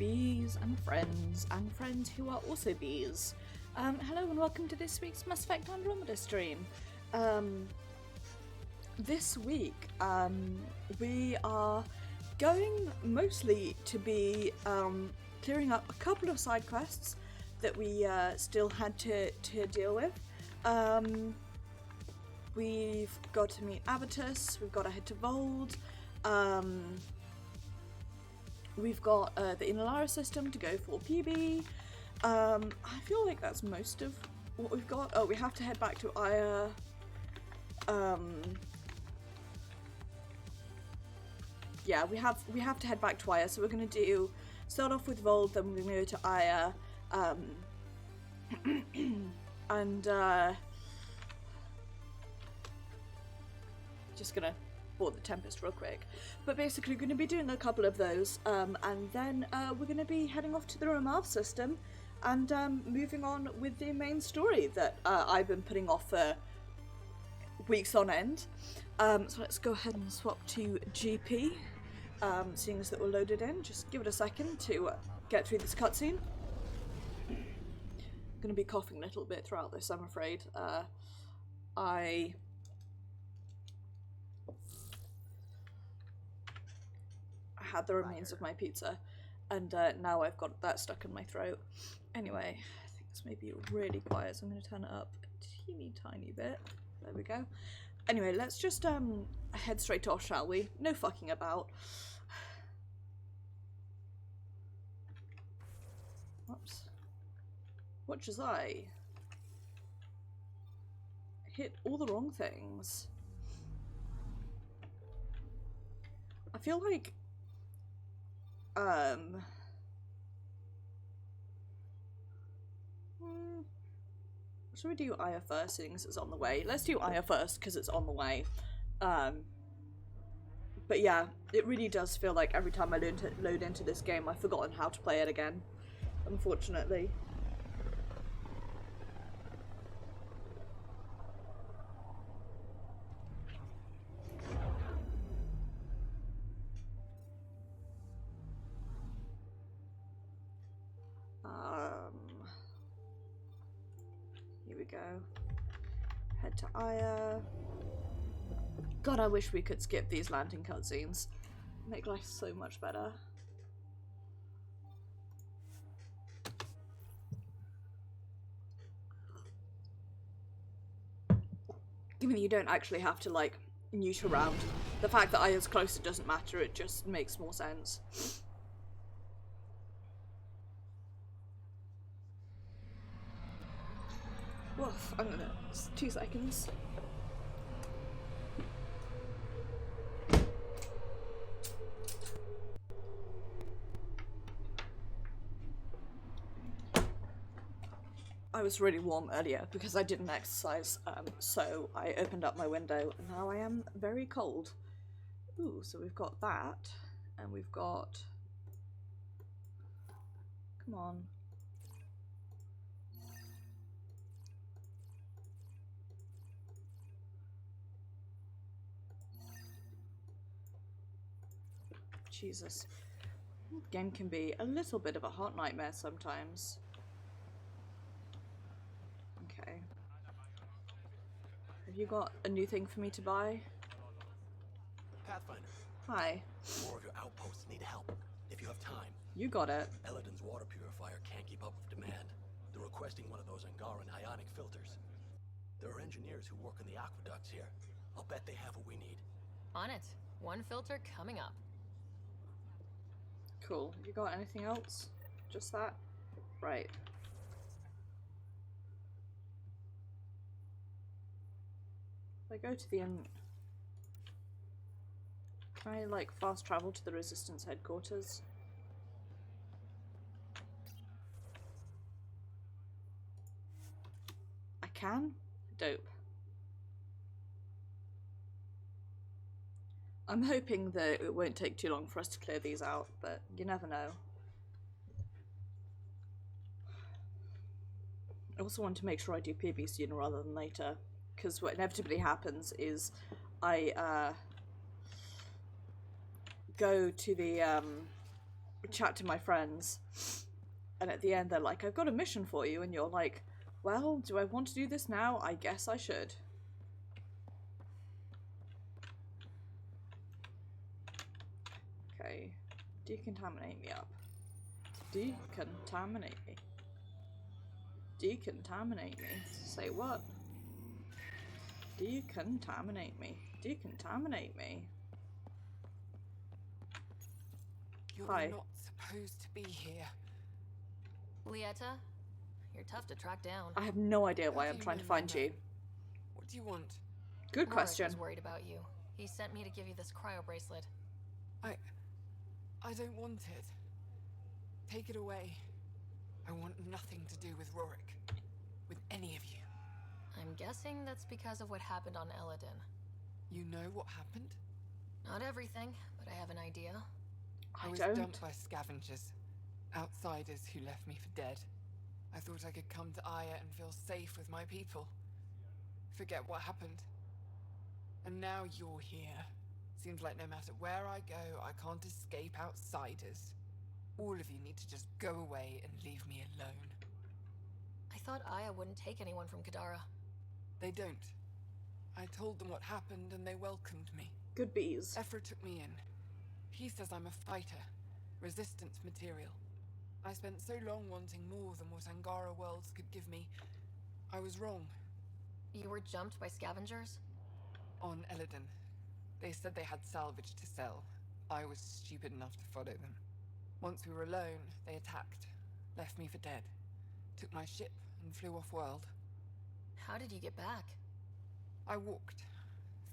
bees and friends who are also bees. Hello and welcome to this week's Mass Effect Andromeda stream. This week we are going mostly to be clearing up a couple of side quests that we still had to deal with. We've got to meet Abatus, we've got to head to Vold, we've got the Inalaris system to go for PB. I feel like that's most of what we've got. Oh, we have to head back to Aya. Yeah, we have to head back to Aya, so we're going to start off with Vold, then we're going to go to Aya, and just gonna board the Tempest real quick. But basically we're going to be doing a couple of those, and then we're going to be heading off to the Remav system and moving on with the main story that I've been putting off for weeks on end. So let's go ahead and swap to GP, seeing as that we're loaded in. Just give it a second to get through this cutscene. I'm going to be coughing a little bit throughout this, I'm afraid. I had the remains of my pizza, and now I've got that stuck in my throat. Anyway, I think this may be really quiet, so I'm going to turn it up a teeny tiny bit. There we go. Anyway, let's just head straight off, shall we? No fucking about. Whoops. Watch as I hit all the wrong things. I feel like should we do Aya first, seeing as it's on the way? Let's do Aya first, because it's on the way. But yeah, it really does feel like every time I load into this game, I've forgotten how to play it again, unfortunately. Here we go. Head to Aya. God, I wish we could skip these landing cutscenes. Make life so much better. Given that you don't actually have to, like, newt around. The fact that Aya's closer doesn't matter, it just makes more sense. Woof, I'm gonna... 2 seconds. I was really warm earlier because I didn't exercise, so I opened up my window and now I am very cold. Ooh, so we've got that, and we've got... Come on. Jesus. The game can be a little bit of a hot nightmare sometimes. Okay. Have you got a new thing for me to buy? Pathfinder. Hi. More of your outposts need help, if you have time. You got it. Elaaden's water purifier can't keep up with demand. They're requesting one of those Angaran ionic filters. There are engineers who work in the aqueducts here. I'll bet they have what we need. On it. One filter coming up. Cool. Have you got anything else? Just that? Right. If I go to the end... Can I, like, fast travel to the Resistance headquarters? I can? Dope. I'm hoping that it won't take too long for us to clear these out, but you never know. I also want to make sure I do PB sooner rather than later, because what inevitably happens is I go to the chat to my friends, and at the end they're like, I've got a mission for you, and you're like, well, do I want to do this now? I guess I should. Okay, decontaminate me up. Decontaminate me. Decontaminate me. Say what? Decontaminate me. Decontaminate me. You're Hi. not supposed to be here. Lieta, you're tough to track down. I have no idea why How I'm do trying to know find that? you. What do you want? Good Rorik question. was worried about you. He sent me to give you this cryo bracelet. I don't want it. Take it away. I want nothing to do with Rorik. With any of you. I'm guessing that's because of what happened on Elaaden. You know what happened? Not everything, but I have an idea. I was don't. dumped by scavengers. Outsiders who left me for dead. I thought I could come to Aya and feel safe with my people. Forget what happened. And now you're here. Seems like no matter where I go, I can't escape outsiders. All of you need to just go away and leave me alone. I thought Aya wouldn't take anyone from Kadara. They don't. I told them what happened and they welcomed me. Good bees. VETRA took me in. He says I'm a fighter. Resistance material. I spent so long wanting more than what Angara worlds could give me. I was wrong. You were jumped by scavengers? On Elaaden. They said they had salvage to sell. I was stupid enough to follow them. Once we were alone, they attacked. Left me for dead. Took my ship and flew off-world. How did you get back? I walked.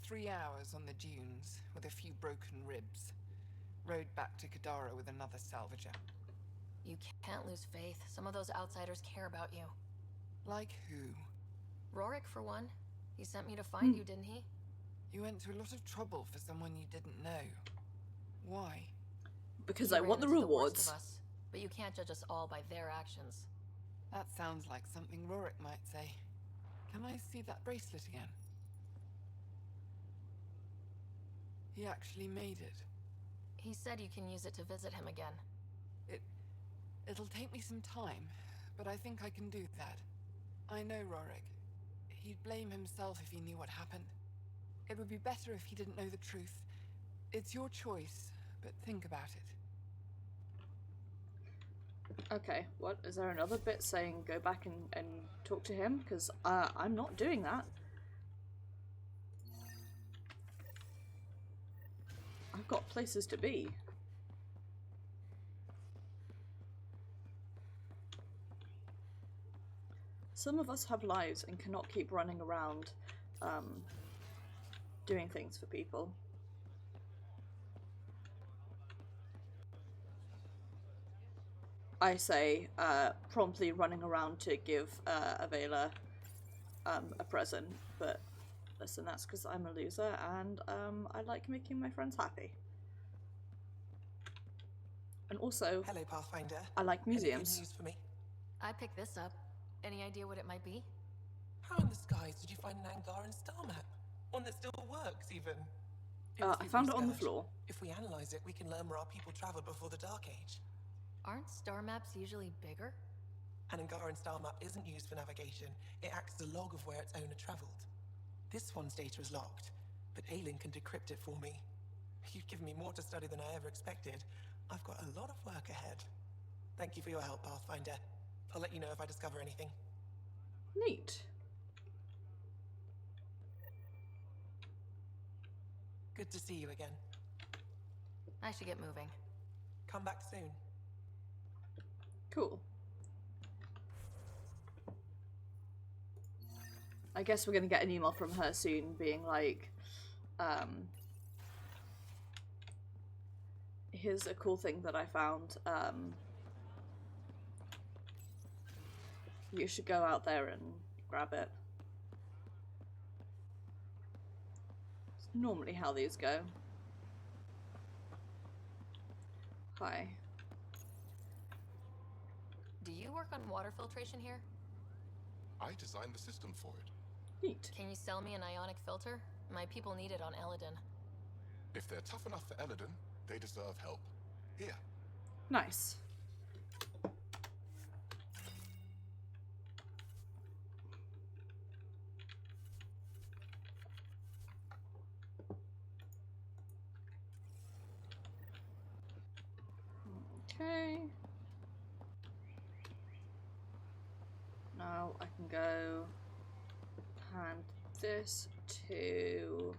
3 hours on the dunes, with a few broken ribs. Rode back to Kadara with another salvager. You can't lose faith. Some of those outsiders care about you. Like who? Rorik, for one. He sent me to find you, didn't he? You went to a lot of trouble for someone you didn't know. Why? Because He I ran want the into worst rewards. of us, but you can't judge us all by their actions. That sounds like something Rorik might say. Can I see that bracelet again? He actually made it. He said you can use it to visit him again. It'll take me some time, but I think I can do that. I know Rorik. He'd blame himself if he knew what happened. It would be better if he didn't know the truth. It's your choice, but think about it. Okay, what? Is there another bit saying go back and talk to him? Because I'm not doing that. I've got places to be. Some of us have lives and cannot keep running around doing things for people. I say, promptly running around to give Avela a present, but listen, that's because I'm a loser and I like making my friends happy. And also, Hello, Pathfinder. I like Any good museums. news for me? I picked this up. Any idea what it might be? How in the skies did you find an Angaran star map? One that still works, even? It was I with found it on the research. floor. If we analyze it, we can learn where our people traveled before the Dark Age. Aren't star maps usually bigger? An Angaran star map isn't used for navigation. It acts as a log of where its owner traveled. This one's data is locked, but Aelin can decrypt it for me. You've given me more to study than I ever expected. I've got a lot of work ahead. Thank you for your help, Pathfinder. I'll let you know if I discover anything. Neat. Good to see you again. I should get moving. Come back soon. Cool. I guess we're gonna get an email from her soon being like, here's a cool thing that I found. You should go out there and grab it. It's normally how these go. Hi. Do you work on water filtration here? I designed the system for it. Neat. Can you sell me an ionic filter? My people need it on Elaaden. If they're tough enough for Elaaden, they deserve help. Here, Nice. Okay. Now I can go hand this to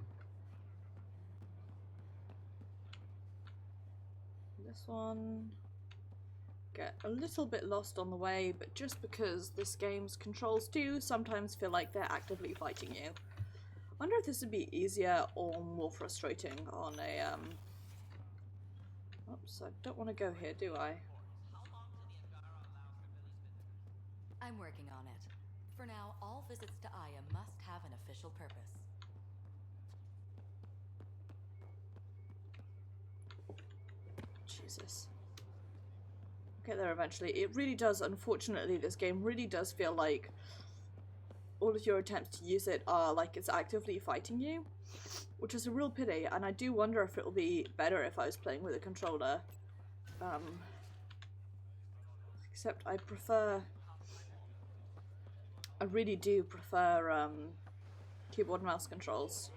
this one. Get a little bit lost on the way, but just because this game's controls do sometimes feel like they're actively fighting you. I wonder if this would be easier or more frustrating on a Oops, I don't want to go here, do I? I'm working on it. For now, all visits to Aya must have an official purpose. Jesus. Get there eventually. It really does, unfortunately, this game really does feel like all of your attempts to use it are like it's actively fighting you, which is a real pity, and I do wonder if it'll be better if I was playing with a controller. Except I really do prefer keyboard and mouse controls.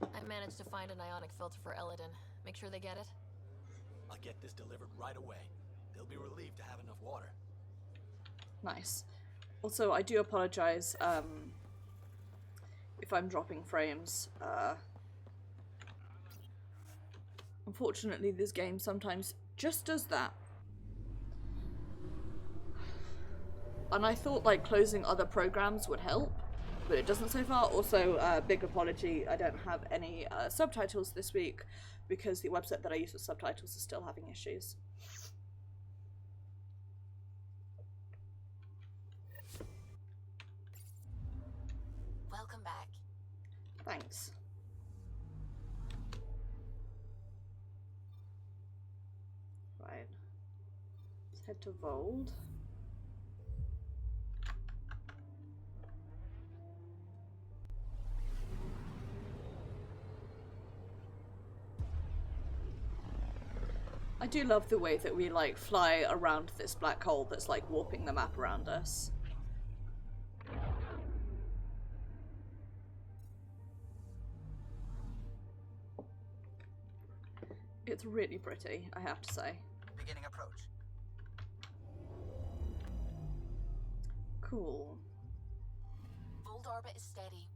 I managed to find an ionic filter for Elaaden. Make sure they get it. I'll get this delivered right away. They'll be relieved to have enough water. Nice. Also, I do apologize if I'm dropping frames. Unfortunately, this game sometimes just does that. And I thought like closing other programs would help, but it doesn't so far. Also, big apology, I don't have any subtitles this week because the website that I use for subtitles is still having issues. Welcome back. Thanks. Right. Let's head to Vold. I do love the way that we like fly around this black hole that's like warping the map around us. It's really pretty, I have to say. Beginning approach. Cool. Old orbit is steady.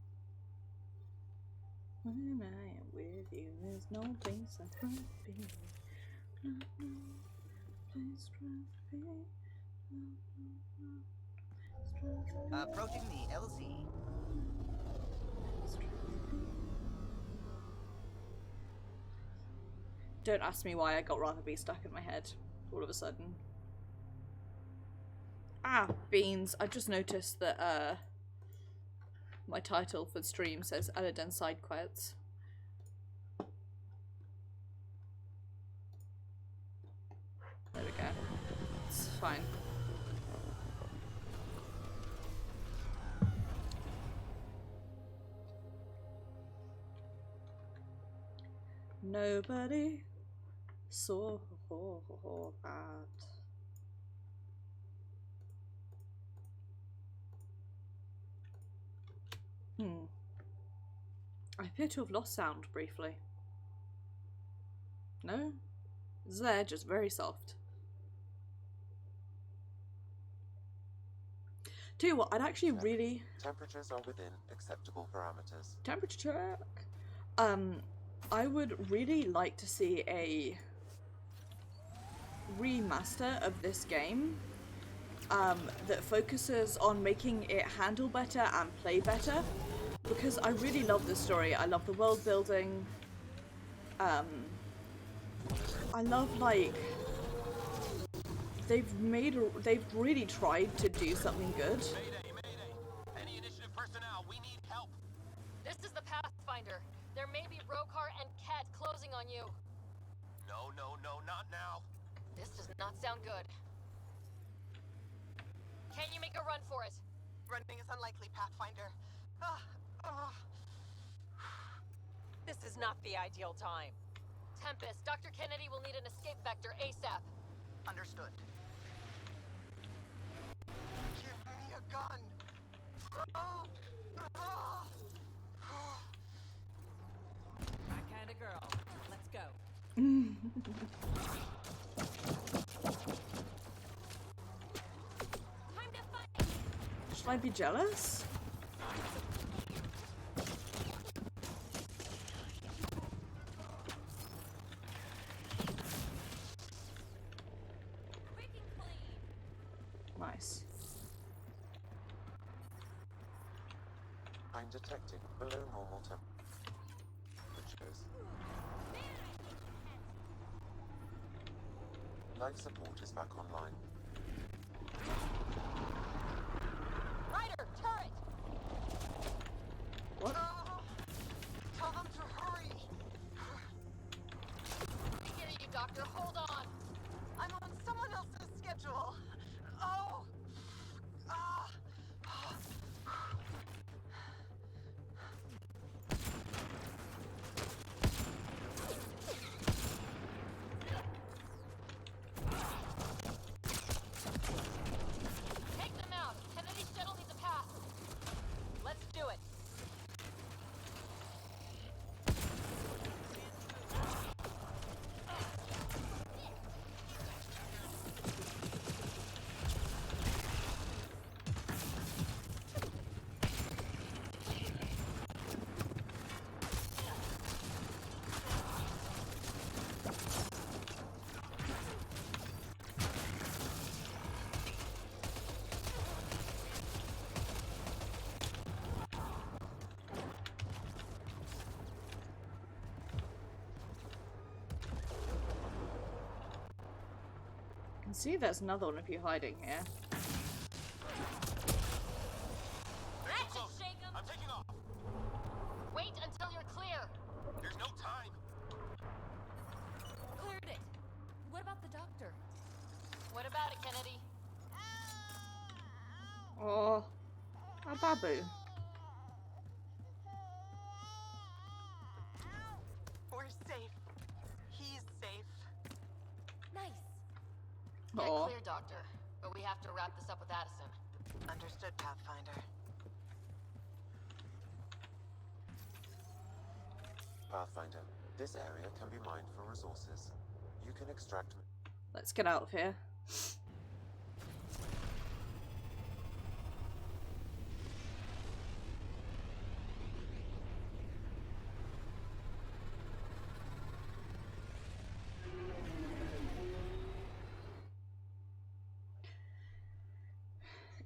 When I am with you, there's no place I'd rather be. No place I'd rather be. Approaching the LZ. Don't ask me why I got rather be stuck in my head all of a sudden. Ah, beans. I just noticed that my title for the stream says Elaaden Sidequests. There we go. It's fine. Nobody saw that. I appear to have lost sound briefly. No? It's there, just very soft. Tell you what, I'd actually really... Temperatures are within acceptable parameters. Temperature check. I would really like to see a remaster of this game that focuses on making it handle better and play better, because I really love this story. I love the world building. I love, like, they've really tried to do something good. Mayday, mayday. Any initiative personnel, we need help. This is the Pathfinder. There may be Rokar and Ket closing on you. No, no, no, not now. This does not sound good. Can you make a run for it? Running is unlikely, Pathfinder. This is not the ideal time. Tempest. Dr. Kennedy will need an escape vector ASAP. Understood. Give me a gun. My kind of girl. Let's go. Time to fight. Should I be jealous? Quick and clean. Nice. I'm detecting below normal temperatures. Life support is back online. Ryder, turret! What? Tell them to hurry. We hear you, Doctor. Hold on. I'm on someone else's schedule. Oh. Ah. Take them out. Kennedy's shuttle needs a pass. Let's do it. I can see there's another one of you hiding here. Ratchet, shake 'em. I'm taking off. Wait until you're clear. There's no time. Cleared it. What about the doctor? What about it, Kennedy? Oh, a babu. We're safe. He's safe. Nice. Get Oh, clear, Doctor. But we have to wrap this up with Addison. Understood, Pathfinder. Pathfinder, this area can be mined for resources. You can extract. let's get out of here.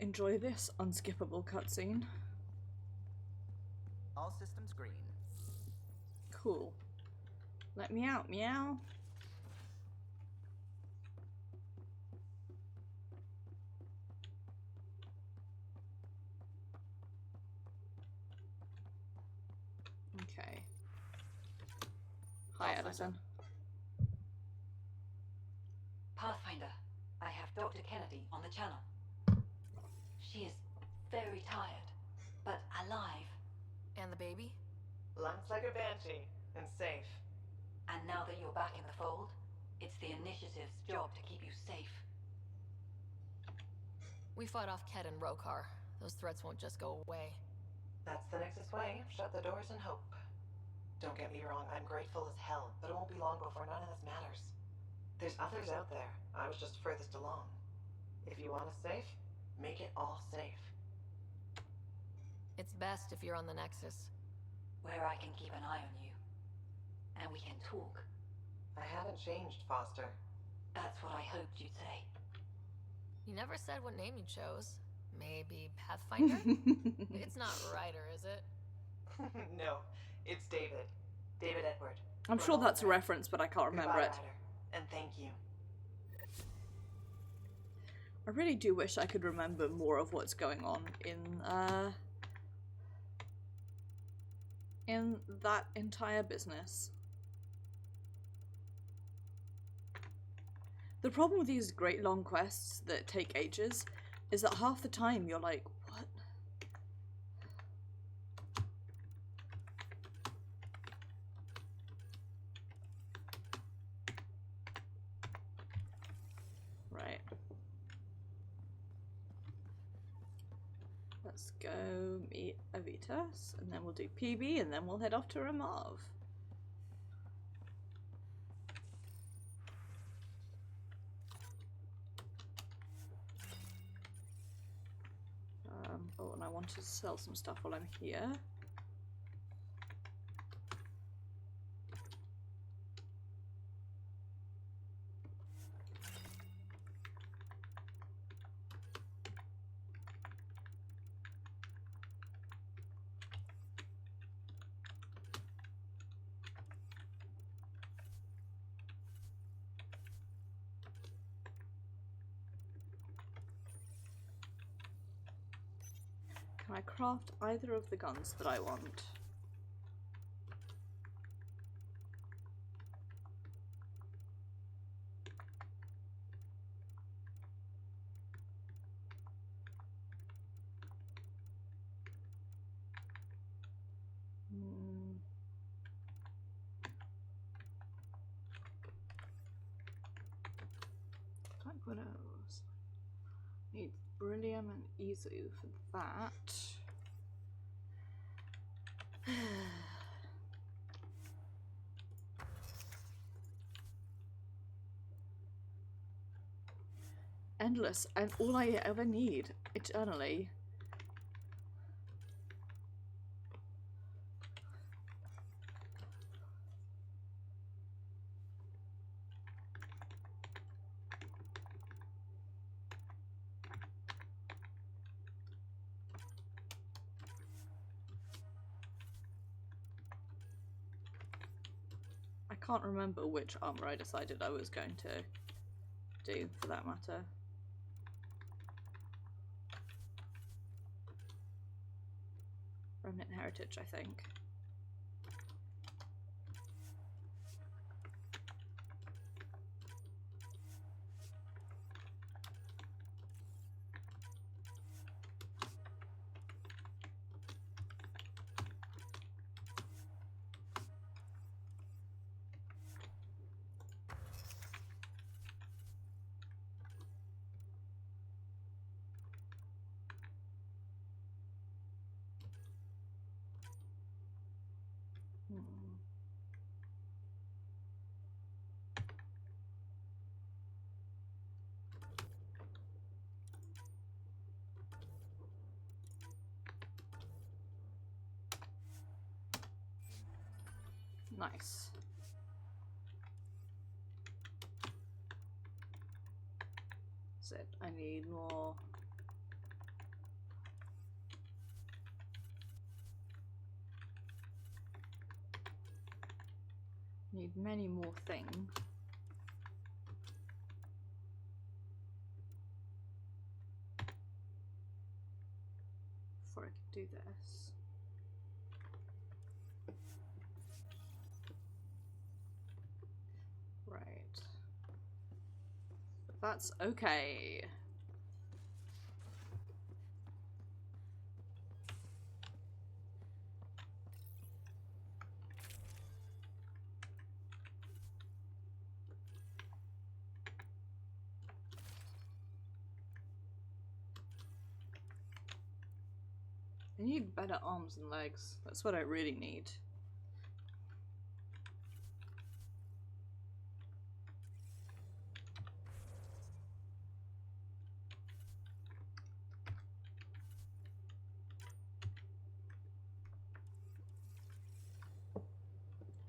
Enjoy this unskippable cutscene. All systems green. Cool. Let me out, meow. Okay. Hi, Addison. Pathfinder, I have Dr. Kennedy on the channel. She is very tired, but alive. And the baby? Looks like a banshee and safe. And now that you're back in the fold, it's the Initiative's job to keep you safe. We fought off Ked and Rokar. Those threats won't just go away. That's the Nexus way. Shut the doors and hope. Don't get me wrong, I'm grateful as hell, but it won't be long before none of this matters. There's others out there. I was just furthest along. If you want us safe, make it all safe. It's best if you're on the Nexus. Where I can keep an eye on you. And we can talk. I haven't changed, Foster. That's what I hoped you'd say. You never said what name you chose. Maybe Pathfinder? It's not Ryder, is it? No, it's David. David Edward. I'm sure that's a reference, but I can't remember Goodbye, it. Ryder. And thank you. I really do wish I could remember more of what's going on in that entire business. The problem with these great long quests that take ages is that half the time you're like, what? Let's go meet Avitas, and then we'll do PB, and then we'll head off to Remav. Oh, and I want to sell some stuff while I'm here. Can I craft either of the guns that I want? Like what else? Need Brillium and Izu for that. Endless, and all I ever need, eternally. I can't remember which armor I decided I was going to do, for that matter. Remnant Heritage, I think. Nice. That's it. I need more. Need many more things. Before I can do this. Right. That's okay. I need better arms and legs. That's what I really need.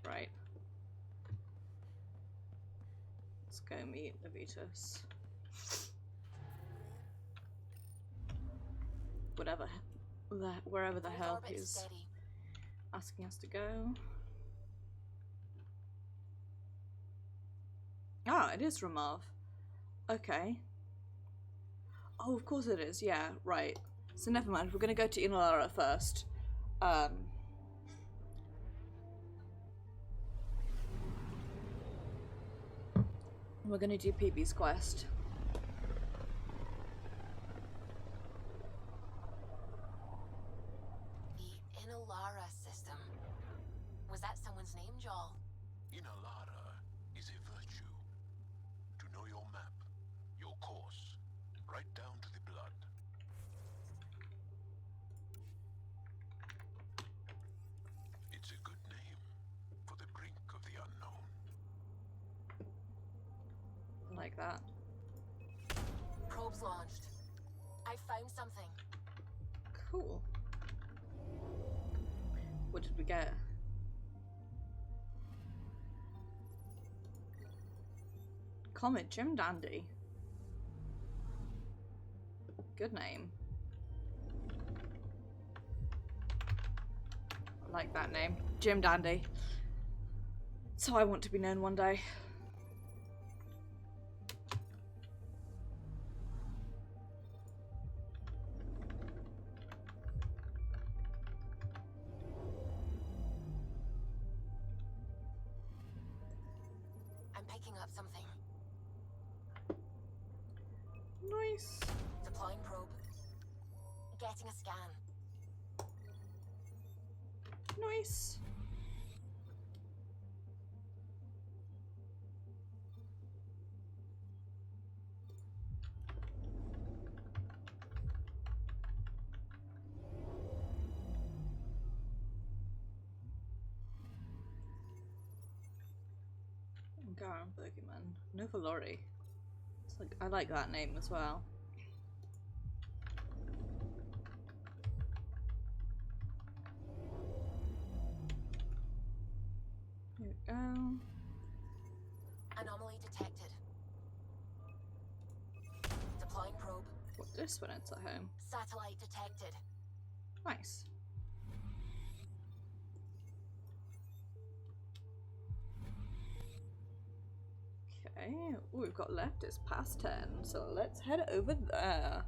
Right. Let's go meet Avitas. Wherever the hell he's asking us to go. Ah, it is Remav. Okay. Oh, of course it is. Yeah, right. So never mind. We're gonna go to Elaaden first. We're gonna do PB's quest. Name, Joel? Elaaden is a virtue. To know your map, your course, right down to the blood. like that. Probe's launched. I found something. Cool. What did we get? Comet Jim Dandy. Good name. I like that name. Jim Dandy. So I want to be known one day. I'm picking up something. Nice. Deploying probe. Getting a scan. Nice. Garan Boogeyman. Nova Lori. It's like, I like that name as well. Here we go. Anomaly detected. Deploying probe. Put this one into home. Satellite detected. Nice. Okay, all we've got left is past 10, so let's head over there.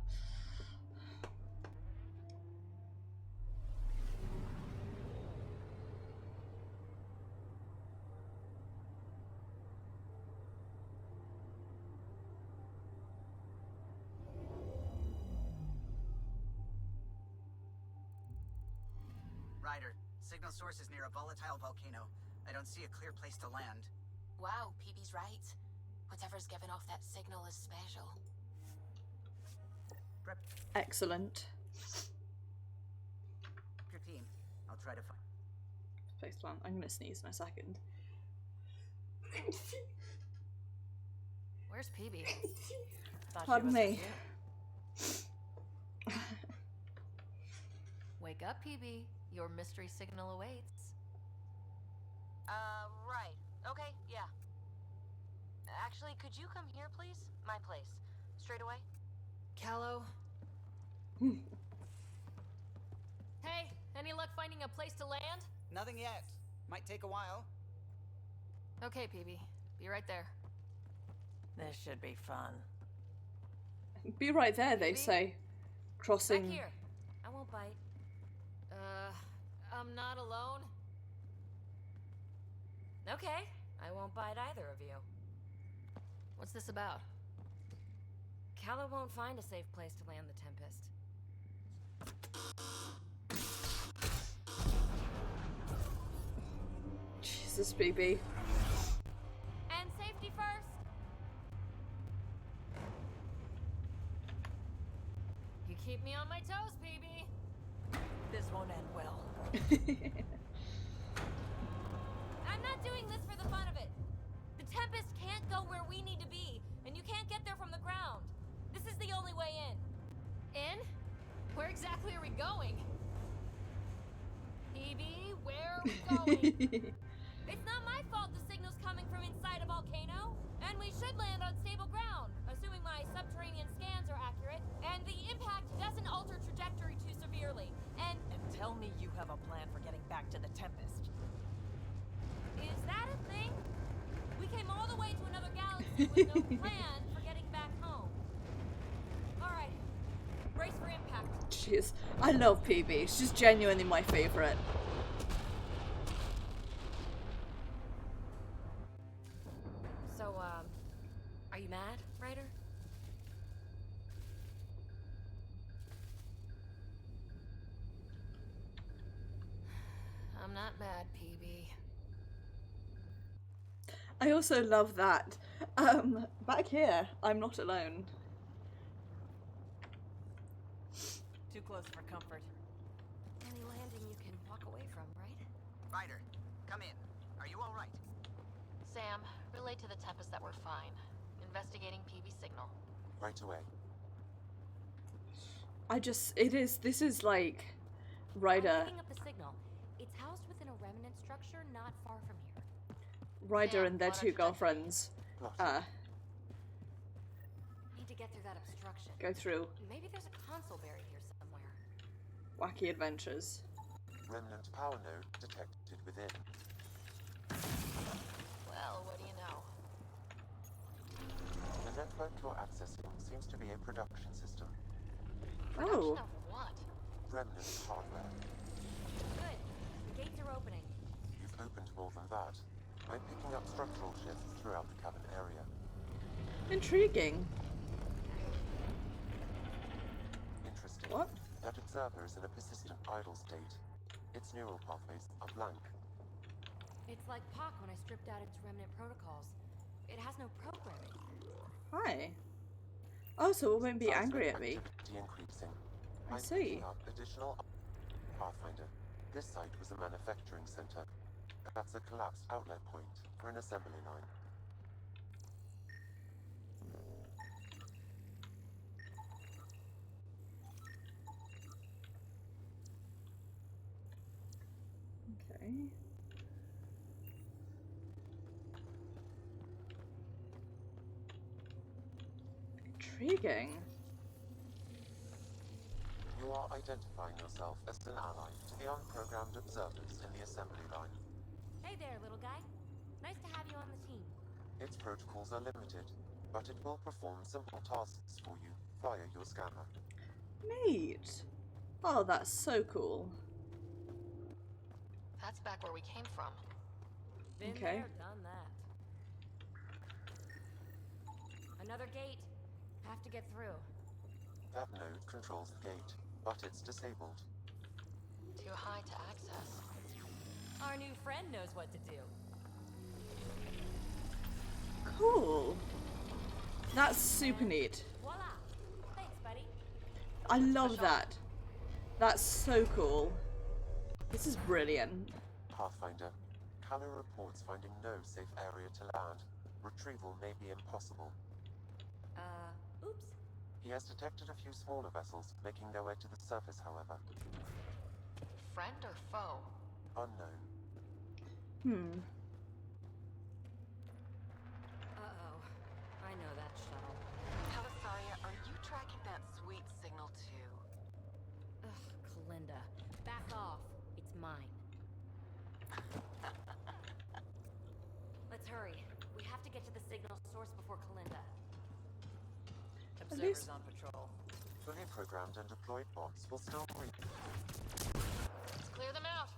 Ryder, signal source is near a volatile volcano. I don't see a clear place to land. Wow, PB's right. Whatever's giving off that signal is special. Prep Excellent. your team. I'll try to find. Place plan. I'm gonna sneeze in a second. Where's PB? Pardon me. Wake up, PB. Your mystery signal awaits. Right. Okay, yeah. Actually, could you come here, please? My place. Straight away? Callow? Hey, any luck finding a place to land? Nothing yet. Might take a while. Okay, PB. Be right there. This should be fun. Be right there, they PB? say. Crossing. Back here. I won't bite. I'm not alone. Okay, I won't bite either of you. What's this about? Calla won't find a safe place to land the Tempest. Jesus, baby. And safety first! You keep me on my toes, PB! This won't end well. I'm not doing this for the fun of it. The Tempest can't go where we need to be, and you can't get there from the ground. This is the only way in. In? Where exactly are we going? PB, where are we going? It's not my fault the signal's coming from inside a volcano, and we should land on stable ground, assuming my subterranean scans are accurate, and the impact doesn't alter trajectory too severely, and Tell me you have a plan for getting back to the Tempest. is that a thing? We came all the way to another galaxy with no plan for getting back home. Alright, brace for impact. Jeez, I love PB. She's genuinely my favourite. So, are you mad, Ryder? I'm not mad, PB. I also love that. Back here, I'm not alone. Too close for comfort. Any landing you can walk away from, right? Ryder, come in. Are you all right? Sam, relay to the Tempest that we're fine. investigating PV signal. Right away. This is like I'm Ryder. picking up the signal. It's housed within a remnant structure not far from here. Ryder Sam, and their why don't two you check it? girlfriends Need to get through that obstruction. go through Maybe there's a console buried here somewhere. wacky adventures. Remnant power node detected within. Well, what do you know? The network you're accessing seems to be a production system. Oh. Production of what? Remnant hardware. Good. The gates are opening. You've opened more than that. I'm picking up structural shifts throughout the cabin area. Intriguing. Interesting. What? That observer is in a persistent idle state. Its neural pathways are blank. It's like POC when I stripped out its remnant protocols. It has no programming. Hi. Oh, so it won't be Seismic angry at me. activity increasing. I I'm see. picking up additional Pathfinder. This site was a manufacturing center. That's a collapsed outlet point for an assembly line. Okay. Intriguing. You are identifying yourself as an ally to the unprogrammed observers in the assembly line. Hey there, little guy. Nice to have you on the team. Its protocols are limited, but it will perform simple tasks for you via your scanner. Neat. Oh, that's so cool. That's back where we came from. Been Okay. there, done that. Another gate. Have to get through. That node controls the gate, but it's disabled. Too high to access. Our new friend knows what to do. Cool. That's super neat. Voila! Thanks, buddy. I love that. That's so cool. This is brilliant. Pathfinder. Callow reports finding no safe area to land. Retrieval may be impossible. Oops. He has detected a few smaller vessels making their way to the surface, however. Friend or foe? Unknown. Uh-oh. I know that shuttle. Calisaria, are you tracking that sweet signal too? Ugh, Kalinda. Back off. It's mine. Let's hurry. We have to get to the signal source before Kalinda. Observers on patrol. Fully programmed and deployed bots will still reach. Let's clear them out.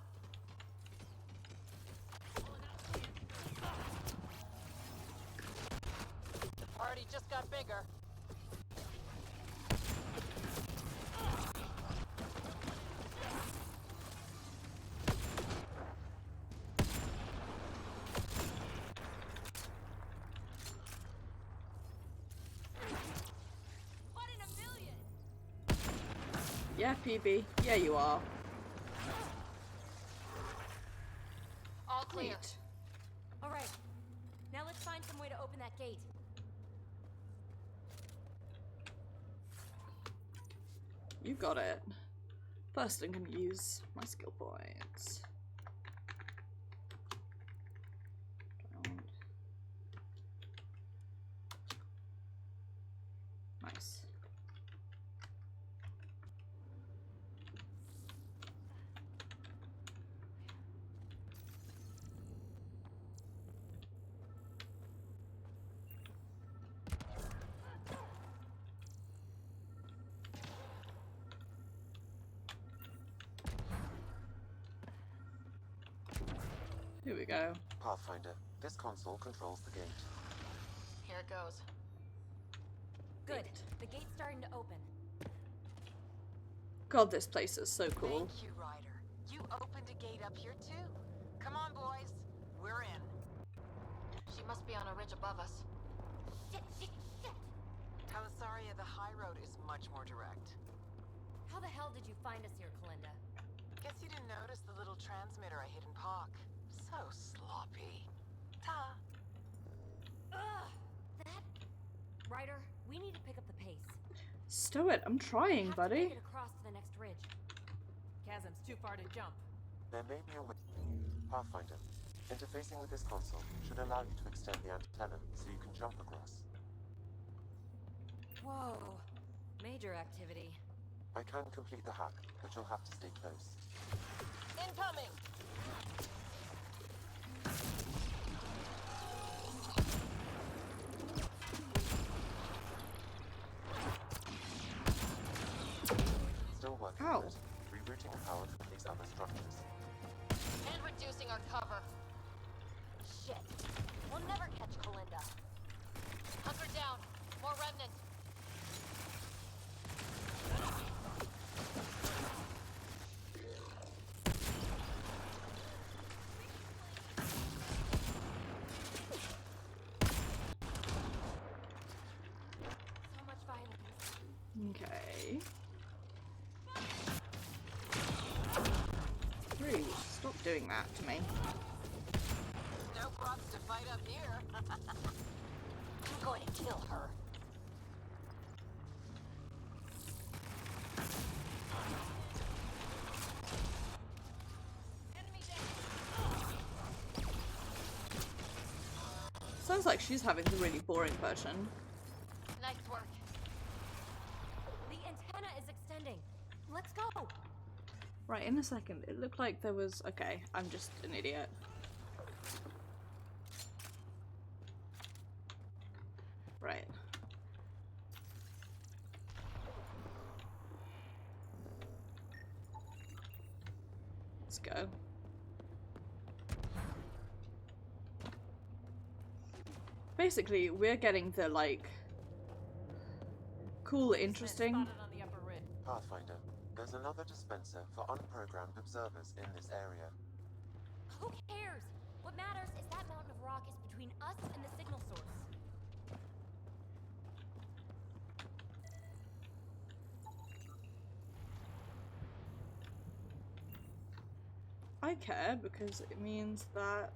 The party just got bigger. One in a million. Yeah, PB. Yeah, you are. All clear. Neat. All right. Now let's find some way to open that gate. You got it. First, I'm gonna use my skill points. Nice. Here we go. Pathfinder. This console controls the gate. Here it goes. Good. The gate's starting to open. God, this place is so cool. Thank you, Ryder. You opened a gate up here too. Come on, boys. We're in. She must be on a ridge above us. Shit, shit, shit! Calisaria, the high road is much more direct. How the hell did you find us here, Kalinda? Guess you didn't notice the little transmitter I hid in POC. So sloppy. Ta. Ugh! That Ryder, we need to pick up the pace. Stow it. I'm trying, buddy. Make it across to the next ridge. Chasm's too far to jump. There may be a way. Pathfinder, interfacing with this console should allow you to extend the antenna so you can jump across. Whoa. Major activity. I can complete the hack, but you'll have to stay close. Incoming! Still working Ow. on it. Rerouting power from these other structures. And reducing our cover. Shit. We'll never catch Kalinda. Hunker down. More remnants. So much violence. Okay. Rude. Stop doing that to me. No props to fight up here. I'm going to kill her. Enemy down. Sounds like she's having the really boring version. Nice work. The antenna is extending. Let's go. Right, in a second. It looked like there was... Okay, I'm just an idiot. Right. Let's go. Basically, we're getting the, like, cool, interesting... Spotted on the upper ridge. Pathfinder, there's another dispenser for unprogrammed observers in this area. Who cares? What matters is that mountain of rock is between us and the signal source. I care because it means that...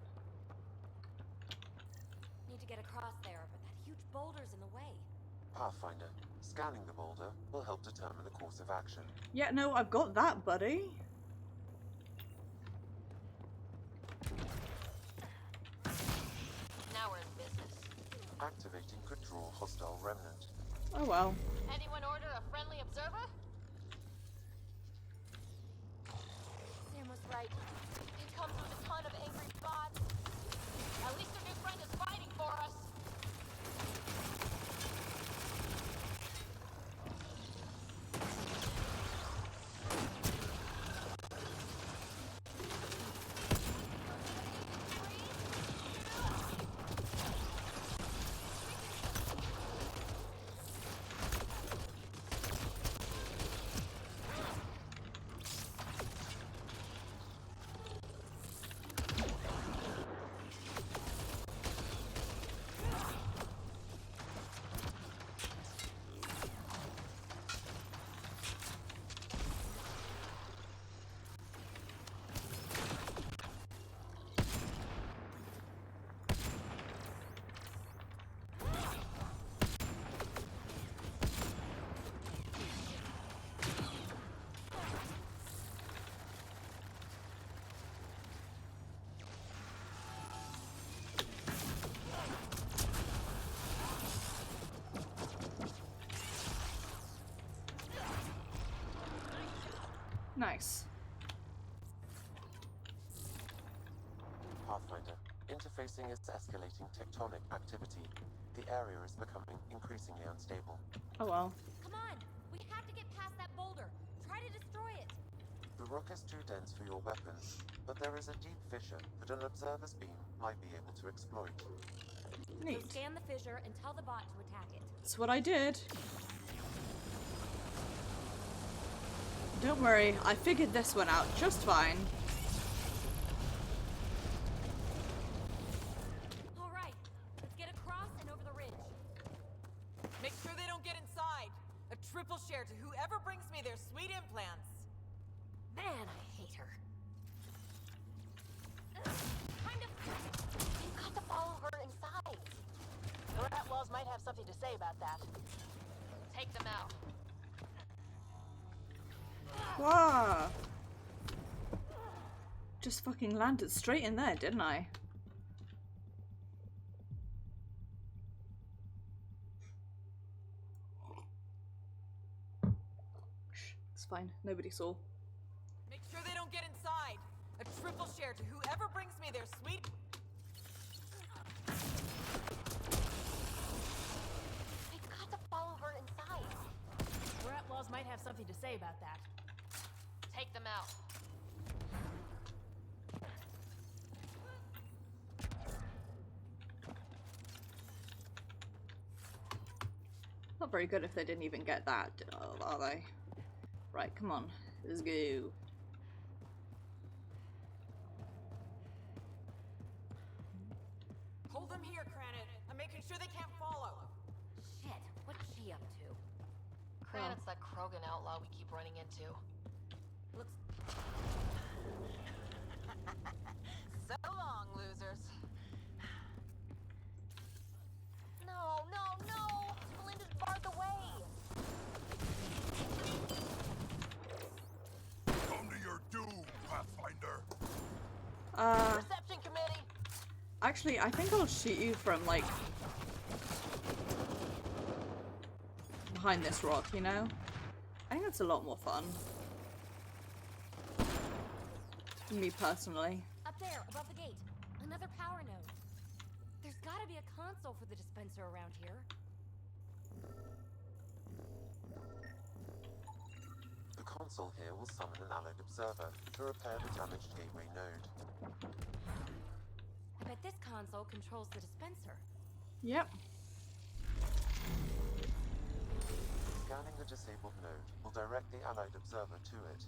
Need to get across there, but that huge boulder's in the way. Pathfinder, scanning the boulder will help determine the course of action. Yeah, no, I've got that, buddy. Now we're in business. Activating could draw hostile remnant. Oh well. Anyone order a friendly observer? Sam was right. It comes with a ton of angry bots. At least our new friend is fighting for us. Nice. Pathfinder, interfacing is escalating tectonic activity. The area is becoming increasingly unstable. Oh well. Come on! We have to get past that boulder. Try to destroy it. The rock is too dense for your weapons, but there is a deep fissure that an observer's beam might be able to exploit. Neat. So scan the fissure and tell the bot to attack it. That's what I did. Don't worry, I figured this one out just fine. Alright, let's get across and over the ridge. Make sure they don't get inside. A triple share to whoever brings me their sweet implants. Man, I hate her. Kind of. You've got to follow her inside. Rat walls might have something to say about that. Take them out. Wow. Just fucking landed straight in there, didn't I? Shh, it's fine. Nobody saw. Make sure they don't get inside. A triple share to whoever brings me their sweet... We've got to follow her inside. Rat walls might have something to say about that. Take them out. Not very good if they didn't even get that, are they? Right, come on. Let's go. Hold them here, Cranit. I'm making sure they can't follow. Shit, what's she up to? Granite's that Krogan outlaw we keep running into. Looks... So long, losers. No, no, no! Melinda's barred the way! Come to your doom, Pathfinder. Reception committee! Actually, I think I'll shoot you from, like, behind this rock, you know? I think that's a lot more fun. Me personally. Up there, above the gate. Another power node. There's gotta be a console for the dispenser around here. The console here will summon an allied observer to repair the damaged gateway node. I bet this console controls the dispenser. Yep. Scanning the disabled node will direct the allied observer to it.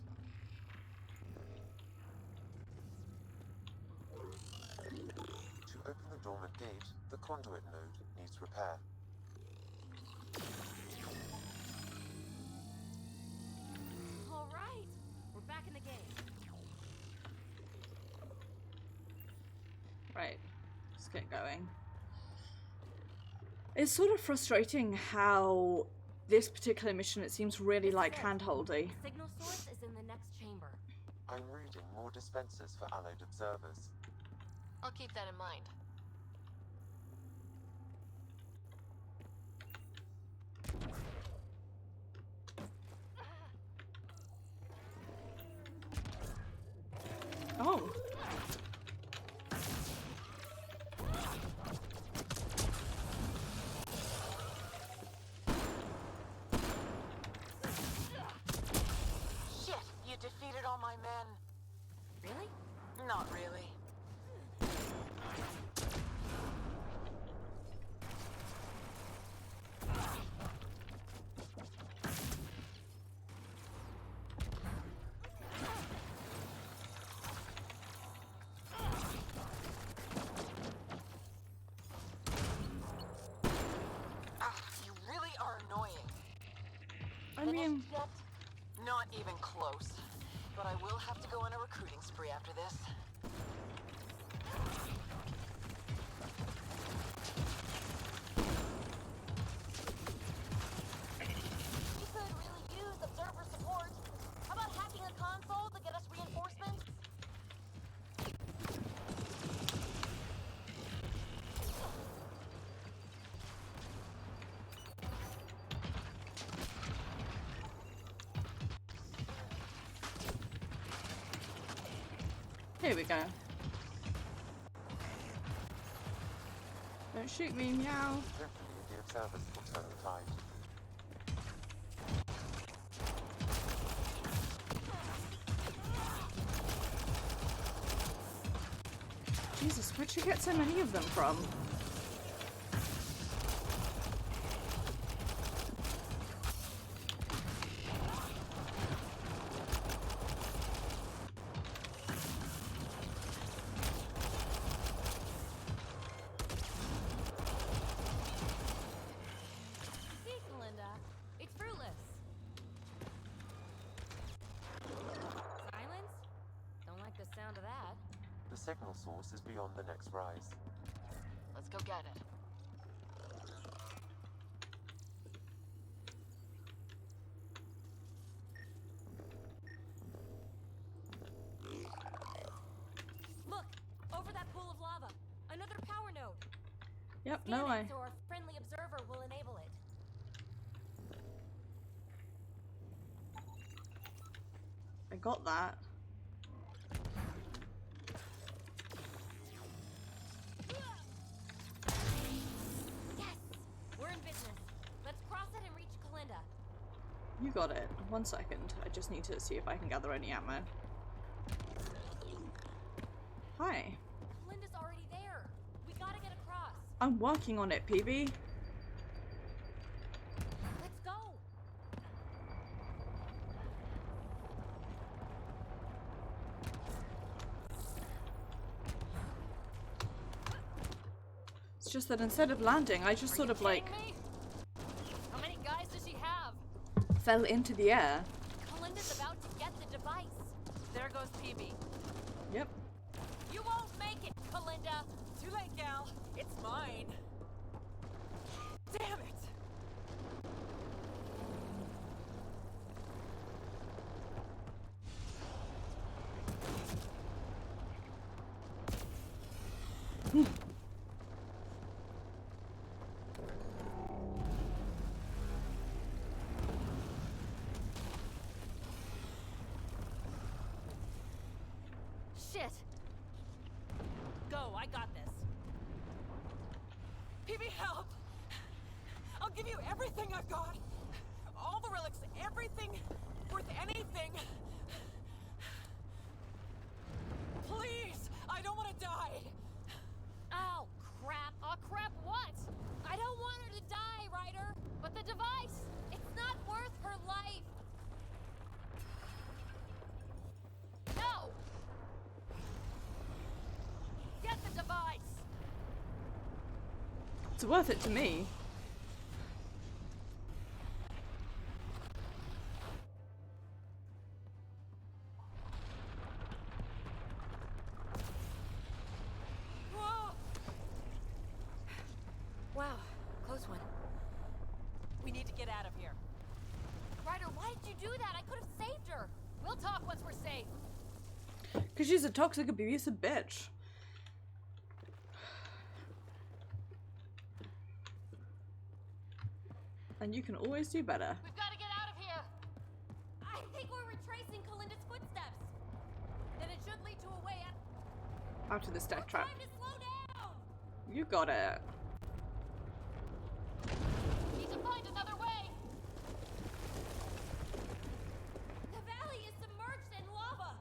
To open the dormant gate, the conduit node needs repair. All right, we're back in the game. Right. Let's get going. It's sort of frustrating how this particular mission, it seems really like hand-holdy. Signal source is in the next chamber. I'm reading more dispensers for allied observers. I'll keep that in mind. Oh. Shit, you defeated all my men. Really? Not really. You really are annoying. I mean... Yet? Not even close. But I will have to go on a recruiting spree after this. We could really use observer support. How about hacking a console to get us reinforcements? Here we go. Don't shoot me, meow. Hopefully the observers will turn the tide. Jesus, where'd you get so many of them from? See, Melinda, it's fruitless. Silence? Don't like the sound of that. The signal source is beyond the next rise. Let's go get it. no, So our friendly observer will enable it. I got that. Yes! We're in business. Let's cross it and reach Kalinda. You got it. 1 second. I just need to see if I can gather any ammo. Hi. Kalinda's already there. We gotta get across. I'm working on it, PB. Let's go. It's just that instead of landing, I just sort of like How many guys does she have? fell into the air. Kalinda's about to get the device. There goes PB. Yep. You won't make it, Kalinda. Too late, gal. It's mine. Damn it! Shit. Go, I got this. PB, help! I'll give you everything I've got. All the relics, everything worth anything. Please, I don't want to die. Oh, crap. Oh, crap, what? I don't want her to die, Ryder. But the device, it's not worth her life. No! Get the device! It's worth it to me. Whoa! Wow, close one. We need to get out of here. Ryder, why did you do that? I could have saved her. We'll talk once we're safe. Because she's a toxic, abusive bitch. And you can always do better. We've got to get out of here. I think we're retracing Kalinda's footsteps. Then it should lead to a way out. Out of this death trap. Time to slow down. You got it. Need to find another way. The valley is submerged in lava.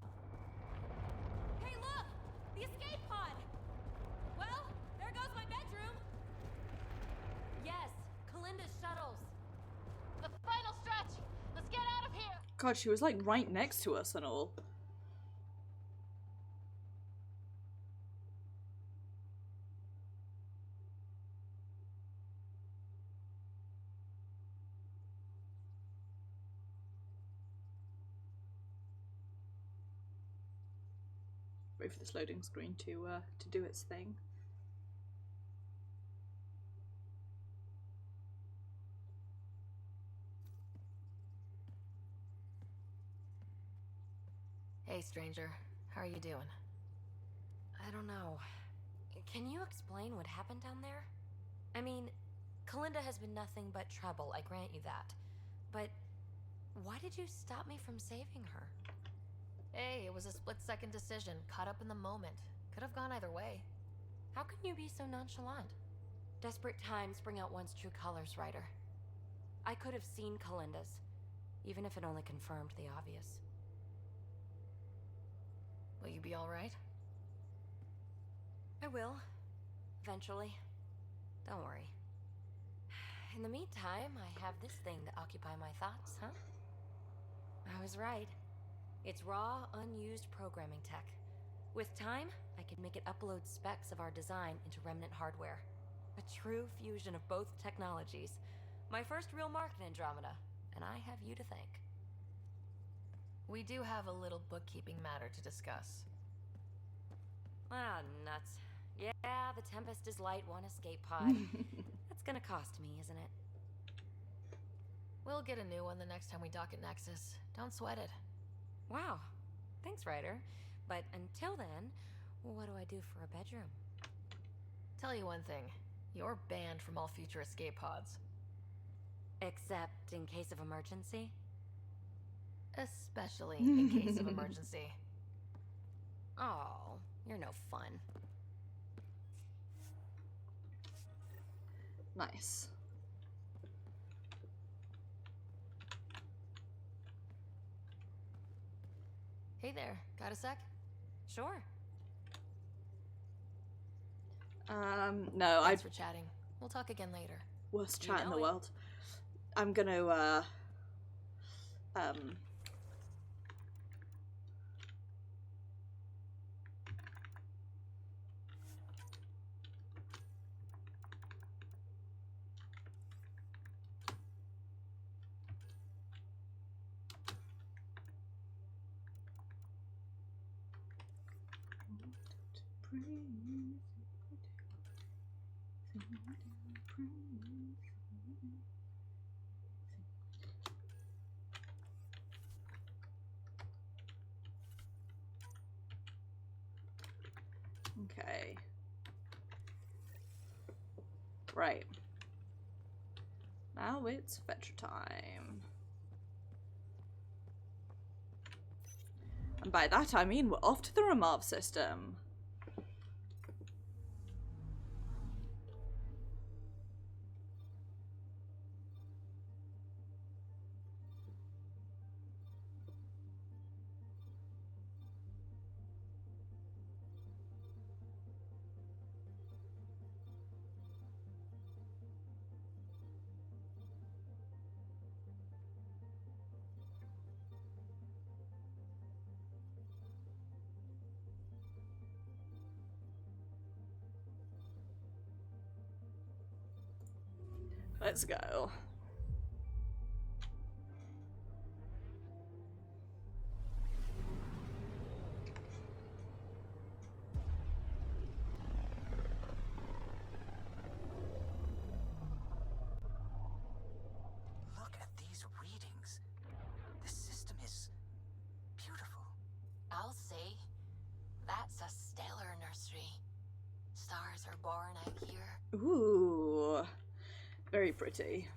Hey, look! The escape pod. Well, there goes my bedroom. Yes, Kalinda's shuttles. The final stretch. Let's get out of here. God, she was like right next to us and all. Wait for this loading screen to do its thing. Hey, stranger. How are you doing? I don't know. Can you explain what happened down there? I mean, Kalinda has been nothing but trouble, I grant you that. But why did you stop me from saving her? Hey, it was a split-second decision, caught up in the moment. Could have gone either way. How can you be so nonchalant? Desperate times bring out one's true colors, Ryder. I could have seen Kalinda's, even if it only confirmed the obvious. Will you be all right? I will. Eventually. Don't worry. In the meantime, I have this thing to occupy my thoughts, huh? I was right. It's raw, unused programming tech. With time, I can make it upload specs of our design into remnant hardware. A true fusion of both technologies. My first real mark in Andromeda, and I have you to thank. We do have a little bookkeeping matter to discuss. Ah, nuts. Yeah, the Tempest is light, one escape pod. That's gonna cost me, isn't it? We'll get a new one the next time we dock at Nexus. Don't sweat it. Wow. Thanks, Ryder. But until then, what do I do for a bedroom? Tell you one thing. You're banned from all future escape pods. Except in case of emergency? Especially in case of emergency. Oh, you're no fun. Nice. Hey there, got a sec? Sure. No, Thanks for chatting. We'll talk again later. Worst chat in the world. I'm gonna, okay. Right. Now it's VETRA time. And by that I mean we're off to the Remav system. Let's go. Look at these readings. This system is beautiful. I'll say, that's a stellar nursery. Stars are born out here. Ooh. Very pretty.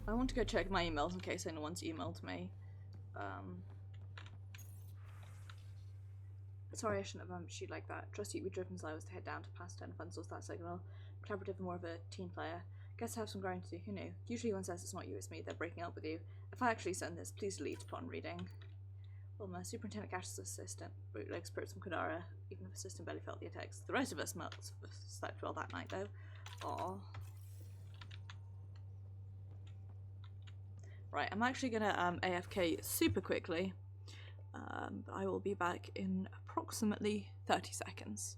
I want to go check my emails in case anyone's emailed me. Sorry, I shouldn't have sheet like that. Trust you, we driven as I was to head down to pass 10 fun source that signal. Collaborative and more of a team player. Guess I have some growing to do. Who knew? Usually one says it's not you, it's me. They're breaking up with you. If I actually send this, please delete upon reading. Well, my superintendent Cash's assistant, bootleg spirits from Kadara, even if the assistant barely felt the attacks. The rest of us slept well that night, though. Aww. Right, I'm actually gonna AFK super quickly, but I will be back in approximately 30 seconds.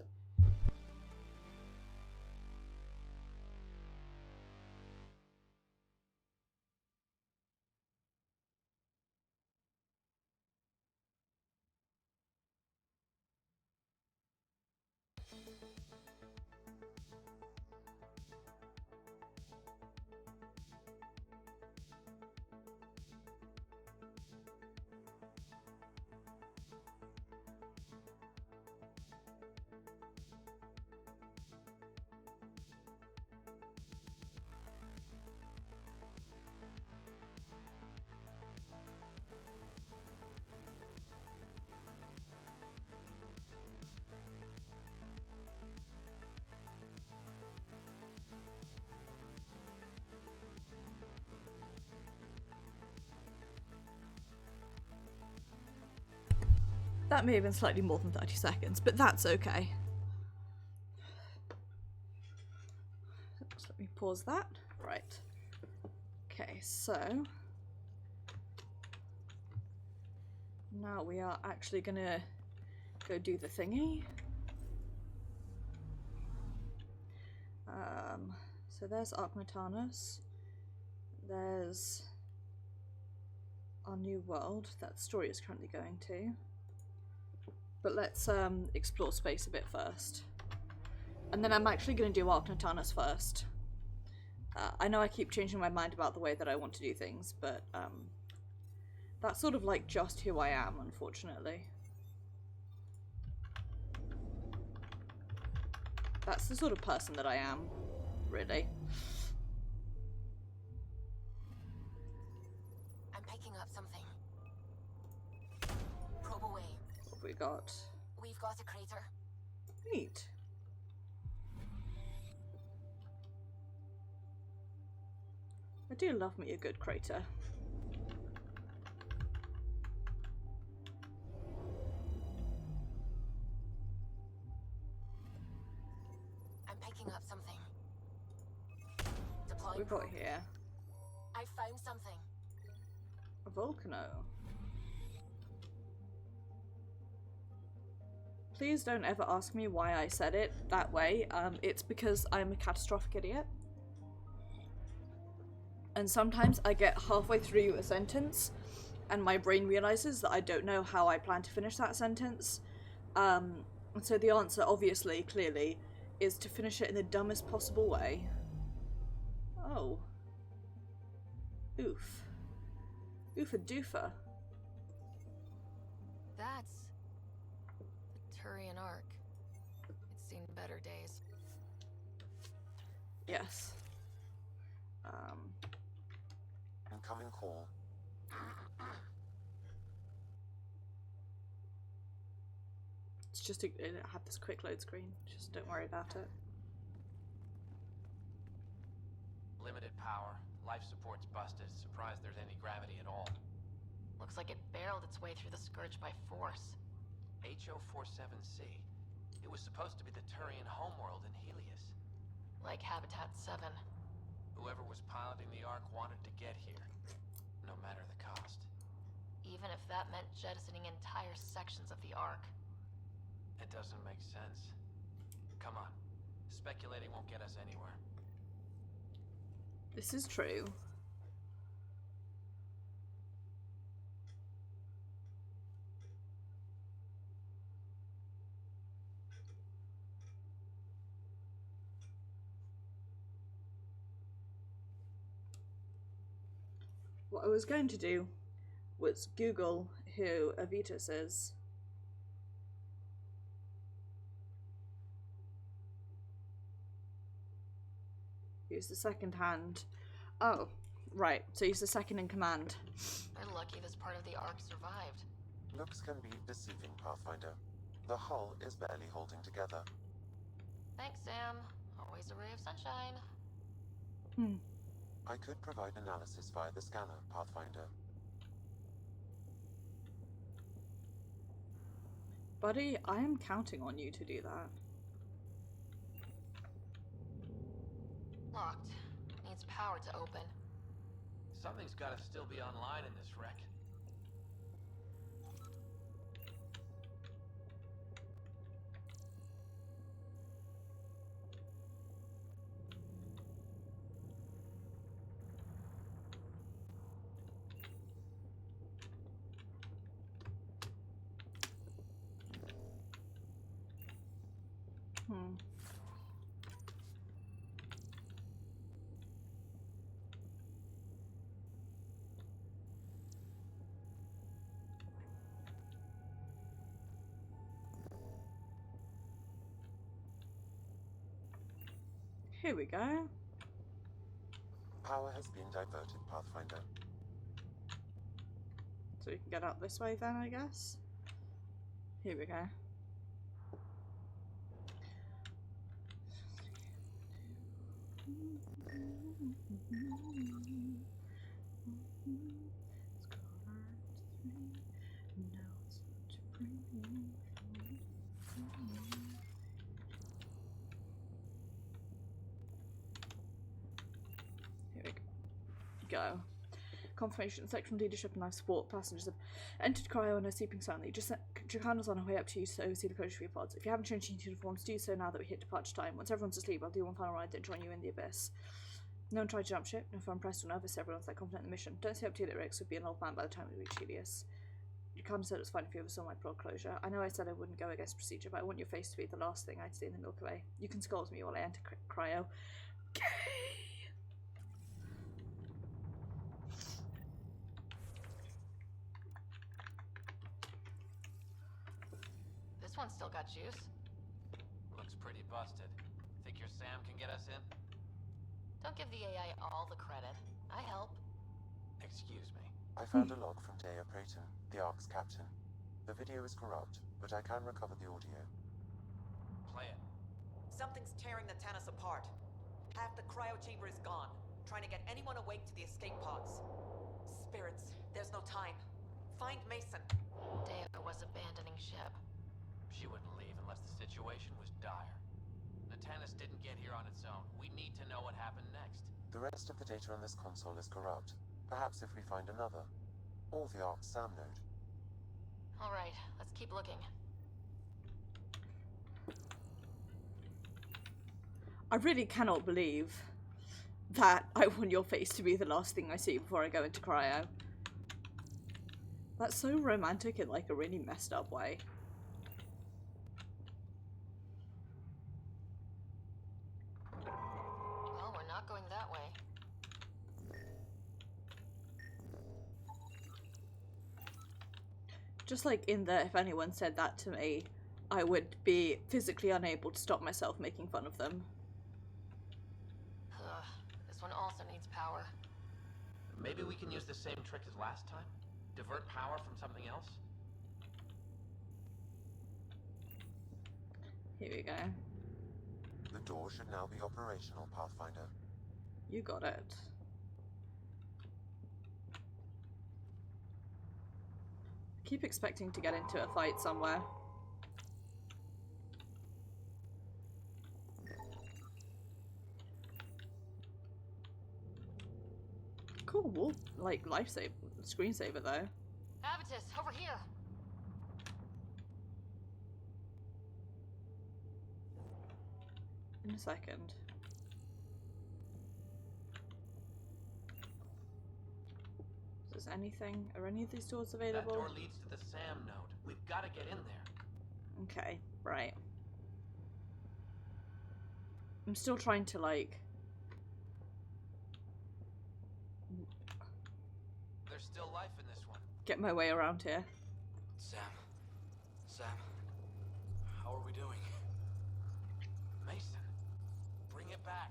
That may have been slightly more than 30 seconds, but that's okay. Oops, let me pause that. Right. Okay, so now we are actually gonna go do the thingy. So there's Arknotanus. There's our new world that the story is currently going to. But let's explore space a bit first. And then I'm actually going to do Arknotanus first. I know I keep changing my mind about the way that I want to do things, but that's sort of like just who I am, unfortunately. That's the sort of person that I am, really. I'm picking up something. Probe away. What have we got? We've got a crater. Neat. I do love me a good crater. I'm picking up something. Deploying. We've got here I found something. a volcano. Please don't ever ask me why I said it that way. It's because I'm a catastrophic idiot. And sometimes I get halfway through a sentence and my brain realizes that I don't know how I plan to finish that sentence. So the answer, obviously, clearly, is to finish it in the dumbest possible way. Oh. Oof. Oofa doofa. That's the Turian Ark. It's seen better days. Yes. Incoming call. It's just it had this quick load screen. Just don't worry about it. Limited power. Life support's busted. Surprised there's any gravity at all. Looks like it barreled its way through the scourge by force. HO47C. It was supposed to be the Turian homeworld in Helios. Like Habitat 7. Whoever was piloting the Ark wanted to get here, no matter the cost. Even if that meant jettisoning entire sections of the Ark. It doesn't make sense. Come on. Speculating won't get us anywhere. This is true. What I was going to do was Google who Avitus is. He's the second hand. Oh, right. So he's the second in command. We're lucky this part of the Ark survived. Looks can be deceiving, Pathfinder. The hull is barely holding together. Thanks, Sam. Always a ray of sunshine. I could provide analysis via the scanner, Pathfinder. Buddy, I am counting on you to do that. Locked. Needs power to open. Something's gotta still be online in this wreck. Here we go. Power has been diverted, Pathfinder. So we can get out this way then, I guess. Here we go. Here we go. Confirmation, section leadership and life support passengers have entered cryo and are sleeping soundly. Jacana's on her way up to you to oversee the closure of your pods. If you haven't changed into uniforms, do so now that we hit departure time. Once everyone's asleep, I'll do one final ride, then join you in the abyss. No one tried to jump ship, no fun pressed or nervous, everyone's that confident in the mission. Don't stay up too late, Rex would be an old man by the time we reach Helios. Jacana said it was fine if you ever saw my prod closure. I know I said I wouldn't go against procedure, but I want your face to be the last thing I'd see in the Milky Way. You can scold me while I enter cryo. Gay! This one's still got juice. Looks pretty busted. Think your Sam can get us in? Don't give the AI all the credit. I help. Excuse me. I found a log from Dea Prayton, the Ark's captain. The video is corrupt, but I can recover the audio. Play it. Something's tearing the Tannis apart. Half the cryo chamber is gone, trying to get anyone awake to the escape pods. Spirits, there's no time. Find Mason. Dea was abandoning ship. She wouldn't leave unless the situation was dire. The Tannis didn't get here on its own. We need to know what happened next. The rest of the data on this console is corrupt. Perhaps if we find another. Or the Ark's SAM node. Alright, let's keep looking. I really cannot believe that I want your face to be the last thing I see before I go into cryo. That's so romantic in like a really messed up way. Well, we're not going that way. Just like in the if anyone said that to me, I would be physically unable to stop myself making fun of them. Ugh, this one also needs power. Maybe we can use the same trick as last time? Divert power from something else? Here we go. The door should now be operational, Pathfinder. You got it. Keep expecting to get into a fight somewhere. Cool, like lifesaver, screensaver though. Avitus, over here! In a second. Is there anything? Are any of these doors available? That door leads to the SAM node. We've got to get in there. Okay, right. I'm still trying to like... There's still life in this one. get my way around here. Sam. How are we doing? Mason, bring it back.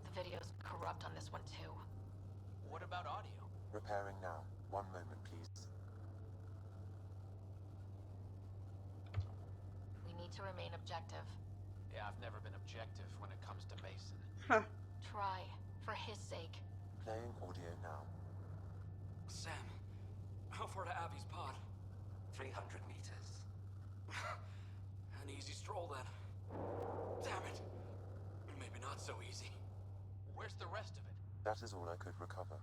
The video's corrupt on this one too. What about audio? Repairing now. 1 moment, please. We need to remain objective. Yeah, I've never been objective when it comes to Mason. Huh. Try, for his sake. Playing audio now. Sam, how far to Abby's pod? 300 meters. An easy stroll then. Damn it. Maybe not so easy. Where's the rest of it? That is all I could recover.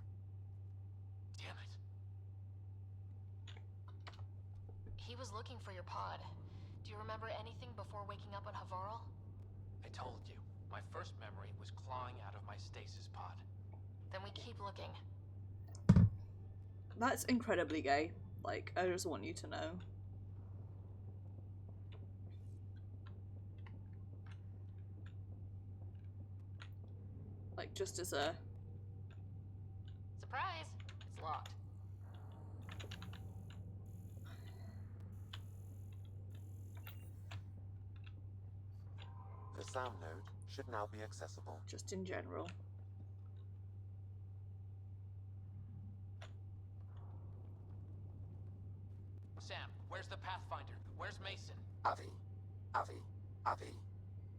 Damn it. He was looking for your pod. Do you remember anything before waking up on Havarl? I told you. My first memory was clawing out of my stasis pod. Then we keep looking. That's incredibly gay. Like, I just want you to know. Like, just as a... Surprise! It's locked. The SAM node should now be accessible. Just in general. Sam, where's the Pathfinder? Where's Mason? Avi.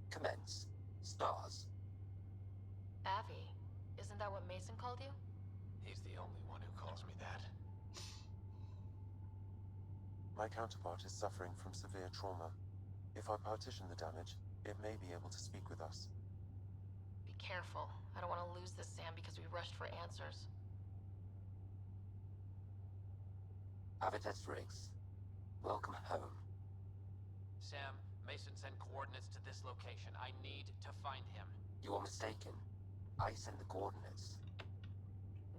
Commence. Stars. Avi, isn't that what Mason called you? He's the only one who calls me that. My counterpart is suffering from severe trauma. If I partition the damage, it may be able to speak with us. Be careful. I don't want to lose this Sam because we rushed for answers. Avitus Riggs. Welcome home. Sam, Mason sent coordinates to this location. I need to find him. You are mistaken. I sent the coordinates.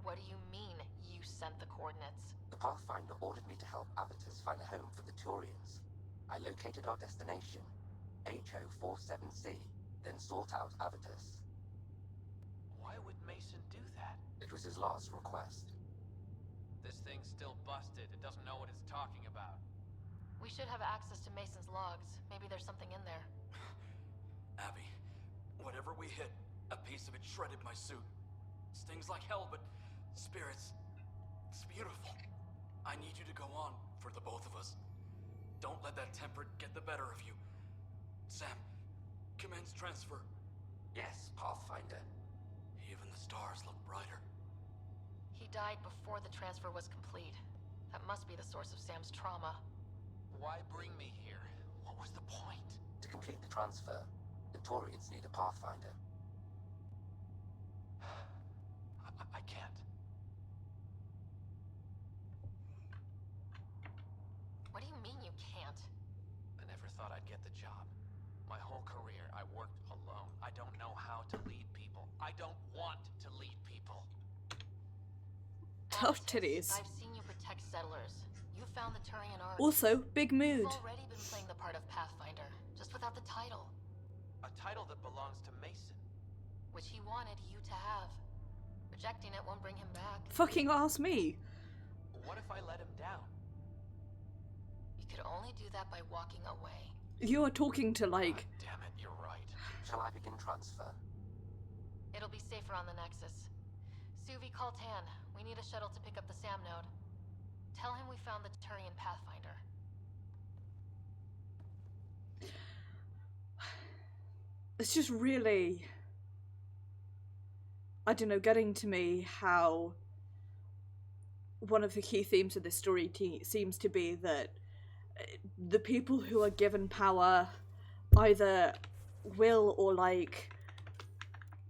What do you mean, you sent the coordinates? The Pathfinder ordered me to help Avitus find a home for the Turians. I located our destination, HO47C, then sought out Avitus. Why would Mason do that? It was his last request. This thing's still busted. It doesn't know what it's talking about. We should have access to Mason's logs. Maybe there's something in there. Abby, whatever we hit, a piece of it shredded my suit. Stings like hell, but spirits, it's beautiful. I need you to go on for the both of us. Don't let that temper get the better of you. Sam, commence transfer. Yes, Pathfinder. Even the stars look brighter. He died before the transfer was complete. That must be the source of Sam's trauma. Why bring me here? What was the point? To complete the transfer, the Taurians need a Pathfinder. I can't. What do you mean you can't? I never thought I'd get the job. My whole career, I worked alone. I don't know how to lead people. I don't want to lead people. Tough titties. I've seen you protect settlers. You found the Turian art. Also, big mood. You've already been playing the part of Pathfinder, just without the title. A title that belongs to Mason. Which he wanted you to have. Rejecting it won't bring him back. Fucking ask me. What if I let him down? You could only do that by walking away. You're talking to, like... Damn it, you're right. Shall I begin transfer? It'll be safer on the Nexus. Suvi, call Tan. We need a shuttle to pick up the Sam node. Tell him we found the Turian Pathfinder. It's just really... I don't know, getting to me how one of the key themes of this story seems to be that the people who are given power either will or, like,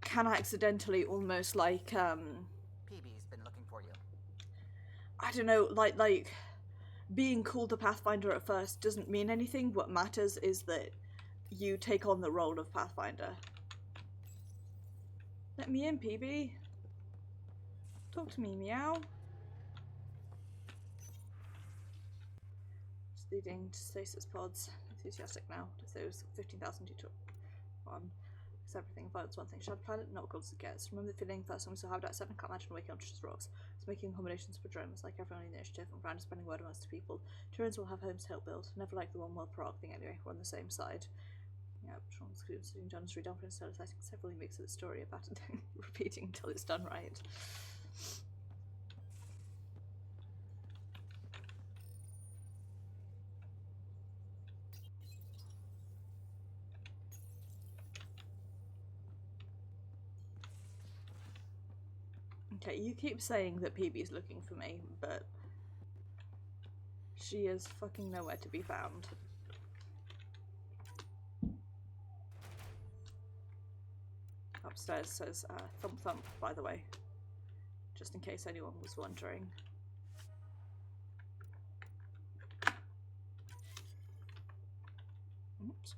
can accidentally almost, like, PB's been looking for you. I don't know, like, being called a Pathfinder at first doesn't mean anything. What matters is that you take on the role of Pathfinder. Let me in, PB. Talk to me, meow. Just leading to stasis pods. Enthusiastic now. If those 15,000 you took on. It's everything. Violence one thing. Shadow planet, not gold as it gets. Remember the feeling first time we saw Habitat 7? Can't imagine waking up to just rocks. It's making accommodations for drones, like everyone in the initiative, and Brown is spreading word amongst the people. Terrans will have homes to help build. Never like the one world per arc thing anyway. We're on the same side. Yeah, Sean's sitting down and read down for instead of citing several remakes of the story about it, repeating until it's done right. Okay, you keep saying that PB's looking for me, but she is fucking nowhere to be found. Upstairs says thump thump, by the way, just in case anyone was wondering. Oops.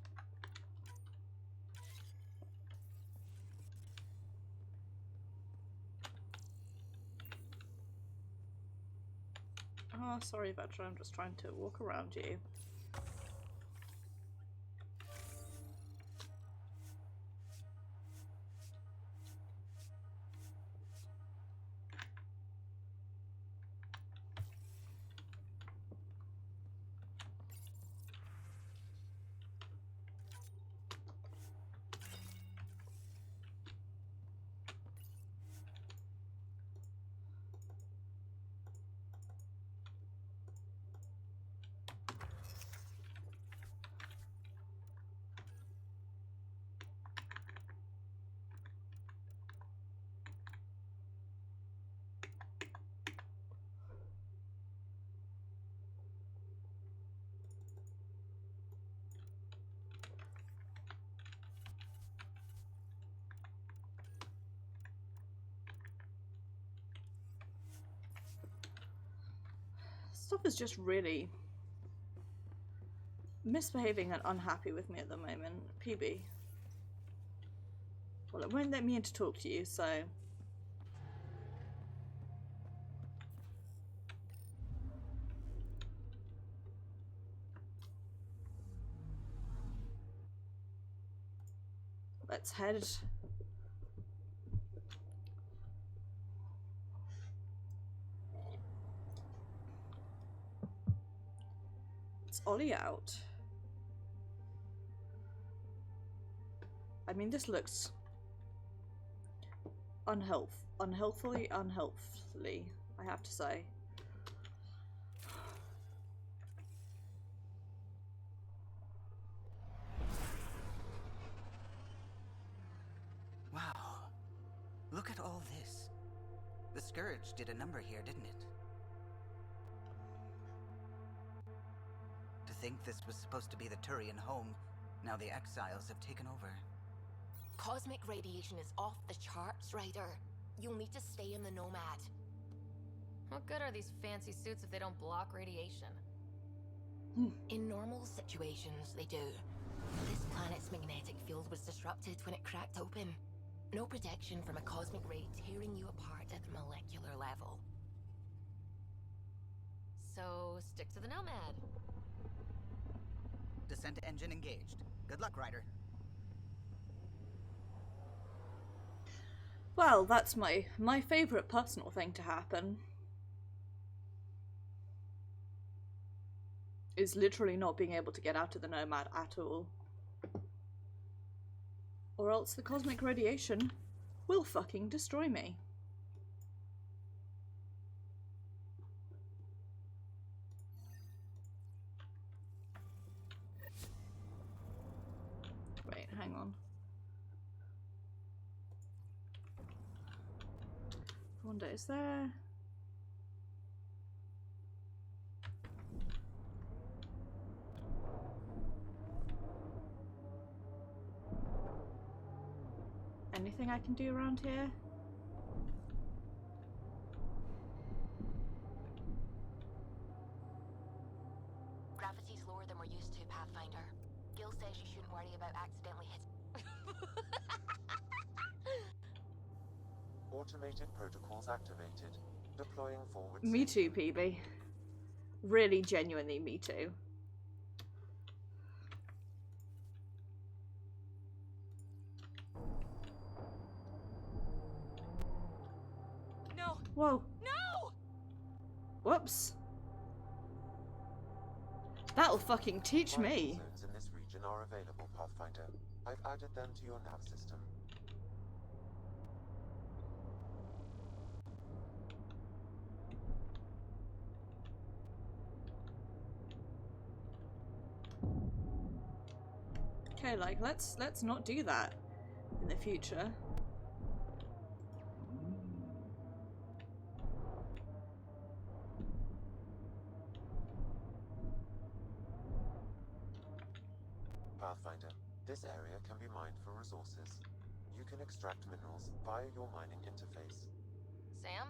Oh, sorry, Vetra, I'm just trying to walk around you. Stuff is just really misbehaving and unhappy with me at the moment. PB. Well, it won't let me in to talk to you, so... let's head... Ollie out. mean, this looks unhealthily, I have to say. Wow. Look at all this. The Scourge did a number here, didn't it? To think this was supposed to be the Turian home, now the exiles have taken over. Cosmic radiation is off the charts, Ryder. You'll need to stay in the Nomad. What good are these fancy suits if they don't block radiation? In normal situations, they do. This planet's magnetic field was disrupted when it cracked open. No protection from a cosmic ray tearing you apart at the molecular level. So, stick to the Nomad. Descent engine engaged. Good luck, Ryder. Well, that's my favourite personal thing to happen. Is literally not being able to get out of the Nomad at all. Or else the cosmic radiation will fucking destroy me. Wait, hang on. I wonder, is there... anything I can do around here? Gravity's lower than we're used to, Pathfinder. Gil says you shouldn't worry about accidentally Automated protocols activated. Deploying forward. Me too, PB. Really, genuinely, me too. No! Whoa. No! Whoops. That'll fucking teach me. Zones in this region are available, Pathfinder. I've added them to your nav system. Okay, like let's not do that in the future. Pathfinder, this area can be mined for resources. You can extract minerals via your mining interface. Sam?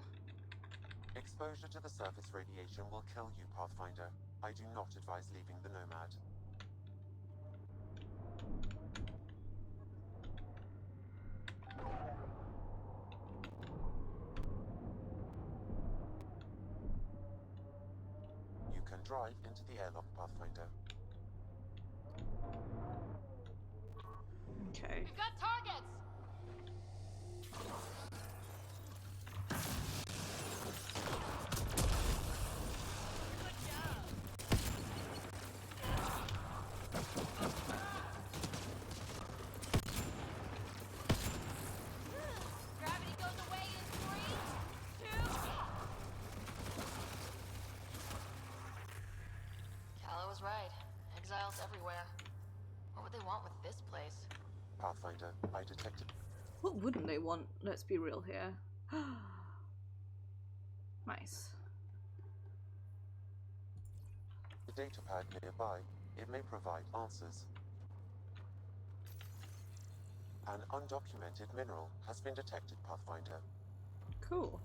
Exposure to the surface radiation will kill you, Pathfinder. I do not advise leaving the Nomad. You can drive into the airlock, Pathfinder. Okay. We've got targets! Gravity goes away in 3, 2... Calla was right. Exiles everywhere. What would they want with this place? Pathfinder, I detected. What wouldn't they want? Let's be real here. Nice. The data pad nearby. It may provide answers. An undocumented mineral has been detected, Pathfinder. Cool.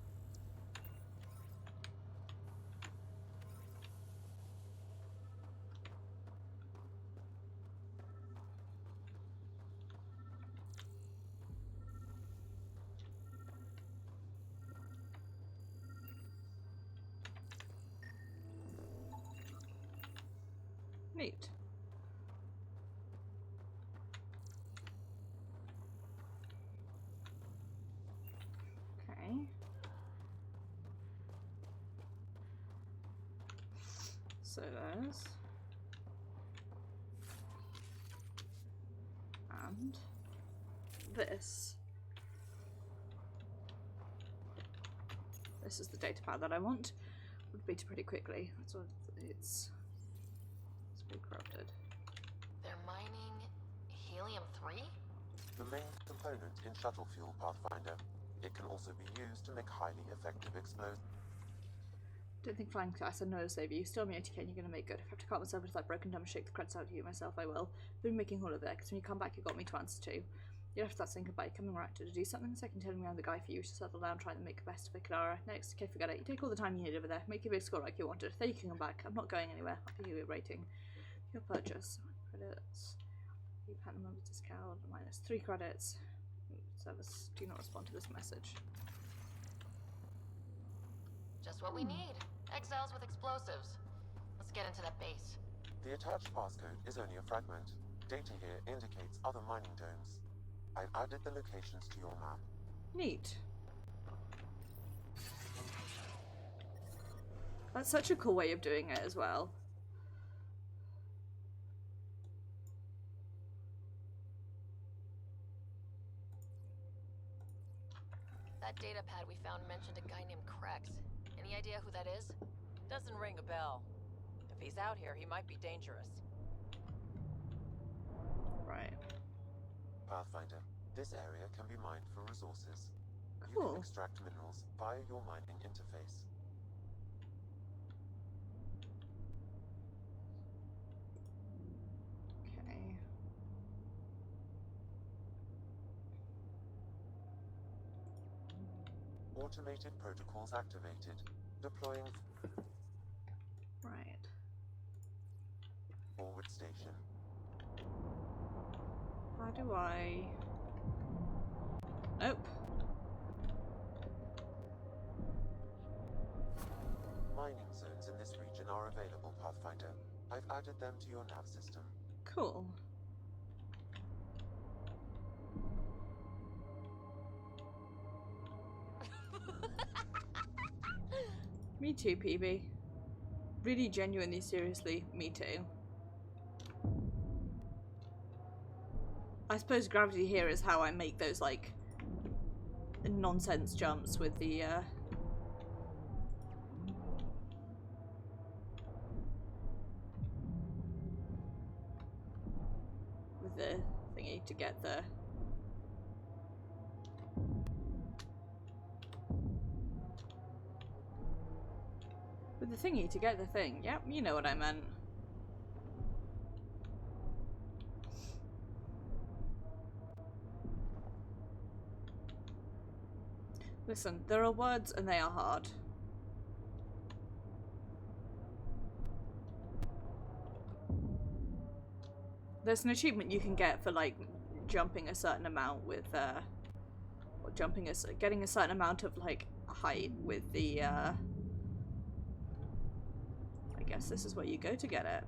Neat. Okay. So there's... and... this. This is the data pad that I want. Would beat it pretty quickly. That's what it's pretty corrupted. They're mining helium-3? The main component in shuttle fuel, Pathfinder. It can also be used to make highly effective explosives. Don't think flying class and no save you. Still me ATK and you're gonna make good. If I have to cut myself into that broken dumb shake the credits out to you myself, I will. Been making all of that, because when you come back you got me to answer to. You left that saying goodbye, coming right to do something the second telling me I'm the guy for you to settle down, trying to make the best of it, Clara. Next, okay, forget it. You take all the time you need over there. Make your big score like you wanted. Then you can come back. I'm not going anywhere. I'll give you a rating. Your purchase. Credits. You pattern member discount. -3 credits. Service. Do not respond to this message. Just what we need. Exiles with explosives. Let's get into that base. The attached passcode is only a fragment. Data here indicates other mining domes. I've added the locations to your map. Neat. That's such a cool way of doing it as well. That data pad we found mentioned a guy named Krex. Any idea who that is? Doesn't ring a bell. If he's out here, he might be dangerous. Right. Pathfinder, this area can be mined for resources. You Cool. can extract minerals via your mining interface. Okay. Automated protocols activated. Deploying Right. forward station. How do I... Nope. Mining zones in this region are available, Pathfinder. I've added them to your nav system. Cool. Me too, PB. Really genuinely, seriously, me too. I suppose gravity here is how I make those, like, nonsense jumps with the, with the thingy to get the... With the thingy to get the thing. Yep, you know what I meant. Listen, there are words and they are hard. There's an achievement you can get for, like, jumping a certain amount with, or getting a certain amount of, like, height with the, I guess this is where you go to get it.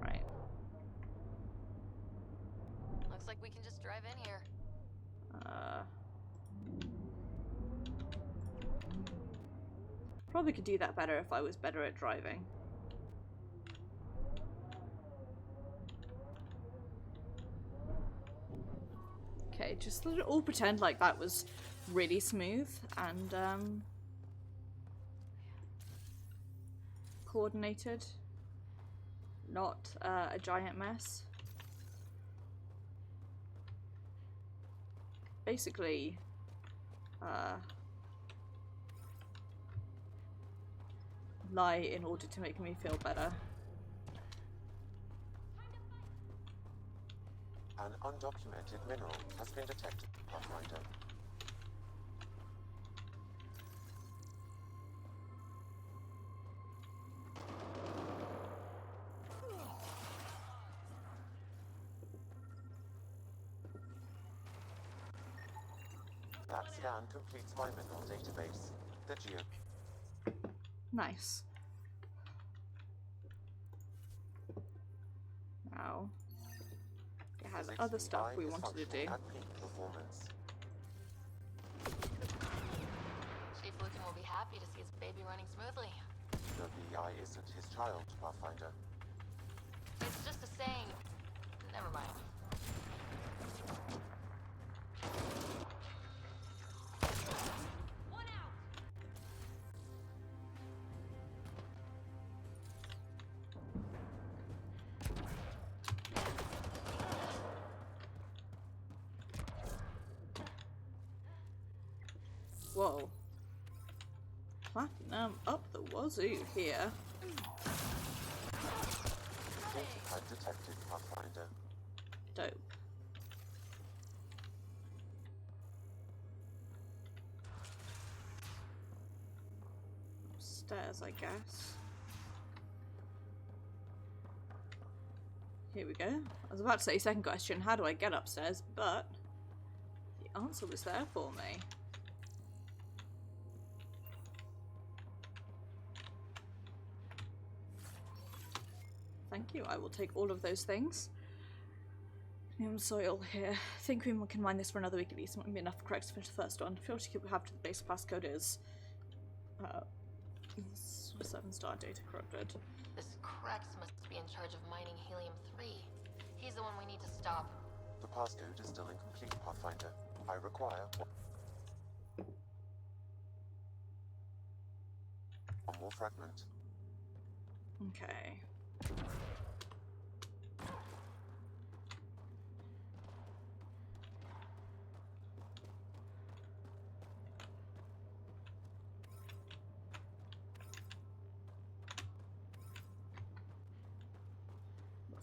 Right. Looks like we can just drive in here. Probably could do that better if I was better at driving. Okay, just let it all pretend like that was really smooth and coordinated, not a giant mess. Basically, lie in order to make me feel better. An undocumented mineral has been detected, Pathfinder. That scan completes my mineral database. The geo... Nice. Now, it has other stuff we wanted to do. Chief Lucan will be happy to see his baby running smoothly. The VI isn't his child, Pathfinder. just a saying. Never mind. One out. Whoa. Platinum up the wazoo here. I've detected Pathfinder. Dope. Stairs, I guess. Here we go. I was about to say second question, how do I get upstairs? But the answer was there for me. Thank you, I will take all of those things. Premium soil here. Think we can mine this for another week at least. Won't be enough for Cracks to finish the first one. Feel to have to the base passcode is 7-star data corrupted. This Krax must be in charge of mining helium-3. He's the one we need to stop. The passcode is still incomplete, Pathfinder. I require one more fragment. Okay.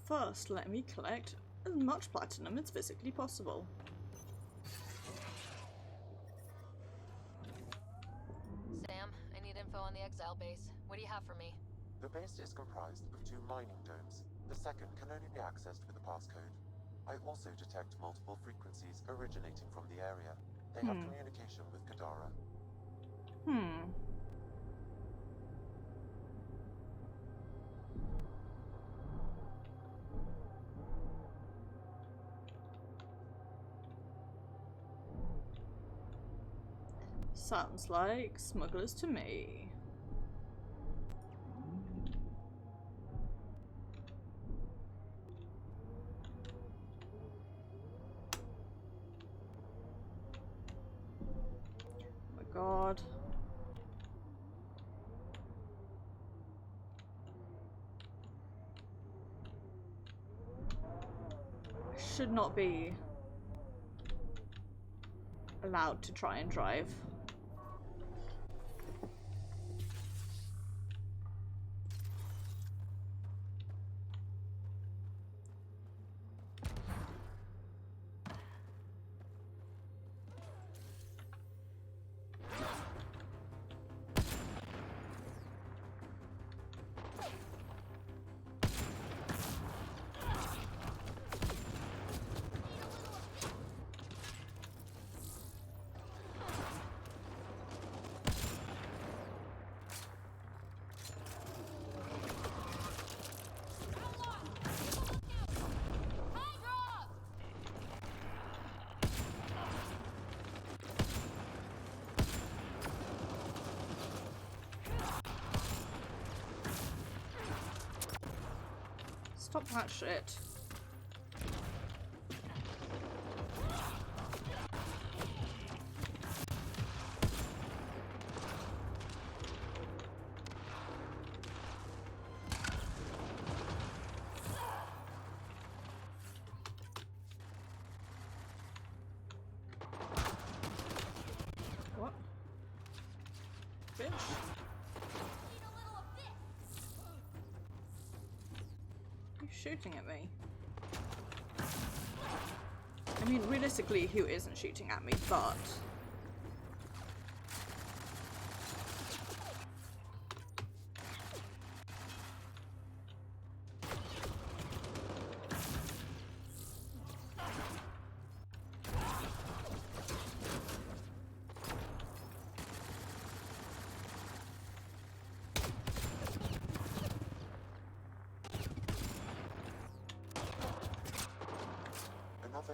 First, let me collect as much platinum as physically possible. Sam, I need info on the Exile base. What do you have for me? The base is comprised of 2 mining domes. The second can only be accessed with a passcode. I also detect multiple frequencies originating from the area. They have communication with Kadara. Sounds like smugglers to me. Oh my god. I should not be allowed to try and drive. Stop that shit. What? Bitch. Shooting at me. I mean, realistically, who isn't shooting at me, but...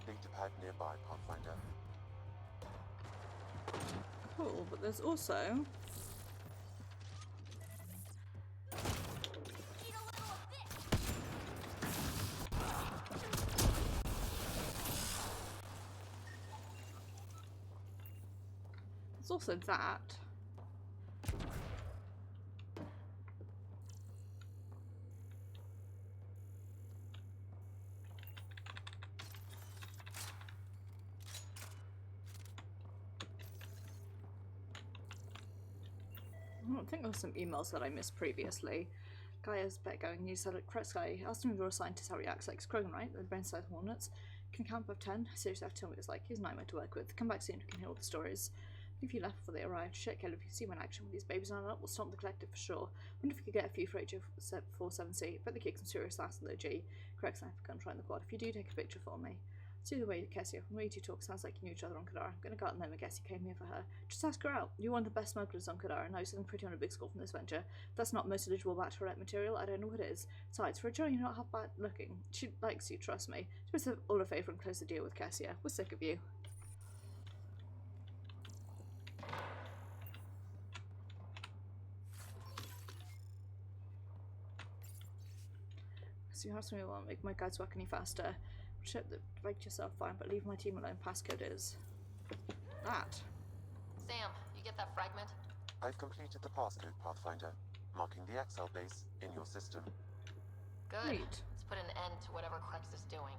Data pad nearby, Pathfinder. Cool, but there's also... There's also that. I think there were some emails that I missed previously. Guy has bet going. He said, "Correct, Guy. Asked him if you're a scientist how he acts like Krogan, right? The brain size hornets. Can count above 10. Seriously, I've told me it's like he's a nightmare to work with. Come back soon. We can hear all the stories. If you left before they arrived, shit, Caleb, if you see one action with these babies on up, we'll stomp the collective for sure. Wonder if we could get a few for HO47C. Bet they kick some serious ass in the G. Correct, sniper gun, try in the quad. If you do, take a picture for me. See the way, Kessia, from the way you talk, sounds like you knew each other on Kadara. I'm gonna go out and then I guess you came here for her. Just ask her out. You're one of the best smugglers on Kadara, and I was sitting pretty on a big score from this venture. If that's not most eligible bachelorette material, I don't know what is. Besides, for a Joe, you're not half bad looking. She likes you, trust me. Do us all a favour and close the deal with Kessia. We're sick of you. So you have something that won't make my guides work any faster. Ship that make yourself fine, but leave my team alone. Passcode is that. Sam, you get that fragment? I've completed the passcode, Pathfinder, marking the Excel base in your system. Good. Let's put an end to whatever Krex is doing.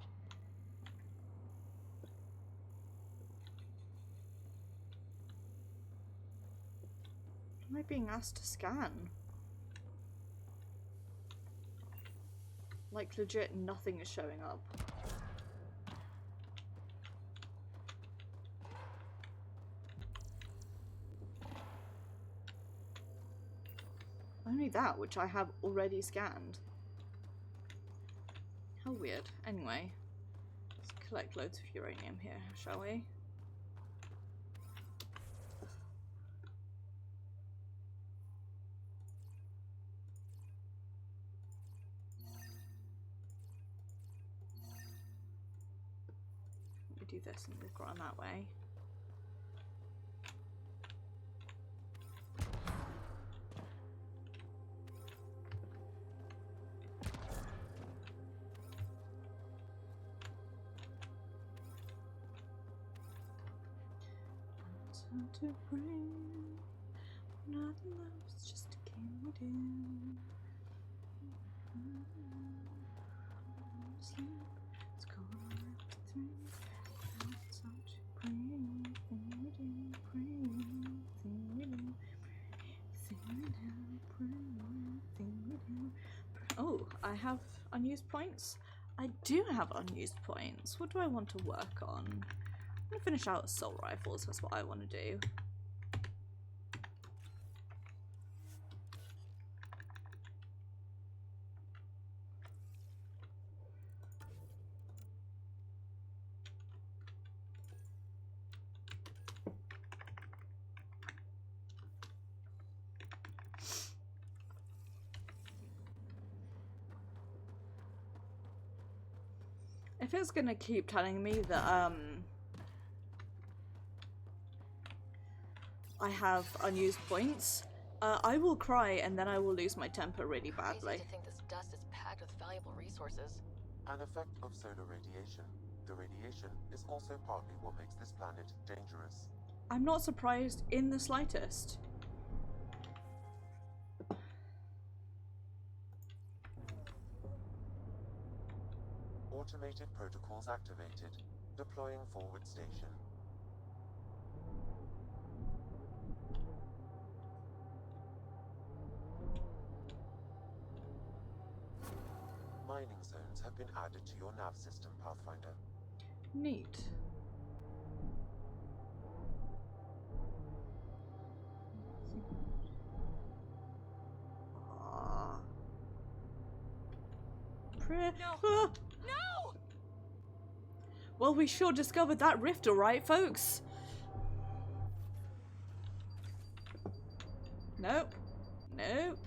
Am I being asked to scan? Like, legit, nothing is showing up. Only that, which I have already scanned. How weird. Anyway, let's collect loads of uranium here, shall we? We do this and we've gone that way. To bring nothing else, just a game we do. Sleep, it's cold after 3. That's how to bring thing we do, bring thing we do, thing we do, bring thing we do. Oh, I have unused points. I do have unused points. What do I want to work on? I'm gonna finish out assault rifles, that's what I want to do. If it's gonna keep telling me that I have unused points, I will cry and then I will lose my temper really badly. Crazy to think this dust is packed with valuable resources. An effect of solar radiation. The radiation is also partly what makes this planet dangerous. I'm not surprised in the slightest. Automated protocols activated. Deploying forward station. Mining zones have been added to your nav system, Pathfinder. Neat. No! No! Well, we sure discovered that rift, alright, folks. Nope. Nope.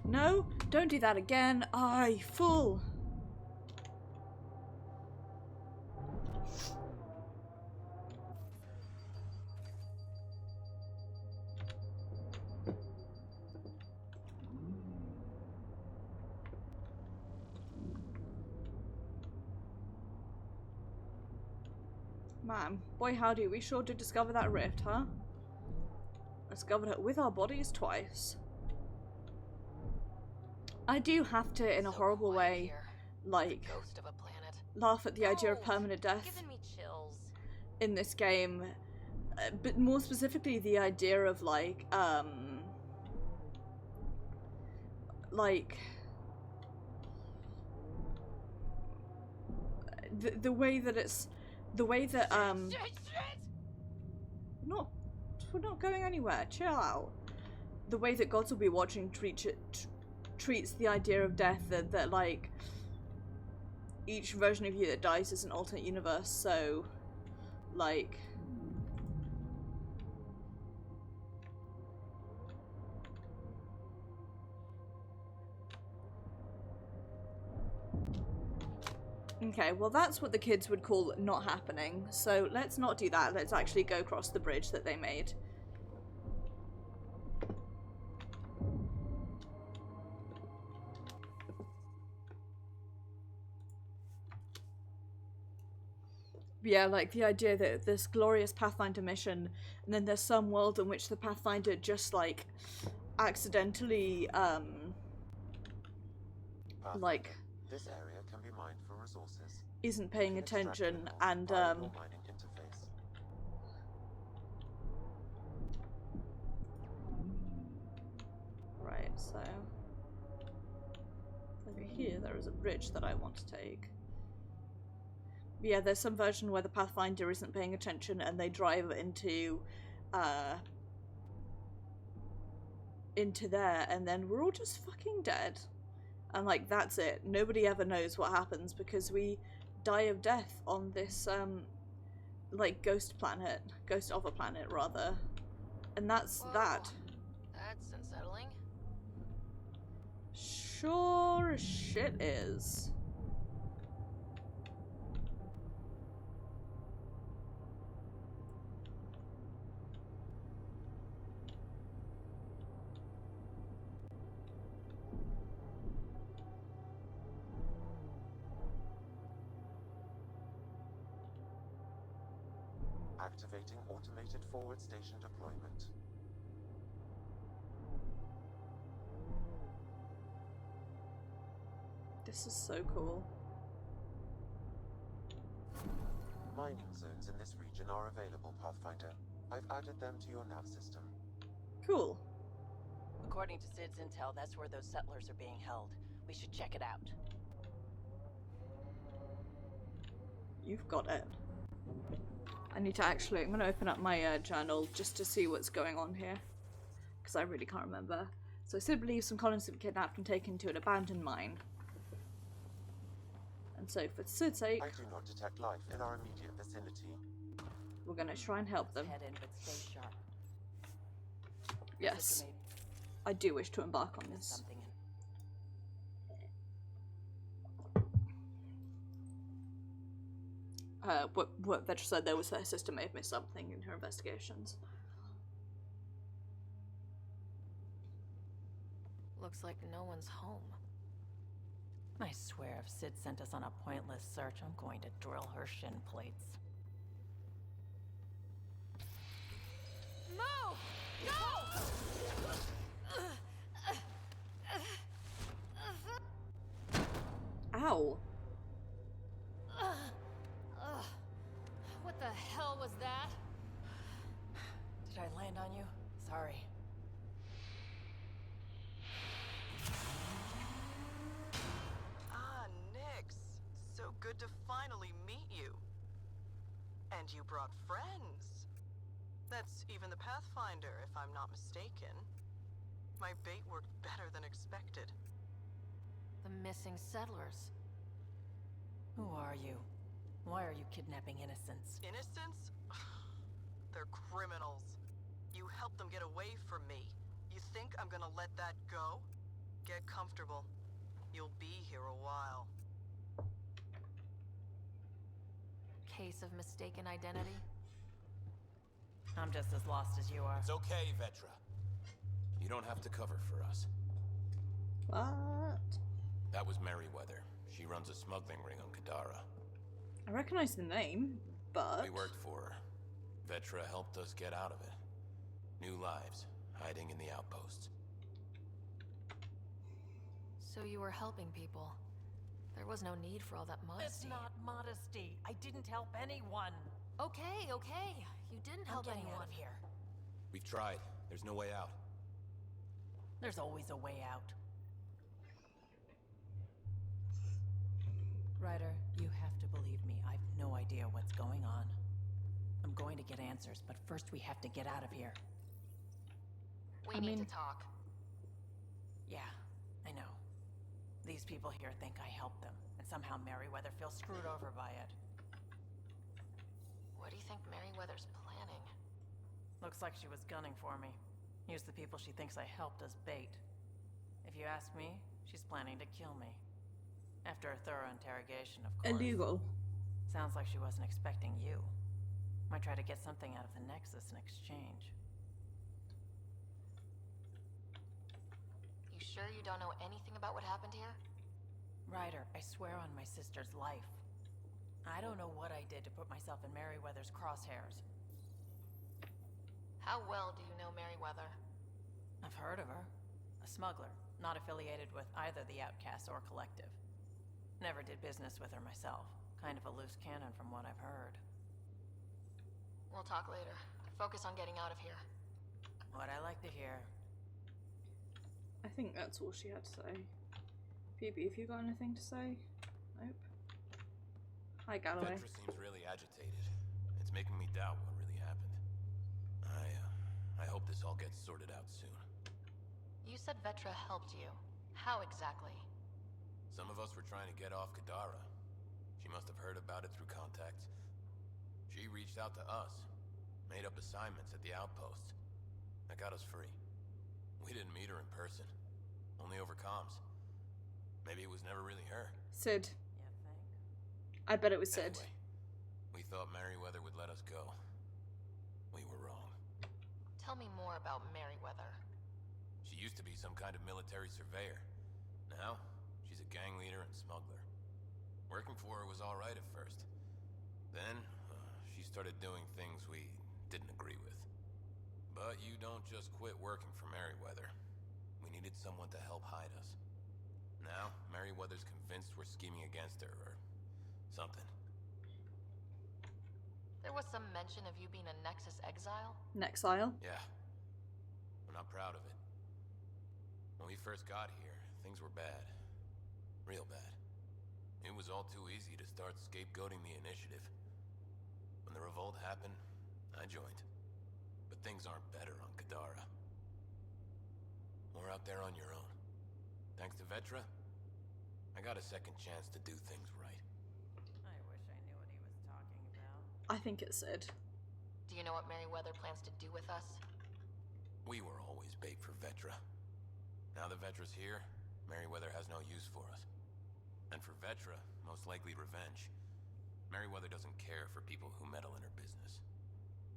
No, don't do that again. Aye, fool. Man, boy howdy, we sure did discover that rift, huh? Discovered it with our bodies twice. I do have to, in a horrible way, like, laugh at the idea of permanent death Giving me chills. in this game, but more specifically the idea of like the way that it's the way that we're not going anywhere. Chill out. The way that gods will be watching treats the idea of death that like each version of you that dies is an alternate universe. So like okay, well that's what the kids would call not happening, so let's not do that. Let's actually go across the bridge that they made. Yeah, like the idea that this glorious Pathfinder mission, and then there's some world in which the Pathfinder just like accidentally like this area can be mined for resources. Isn't paying attention and mining interface. right, so over here there is a bridge that I want to take. Yeah, there's some version where the Pathfinder isn't paying attention and they drive into there, and then we're all just fucking dead. And like that's it. Nobody ever knows what happens because we die of death on this like ghost of a planet rather. And that's that. That's unsettling. Sure as shit is. Activating automated forward station deployment. This is so cool. Mining zones in this region are available, Pathfinder. I've added them to your nav system. Cool. According to Sid's intel, that's where those settlers are being held. We should check it out. You've got it. I need to actually, I'm going to open up my journal just to see what's going on here. Because I really can't remember. So Sid believes some colonists have been kidnapped and taken to an abandoned mine. And so for Sid's sake, I do not detect life in our immediate vicinity. We're going to try and help them. Head in, but stay sharp. Yes. I do wish to embark on this. Something in. What VETRA said there was her sister may have missed something in her investigations. Looks like no one's home. I swear if Sid sent us on a pointless search, I'm going to drill her shin plates. Move! Go! Ow. What the hell was that? Did I land on you? Sorry. Ah, Nyx. So good to finally meet you. And you brought friends. That's even the Pathfinder, if I'm not mistaken. My bait worked better than expected. The missing settlers. Who are you? Why are you kidnapping innocents? Innocents? They're criminals. You helped them get away from me. You think I'm gonna let that go? Get comfortable. You'll be here a while. Case of mistaken identity? I'm just as lost as you are. It's okay, VETRA. You don't have to cover for us. What? That was Merryweather. She runs a smuggling ring on Kadara. I recognize the name. but... We worked for her. VETRA helped us get out of it. New lives, hiding in the outposts. So you were helping people. There was no need for all that modesty. It's not modesty. I didn't help anyone. Okay, okay. You didn't help I'm getting anyone. out of here. We've tried. There's no way out. There's always a way out. Ryder, you have to believe me. I've no idea what's going on. I'm going to get answers, but first we have to get out of here. We need to talk. Yeah, I know. These people here think I helped them, and somehow Merryweather feels screwed over by it. What do you think Merryweather's planning? Looks like she was gunning for me. Use the people she thinks I helped as bait. If you ask me, she's planning to kill me. After a thorough interrogation, of course. Illegal. Sounds like she wasn't expecting you. Might try to get something out of the Nexus in exchange. You sure you don't know anything about what happened here? Ryder, I swear on my sister's life. I don't know what I did to put myself in Merryweather's crosshairs. How well do you know Merryweather? I've heard of her. A smuggler, not affiliated with either the Outcasts or Collective. Never did business with her myself. Kind of a loose cannon from what I've heard. We'll talk later. Focus on getting out of here. What I like to hear. I think that's all she had to say. Phoebe, have you got anything to say? Nope. Hi, Galloway. VETRA seems really agitated. It's making me doubt what really happened. I hope this all gets sorted out soon. You said VETRA helped you. How exactly? Some of us were trying to get off Kadara. She must have heard about it through contacts. She reached out to us, made up assignments at the outpost. That got us free. We didn't meet her in person, only over comms. Maybe it was never really her. Sid. I bet it was Sid. Anyway, we thought Merryweather would let us go. We were wrong. Tell me more about Merryweather. She used to be some kind of military surveyor. Now, she's a gang leader and smuggler. Working for her was alright at first. Then, she started doing things we didn't agree with. But you don't just quit working for Merryweather. We needed someone to help hide us. Now, Merryweather's convinced we're scheming against her, or something. There was some mention of you being a Nexus exile? Nexile? Yeah. I'm not proud of it. When we first got here, things were bad. Real bad. It was all too easy to start scapegoating the initiative. When the revolt happened, I joined. But things aren't better on Kadara. Or out there on your own. Thanks to VETRA, I got a second chance to do things right. I wish I knew what he was talking about. I think it's Sid. Do you know what Merryweather plans to do with us? We were always bait for VETRA. Now that VETRA's here, Merryweather has no use for us. And for VETRA, most likely revenge. Merryweather doesn't care for people who meddle in her business.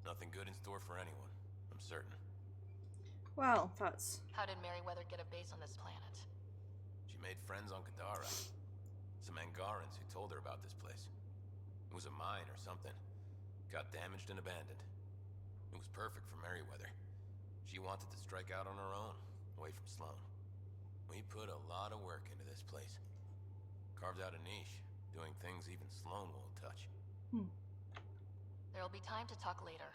Nothing good in store for anyone, I'm certain. Well, that's... How did Merryweather get a base on this planet? She made friends on Kadara. Some Angarans who told her about this place. It was a mine or something. Got damaged and abandoned. It was perfect for Merryweather. She wanted to strike out on her own, away from Sloan. We put a lot of work into this place. Carved out a niche, doing things even Sloan won't touch. There'll be time to talk later.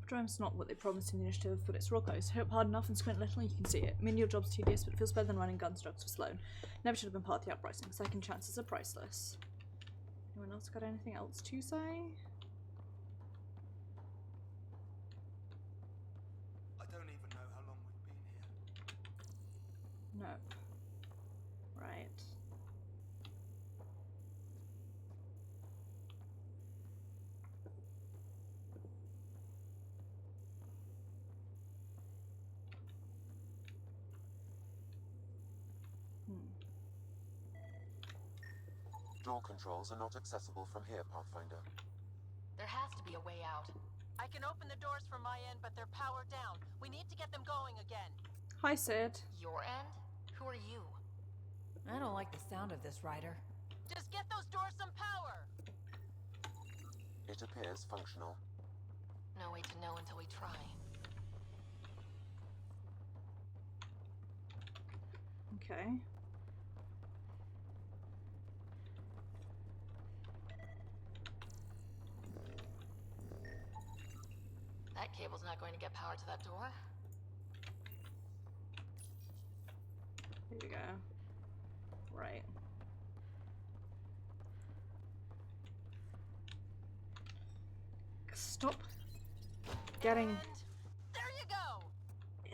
Drime's not what they promised in the initiative, but it's real close. Hope hard enough and squint little and you can see it. I mean, your job's tedious, but it feels better than running gun stocks for Sloan. Never should have been part of the uprising. Second chances are priceless. Anyone else got anything else to say? I don't even know how long we've been here. Nope. Right. Door controls are not accessible from here, Pathfinder. There has to be a way out. I can open the doors from my end, but they're powered down. We need to get them going again. Hi, Sid. Your end? Who are you? I don't like the sound of this, Ryder. Just get those doors some power! It appears functional. No way to know until we try. Okay. That cable's not going to get power to that door. Here you go. Right. Stop getting there you go.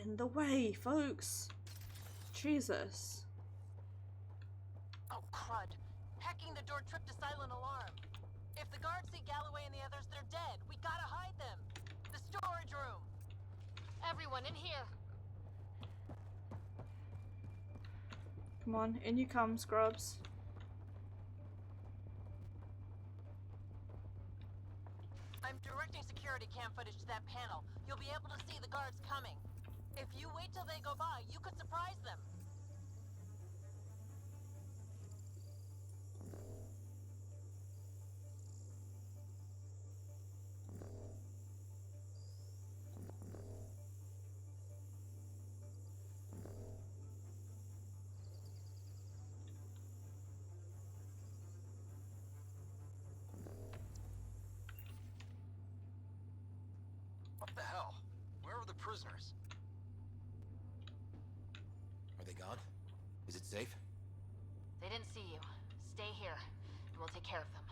In the way, folks. Jesus. Oh, crud. Hacking the door tripped a silent alarm. If the guards see Galloway and the others, they're dead. We gotta hide them. The storage room. Everyone in here. Come on, in you come, scrubs. I'm directing security cam footage to that panel. You'll be able to see the guards coming. If you wait till they go by, you could surprise them. What the hell? Where are the prisoners? Are they gone? Is it safe? They didn't see you. Stay here, and we'll take care of them.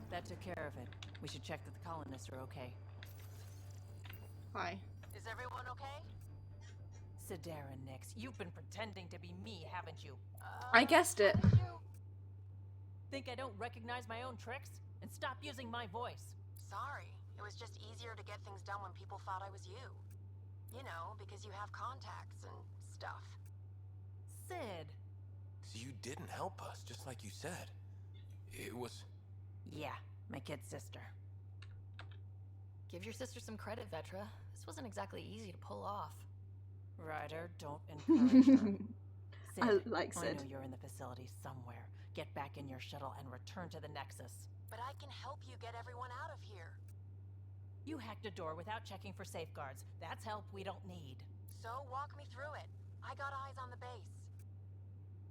That took care of it. We should check that the colonists are okay. Hi. Is everyone okay? Sidera, Nix, you've been pretending to be me, haven't you? I guessed it. Think I don't recognize my own tricks? And stop using my voice. Sorry. It was just easier to get things done when people thought I was you. You know, because you have contacts and stuff. Sid. So you didn't help us, just like you said. It was... Yeah, my kid's sister. Give your sister some credit, Vetra. This wasn't exactly easy to pull off. Ryder, don't encourage her. Sid, I like I Sid. know you're in the facility somewhere. Get back in your shuttle and return to the Nexus. But I can help you get everyone out of here. You hacked a door without checking for safeguards. That's help we don't need. So walk me through it. I got eyes on the base.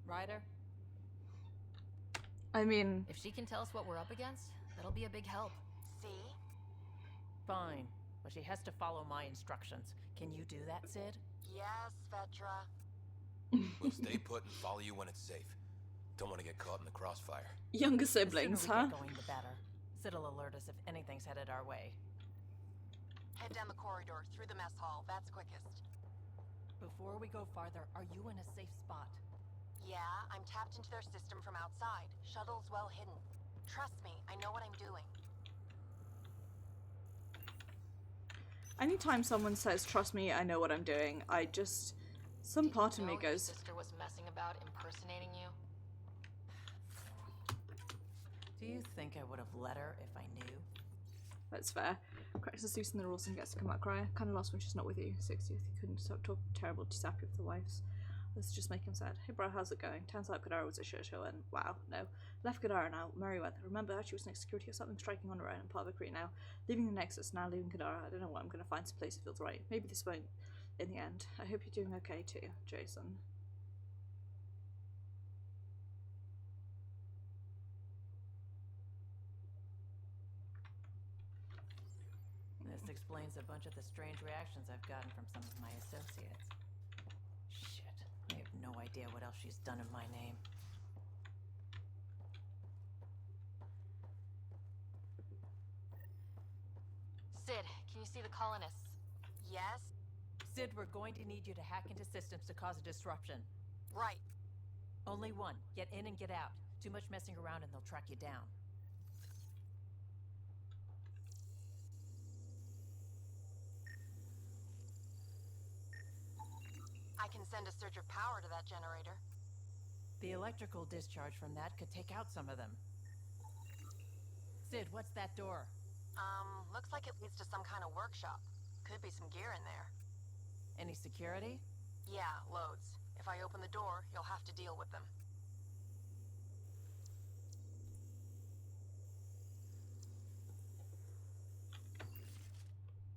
Ryder? I mean... If she can tell us what we're up against, that'll be a big help. See? Fine, but she has to follow my instructions. Can you do that, Sid? Yes, Vetra. We'll stay put and follow you when it's safe. Don't want to get caught in the crossfire. Younger siblings, the sooner huh? we get going, the better. Sid'll alert us if anything's headed our way. Head down the corridor, through the mess hall. That's quickest. Before we go farther, are you in a safe spot? Yeah, I'm tapped into their system from outside. Shuttle's well hidden. Trust me, I know what I'm doing. Anytime someone says, trust me, I know what I'm doing, I just... Some part of me Your goes... sister was messing about impersonating you? Do you think I would have let her if I knew? That's fair. Cracks the loose in the rules and gets to come out cry. Kinda lost when she's not with you. 60th, you couldn't stop talking terrible to sap you with the wives. Let's just make him sad. Hey bro, how's it going? Turns out Kadara was a shit show and wow, no. Left Kadara now. Merryweather. Remember her? She was next security or something, striking on her own and part of a crew now. Leaving the Nexus, now leaving Kadara. I don't know what I'm gonna find some place that feels right. Maybe this won't in the end. I hope you're doing okay too, Jason. This explains a bunch of the strange reactions I've gotten from some of my associates. Shit, I have no idea what else she's done in my name. Sid, can you see the colonists? Yes? Sid, we're going to need you to hack into systems to cause a disruption. Right. Only one. Get in and get out. Too much messing around and they'll track you down. I can send a surge of power to that generator. The electrical discharge from that could take out some of them. Sid, what's that door? Looks like it leads to some kind of workshop. Could be some gear in there. Any security? Yeah, loads. If I open the door, you'll have to deal with them.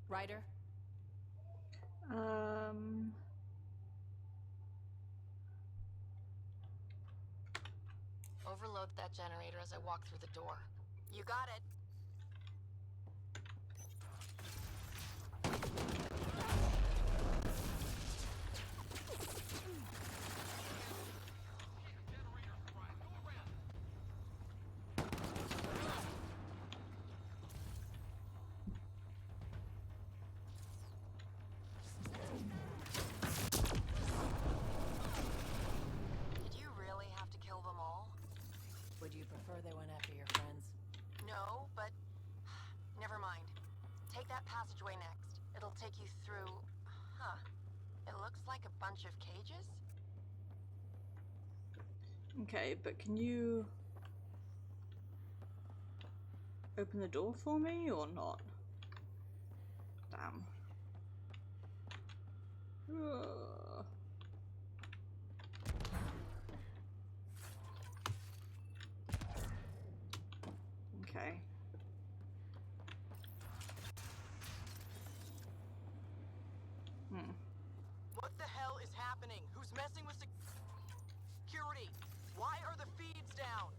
Ryder? Overload that generator as I walk through the door. You got it. Did you really have to kill them all? Would you prefer they went after your friends? No, but never mind. Take that passageway next. It'll take you through... Huh. It looks like a bunch of cages? Okay, but can you open the door for me or not? Damn. Ugh. Okay. What the hell is happening? Who's messing with security? Why are the feeds down?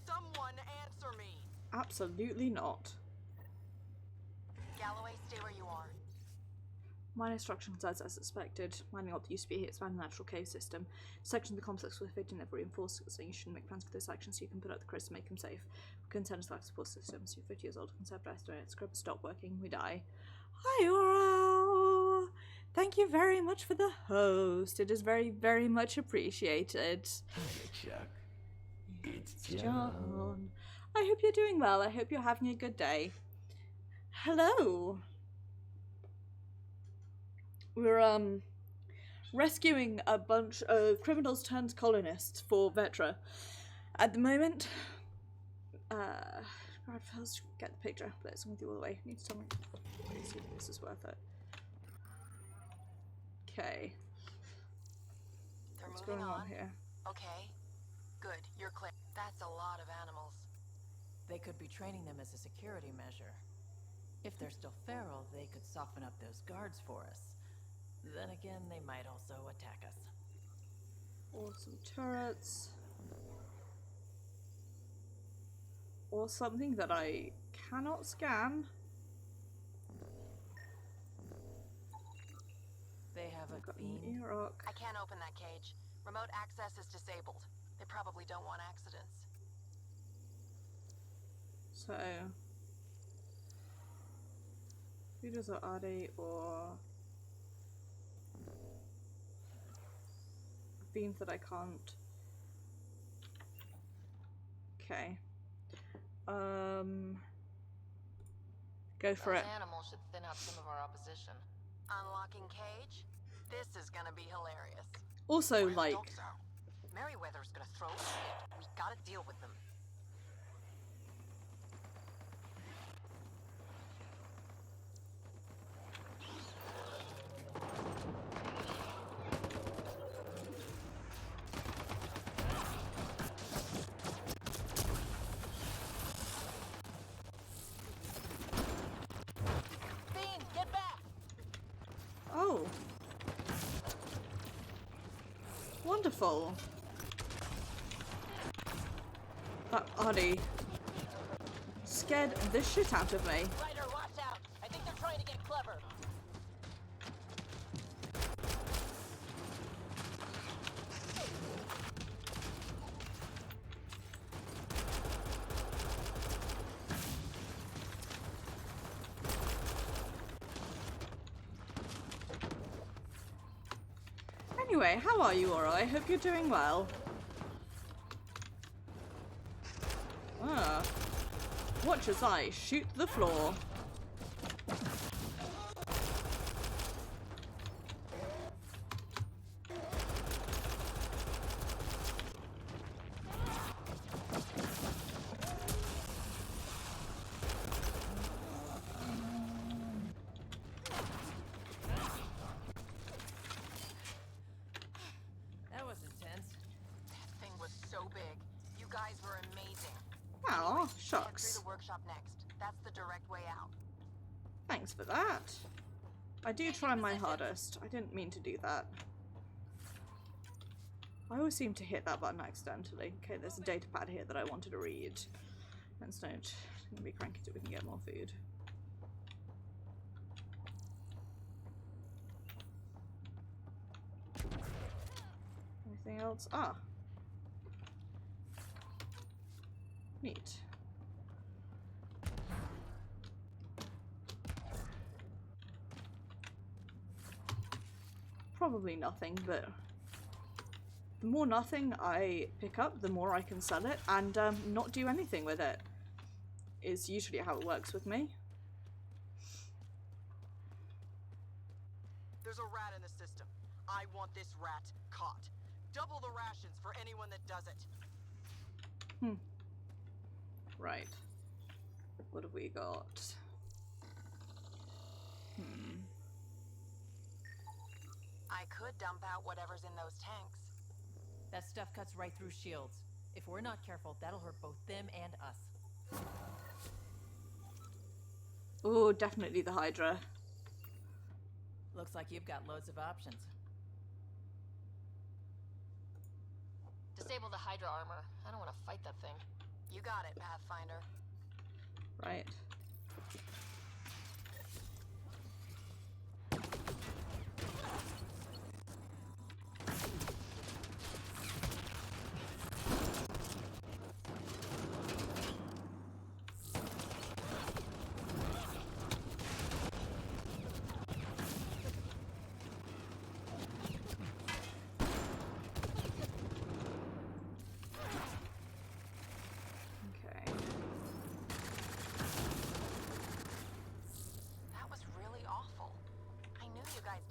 Someone answer me. Absolutely not. Galloway, stay where you are. Minor structure concerns as expected. Mining up used to be a expanded natural cave system. Sections of the complex were fitting never reinforced, so you should make plans for those sections so you can put out the crits to make them safe. We contend as life support systems. You're 50 years old. Concept estimate. Scrub stop working. We die. Hi, Oro! Thank you very much for the host. It is very, very much appreciated. Chuck. It's John. I hope you're doing well. I hope you're having a good day. Hello. We're rescuing a bunch of criminals turned colonists for VETRA. At the moment, God, first get the picture. Let's with you all the way. You need to tell me. Let's see if this is worth it. Okay. What's going on here? Okay. Good, you're clear. That's a lot of animals. They could be training them as a security measure. If they're still feral, they could soften up those guards for us. Then again, they might also attack us. Awesome turrets. Or something that I cannot scan. They have a fiend. I can't open that cage. Remote access is disabled. They probably don't want accidents. So, Feeders or Ade or beams that I can't. Okay. Go for Those it. animals should thin out some of our opposition. Unlocking cage? This is gonna be hilarious. Also, like, Merryweather's gonna throw a fit. We gotta deal with them. Fiend, get back! oh. Wonderful. That Ade scared the shit out of me. Ryder, watch out! I think they're trying to get clever. Anyway, how are you, Oro? I hope you're doing well. Ah. Watch as I shoot the floor. guys were amazing. Oh, Anyway, head shucks. through the workshop next. That's the direct way out. Thanks for that. I do try my hardest. I didn't mean to do that. I always seem to hit that button accidentally. Okay, there's a data pad here that I wanted to read. Let's not. I'm gonna be cranky so we can get more food. Anything else? Ah. Neat. Probably nothing, but the more nothing I pick up, the more I can sell it and not do anything with it. Is usually how it works with me. There's a rat in the system. I want this rat caught. Double the rations for anyone that does it. Right. What have we got? I could dump out whatever's in those tanks. That stuff cuts right through shields. If we're not careful, that'll hurt both them and us. Oh, definitely the Hydra. Looks like you've got loads of options. Disable the Hydra armor. I don't want to fight that thing. You got it, Pathfinder. Right.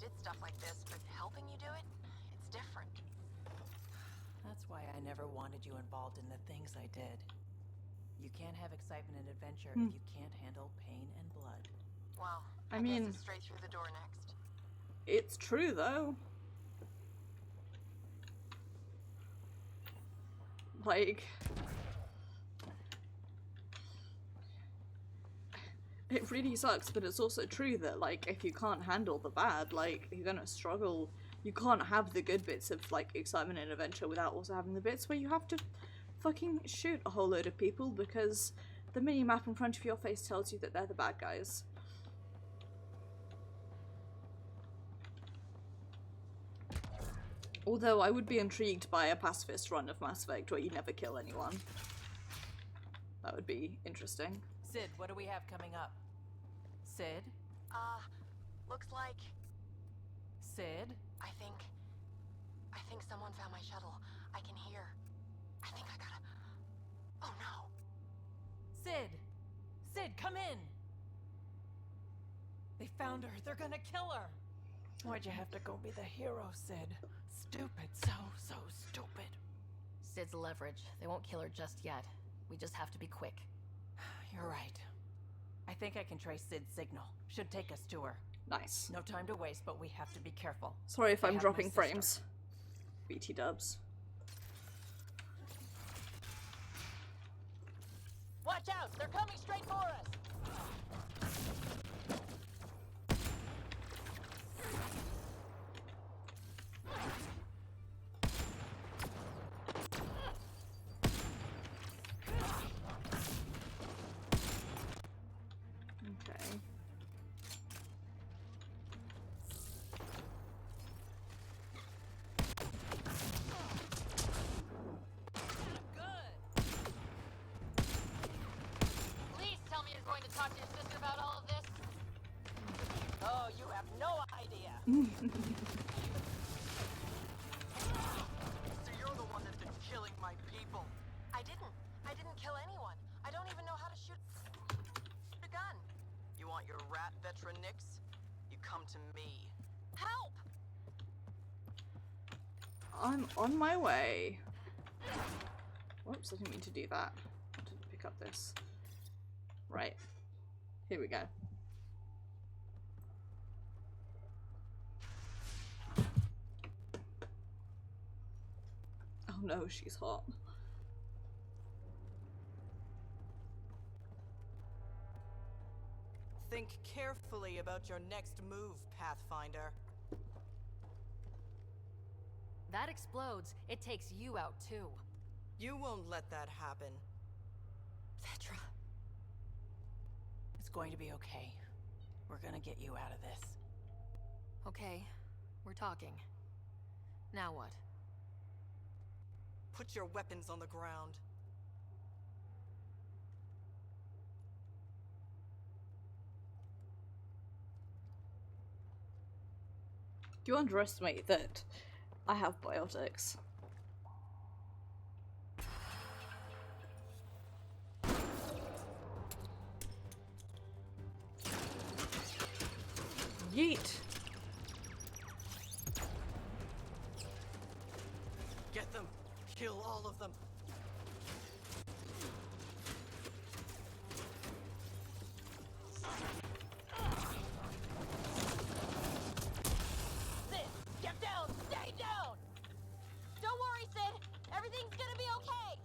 Did stuff like this, but helping you do it, it's different. That's why I never wanted you involved in the things I did. You can't have excitement and adventure if you can't handle pain and blood. Well, I mean, guess it's straight through the door next. It's true though. Like, it really sucks, but it's also true that, like, if you can't handle the bad, like, you're gonna struggle. You can't have the good bits of, like, excitement and adventure without also having the bits where you have to fucking shoot a whole load of people because the mini-map in front of your face tells you that they're the bad guys. Although I would be intrigued by a pacifist run of Mass Effect where you never kill anyone. That would be interesting. Sid, what do we have coming up? Sid? Looks like... Sid? I think someone found my shuttle. I can hear. I think I gotta... Oh no! Sid! Sid, come in! They found her. They're gonna kill her! Why'd you have to go be the hero, Sid? Stupid. So stupid. Sid's leverage. They won't kill her just yet. We just have to be quick. You're right. I think I can trace Sid's signal. Should take us to her. Nice. No time to waste, but we have to be careful. Sorry if I'm dropping frames. BT dubs. Watch out! They're coming straight for us! Okay. Please tell me you're going to talk to your sister about all of this. Oh, you have no idea. So you're the one that's been killing my people. I didn't kill anyone. I don't even know how to shoot a gun. You want your rat VETRA nicks? You come to me. Help! I'm on my way. Whoops, I didn't mean to do that. I wanted to pick up this. Right. Here we go. Oh no, she's hot. Think carefully about your next move, Pathfinder. That explodes, it takes you out too. You won't let that happen. VETRA. It's going to be okay. We're gonna get you out of this. Okay, we're talking. Now what? Put your weapons on the ground. Do you underestimate that I have biotics? Yeet! Get them! Kill all of them! Sid, get down! Stay down! Don't worry, Sid! Everything's gonna be okay!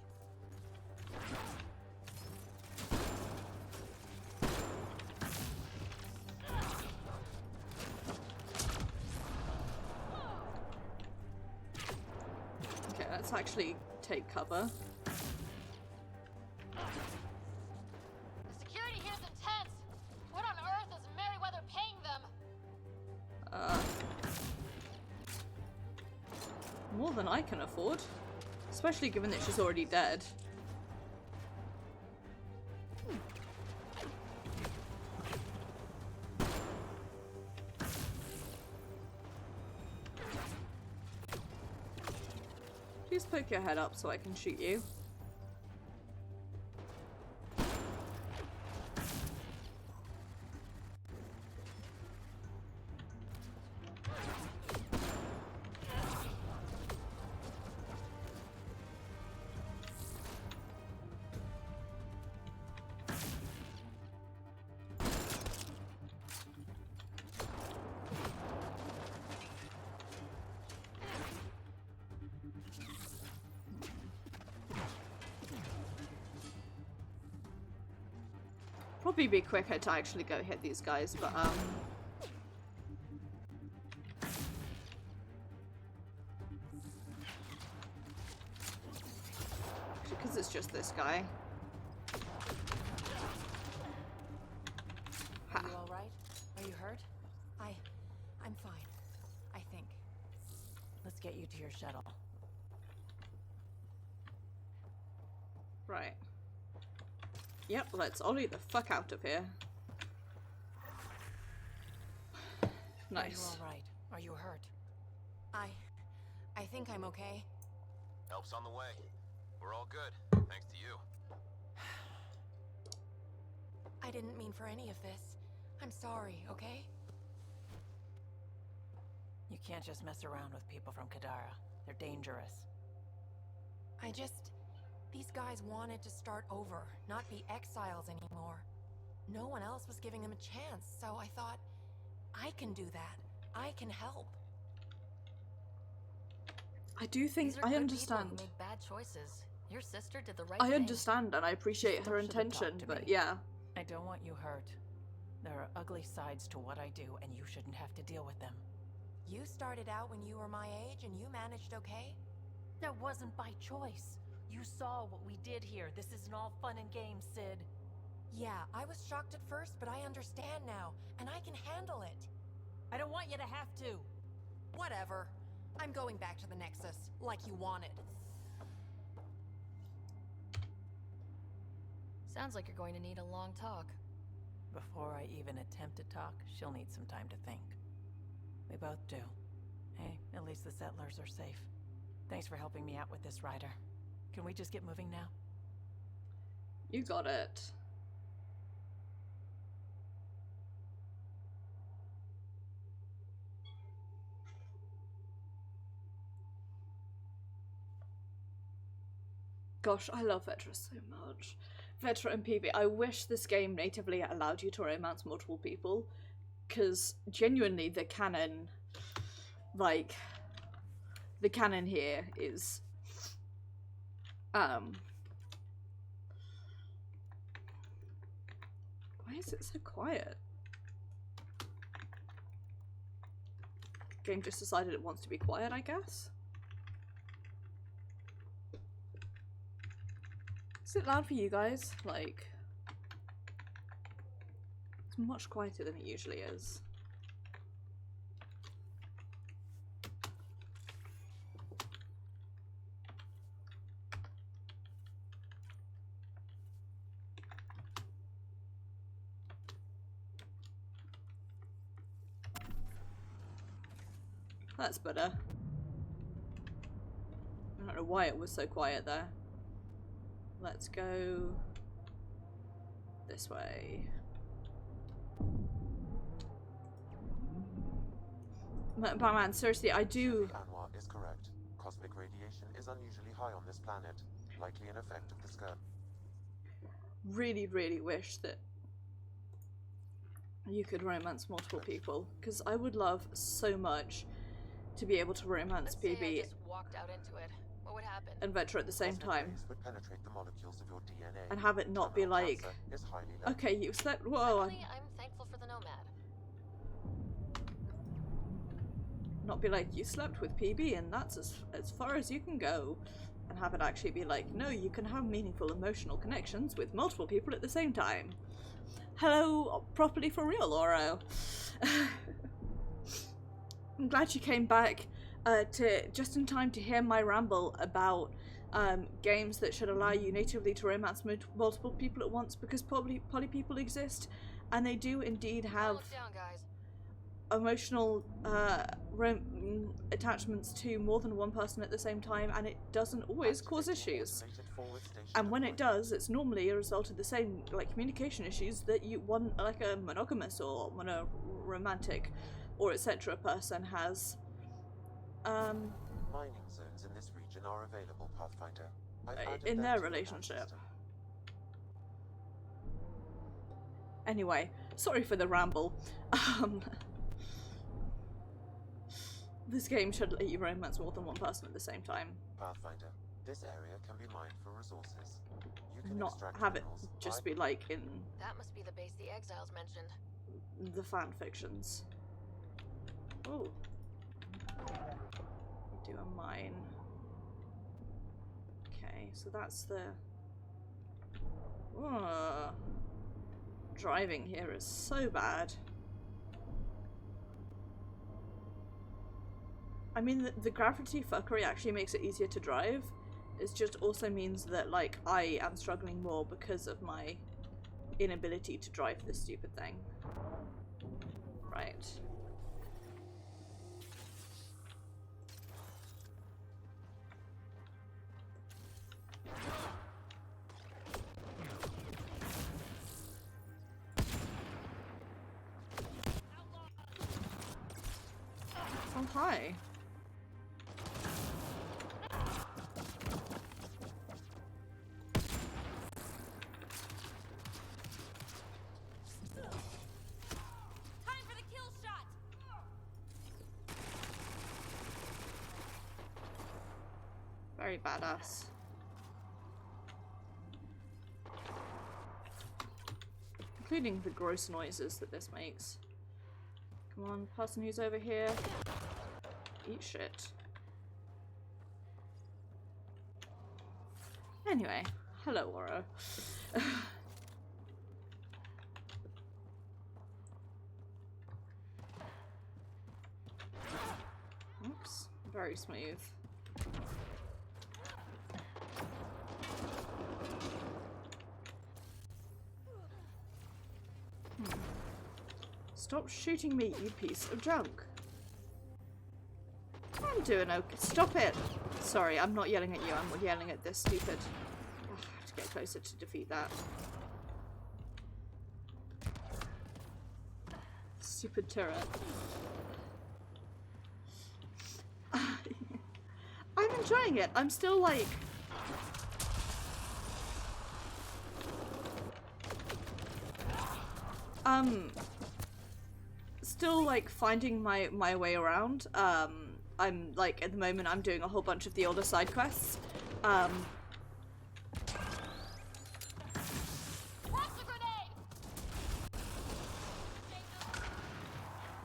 Okay, let's actually take cover. The security here's intense! What on earth is Merryweather paying them? More than I can afford. Especially given that she's already dead. Please poke your head up so I can shoot you. Probably be quicker to actually go hit these guys, but because it's just this guy. Are you alright? Are you hurt? I'm fine. I think. Let's get you to your shuttle. Right. Yep, let's ollie the fuck out of here. Nice. Are you alright? Are you hurt? I think I'm okay. Help's on the way. We're all good, thanks to you. I didn't mean for any of this. I'm sorry, okay? You can't just mess around with people from Kadara. They're dangerous. These guys wanted to start over, not be exiles anymore. No one else was giving them a chance, so I thought, I can do that. I can help. I do think I understand. Who made bad choices. Your sister did the right I thing. understand and I appreciate her intention, but yeah. I don't want you hurt. There are ugly sides to what I do, and you shouldn't have to deal with them. You started out when you were my age and you managed okay? That wasn't by choice. You saw what we did here. This isn't all fun and games, Sid. Yeah, I was shocked at first, but I understand now, and I can handle it. I don't want you to have to. Whatever. I'm going back to the Nexus, like you wanted. Sounds like you're going to need a long talk. Before I even attempt to talk, she'll need some time to think. We both do. Hey, at least the settlers are safe. Thanks for helping me out with this, Ryder. Can we just get moving now? You got it. Gosh, I love VETRA so much. VETRA and PV. I wish this game natively allowed you to romance multiple people, because genuinely the canon, like, the canon here is, why is it so quiet? game just decided it wants to be quiet, I guess. Is it loud for you guys? Like, it's much quieter than it usually is. That's better. I don't know why it was so quiet there. Let's go this way. But man, seriously, I do. Anwar is correct. Cosmic radiation is unusually high on this planet, likely an effect of the scourge. Really, really wish that you could romance multiple people, because I would love so much to be able to romance Let's say I PB just walked out into it. What would happen? and VETRA at the same time, Would penetrate the molecules of your DNA, and have it not be like, cancer is highly likely. okay, you slept. Whoa, Frankly, I'm thankful for the Nomad. not be like, you slept with PB and that's as far as you can go, and have it actually be like, no, you can have meaningful emotional connections with multiple people at the same time. Hello, properly for real, Oro. I'm glad you came back to just in time to hear my ramble about games that should allow you natively to romance multiple people at once, because poly people exist, and they do indeed have emotional attachments to more than one person at the same time, and it doesn't always cause issues. And when it does, it's normally a result of the same like communication issues that one like a monogamous or mono-romantic or etc. person has. Mining zones in this region are available, Pathfinder. In their relationship. Anyway, sorry for the ramble. This game should let you romance more than one person at the same time. Pathfinder, this area can be mined for resources. You can Not have it just be like in That must be the base the Exiles mentioned. the fan fictions. Oh. Do a mine. Okay, so that's the... Ugh. Driving here is so bad. I mean, the gravity fuckery actually makes it easier to drive. It just also means that, like, I am struggling more because of my inability to drive this stupid thing. Right. Oh, hi. Time for the kill shot. Very badass. Including the gross noises that this makes. Come on, person who's over here. Eat shit. Anyway, hello, Oro. Oops, very smooth. Stop shooting me, you piece of junk. I'm doing okay. Stop it! Sorry, I'm not yelling at you, I'm yelling at this stupid... Oh, I have to get closer to defeat that. Stupid turret. I'm enjoying it. I'm still like... Still like finding my way around. I'm like, at the moment I'm doing a whole bunch of the older side quests. Toss a grenade!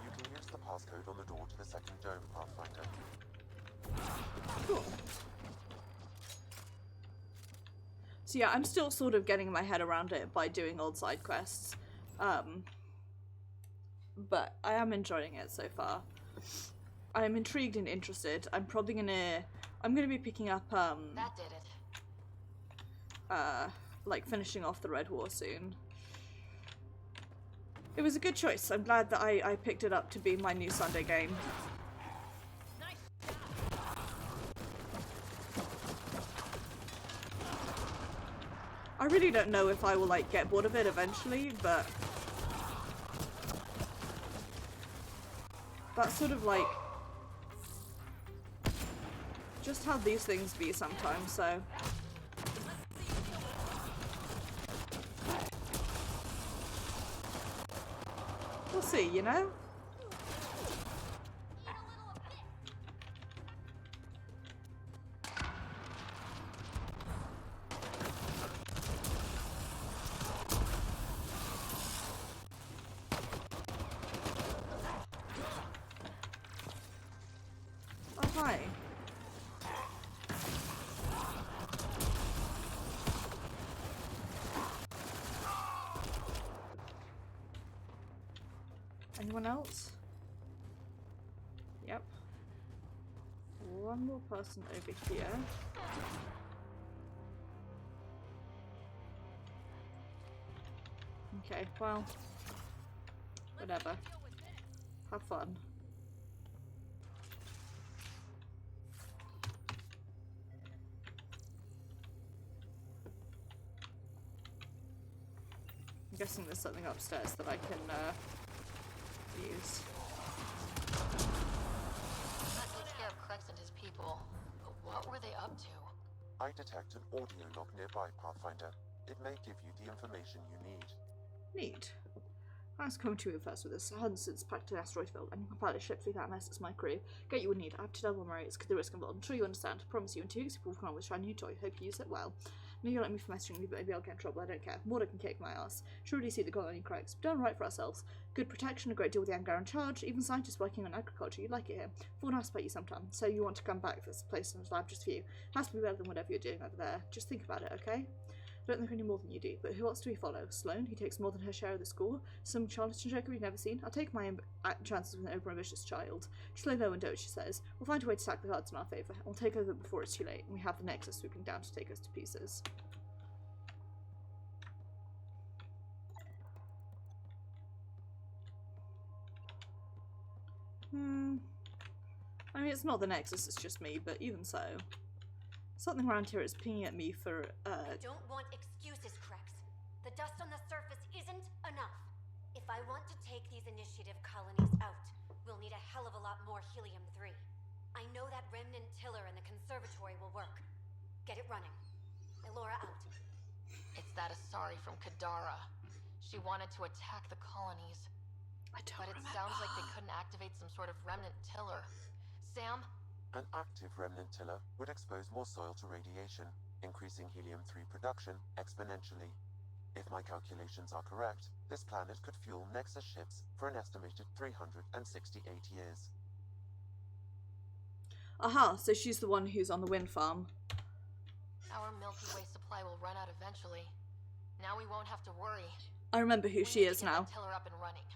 You can use the passcode on the door to the second dome. So yeah, I'm still sort of getting my head around it by doing old side quests. But I am enjoying it so far. I'm intrigued and interested. I'm gonna be picking up That did it. like finishing off the Red War soon. It was a good choice. I'm glad that I picked it up to be my new Sunday game. I really don't know if I will like get bored of it eventually, but that's sort of like just how these things be sometimes, so. We'll see, you know? Oh, hi. Anyone else? Yep. One more person over here. Okay, well, whatever. Have fun. I'm guessing there's something upstairs that I can use. I'm not too scared of Krex and his people, but what were they up to? I detect an audio log nearby, Pathfinder. It may give you the information you need. Neat. Thanks for coming to me first with us. I hadn't since packed an asteroid field, and you can pilot a ship through that mess. It's my crew. Get you would need. I have to double my rates because the risk involved. I'm sure you understand. I promise you, in 2 weeks, we'll come on with a shiny new toy. Hope you use it well. No, you like me for messaging me, but maybe I'll get in trouble. I don't care. Mortar can kick my ass. Surely see the colony cracks. We've done right for ourselves. Good protection, a great deal with the Angar in charge. Even scientists working on agriculture. You'd like it here. Thought nice about you sometime. So you want to come back to this place in lab just for you. Has to be better than whatever you're doing over there. Just think about it, okay? I don't think any more than you do, but who else do we follow? Sloane, who takes more than her share of the school? Some charlatan joker we've never seen? I'll take my chances with an over-ambitious child. Just lay low and do what she says. We'll find a way to stack the cards in our favour, and we'll take over before it's too late, and we have the Nexus swooping down to take us to pieces. I mean, it's not the Nexus, it's just me, but even so. Something around here is pinging at me for, I don't want excuses, Krex. The dust on the surface isn't enough. If I want to take these initiative colonies out, we'll need a hell of a lot more helium-3. I know that remnant tiller in the conservatory will work. Get it running. Elora out. It's that Asari from Kadara. She wanted to attack the colonies. But it sounds like they couldn't activate some sort of remnant tiller. Sam? An active remnant tiller would expose more soil to radiation, increasing helium-3 production exponentially. If my calculations are correct, this planet could fuel Nexus ships for an estimated 368 years. Aha, so she's the one who's on the wind farm. Our Milky Way supply will run out eventually. Now we won't have to worry. I remember who she is now. Tiller up and running.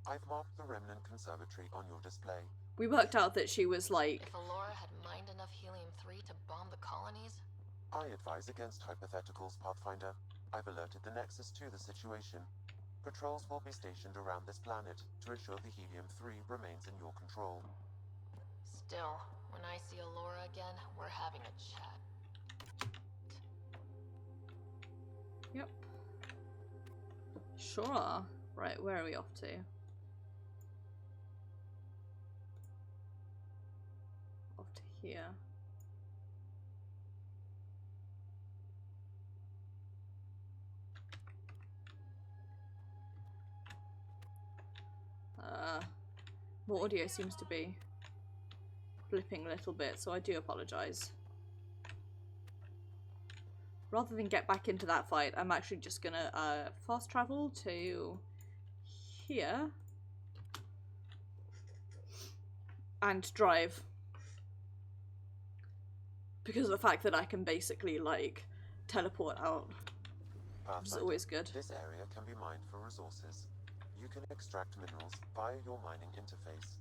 I've marked the remnant conservatory on your display. We worked out that she was like... If Elora had mined enough helium-3 to bomb the colonies? I advise against hypotheticals, Pathfinder. I've alerted the Nexus to the situation. Patrols will be stationed around this planet to ensure the helium-3 remains in your control. Still, when I see Elora again, we're having a chat. Yep. Sure. Right, where are we off to? Off to here. More audio seems to be flipping a little bit, so I do apologise. Rather than get back into that fight, I'm actually just gonna fast travel to here and drive, because of the fact that I can basically like teleport out, which is always good. This area can be mined for resources. You can extract minerals via your mining interface.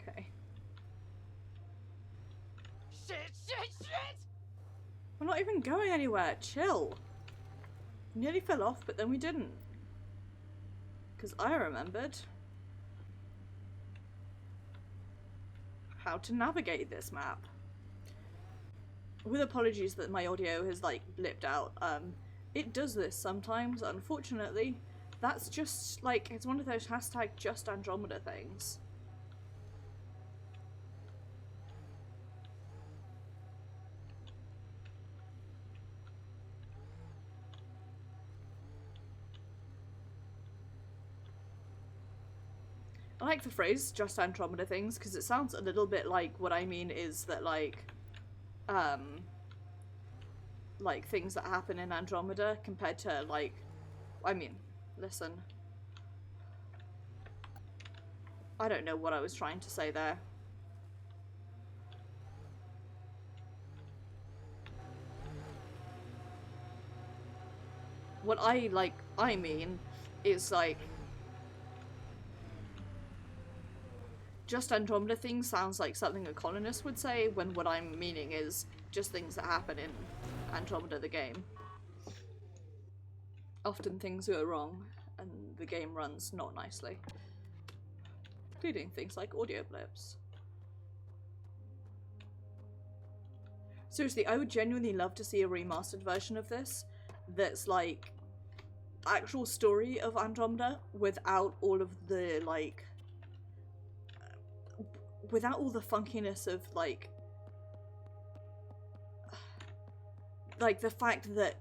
Okay. Shit! We're not even going anywhere. Chill. Nearly fell off, but then we didn't. Because I remembered how to navigate this map. With apologies that my audio has like blipped out. It does this sometimes, unfortunately. That's just like, it's one of those hashtag just Andromeda things. I like the phrase just Andromeda things because it sounds a little bit like what I mean is that like things that happen in Andromeda compared to like, I mean, listen, I don't know what I was trying to say there. What I mean is like, just Andromeda things sounds like something a colonist would say, when what I'm meaning is just things that happen in Andromeda the game. Often things go wrong and the game runs not nicely. Including things like audio blips. Seriously, I would genuinely love to see a remastered version of this that's like actual story of Andromeda without all of the like without all the funkiness of like the fact that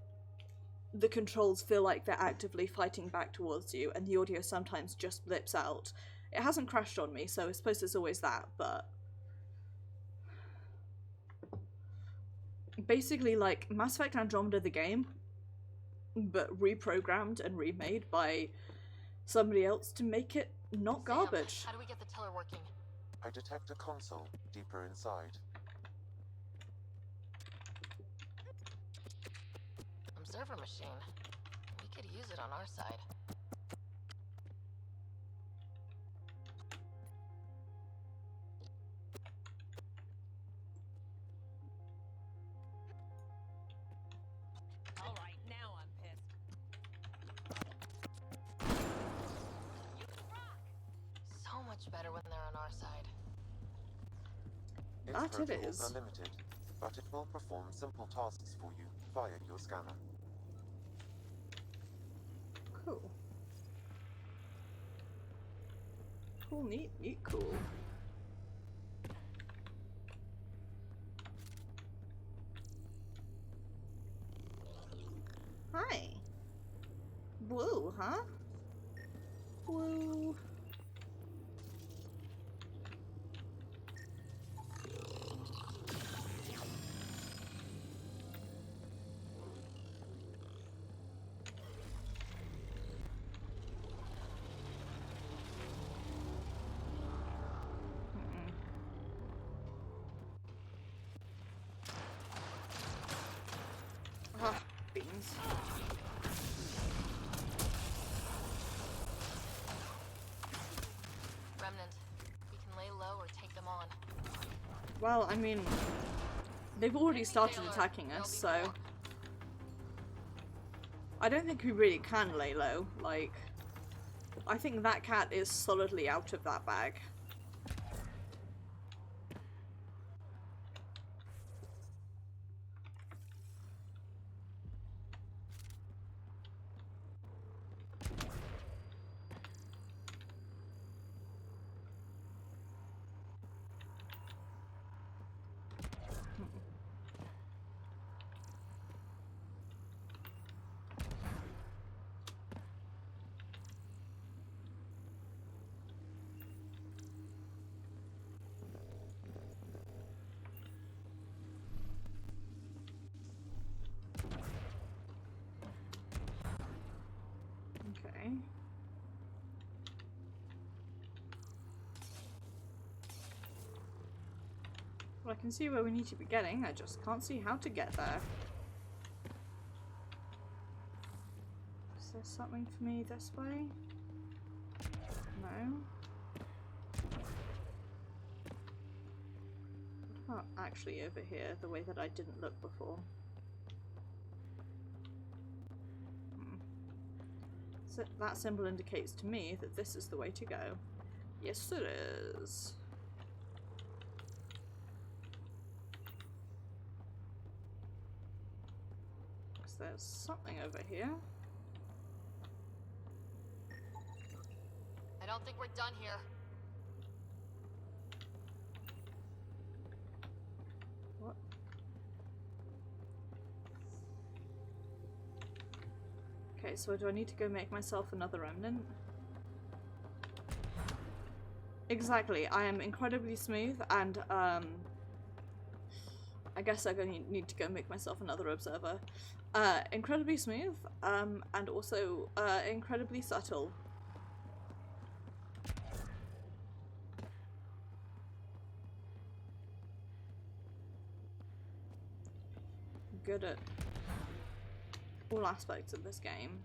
the controls feel like they're actively fighting back towards you and the audio sometimes just blips out. It hasn't crashed on me, so I suppose it's always that, but basically like Mass Effect Andromeda the game, but reprogrammed and remade by somebody else to make it not garbage. Sam, how do we get the tiller working? I detect a console deeper inside. Observer machine. We could use it on our side. Alright, now I'm pissed. So much better when they're on our side. Its That it protocols is. are limited, but it will perform simple tasks for you via your scanner. Cool. Cool, neat, cool. Hi. Woo, huh? Woo. Ah, beans. Remnant, we can lay low or take them on. Well, I mean, they've already started attacking us, so I don't think we really can lay low. Like, I think that cat is solidly out of that bag. Well, I can see where we need to be getting, I just can't see how to get there. Is there something for me this way? No. What about actually over here, the way that I didn't look before? So that symbol indicates to me that this is the way to go. Yes, it is. So there's something over here. I don't think we're done here. What? Okay, so do I need to go make myself another remnant? Exactly, I am incredibly smooth and I guess I'm going to need to go make myself another observer. Incredibly smooth and also incredibly subtle. Good at all aspects of this game.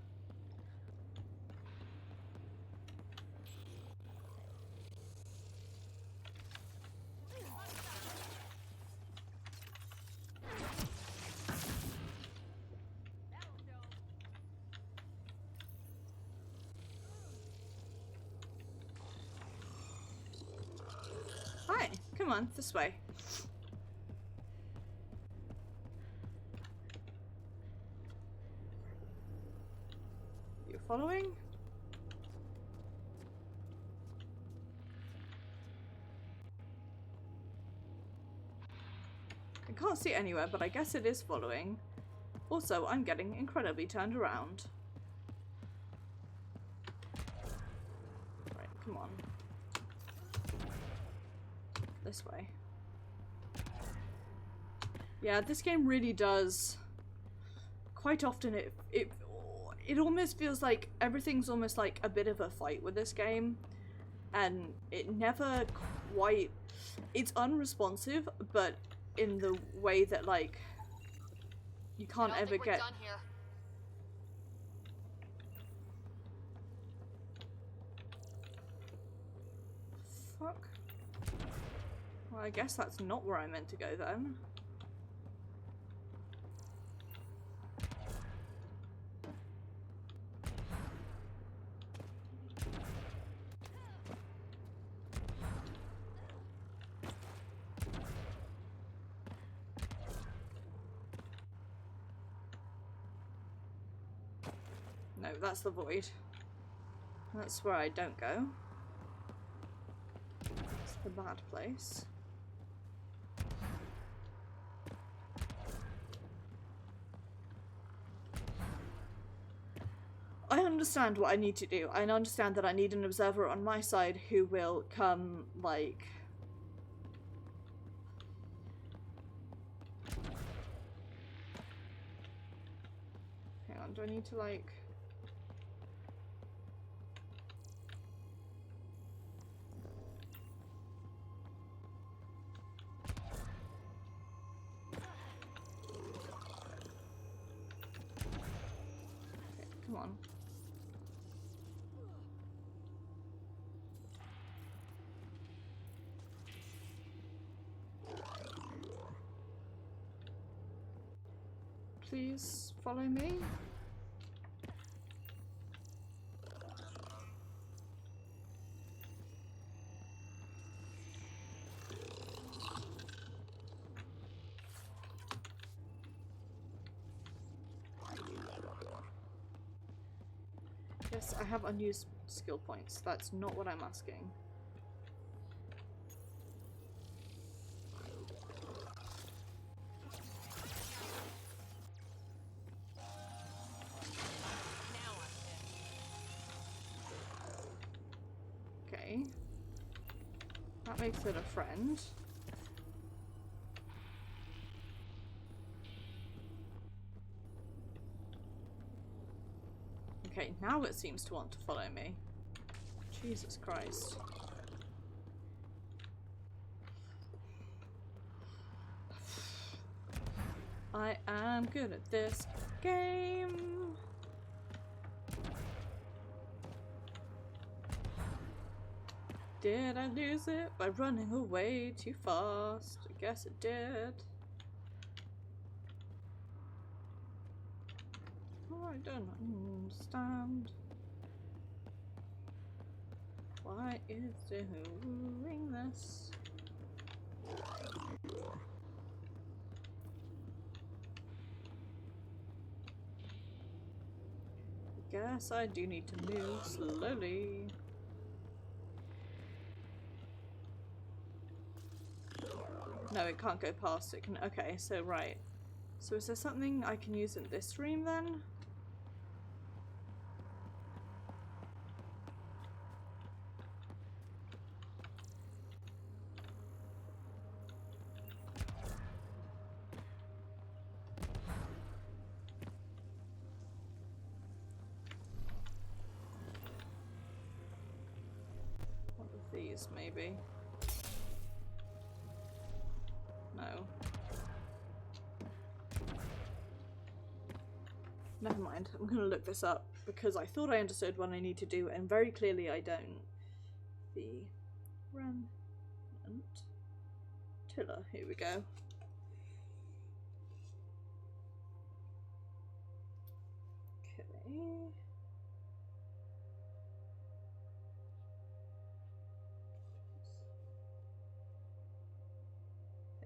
Hi, come on, this way. You following? I can't see it anywhere, but I guess it is following. Also, I'm getting incredibly turned around. Right, come on. This way. Yeah, this game really does. Quite often it almost feels like everything's almost like a bit of a fight with this game, and it never quite. It's unresponsive, but in the way that like you can't ever get. Done here. Fuck. Well, I guess that's not where I meant to go then. No, that's the void. That's where I don't go. It's the bad place. I understand what I need to do. I understand that I need an observer on my side who will come, like... Hang on, do I need to, like... Come on. Please follow me. Yes, I have unused skill points. That's not what I'm asking. Okay. That makes it a friend. Okay, now it seems to want to follow me. Jesus Christ. I'm good at this game. Did I lose it by running away too fast? I guess it did. Oh, I don't understand. Why is doing this? I guess I do need to move slowly. No, it can't go past it. Can okay, so right. So is there something I can use in this room then? One of these, maybe. No. Never mind, I'm gonna look this up because I thought I understood what I need to do and very clearly I don't. The remnant tiller, here we go. Okay.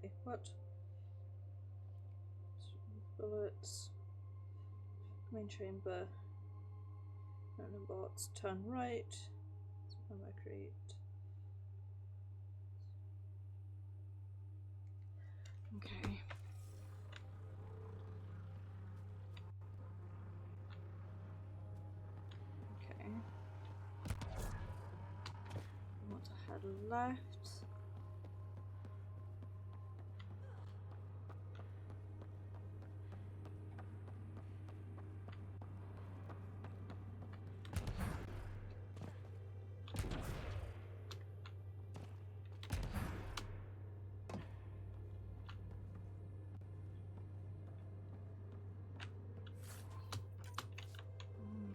Hey, what? Bullets. Main chamber. Random bots. Turn right. Ammo crate. Okay. Okay. I want to head left.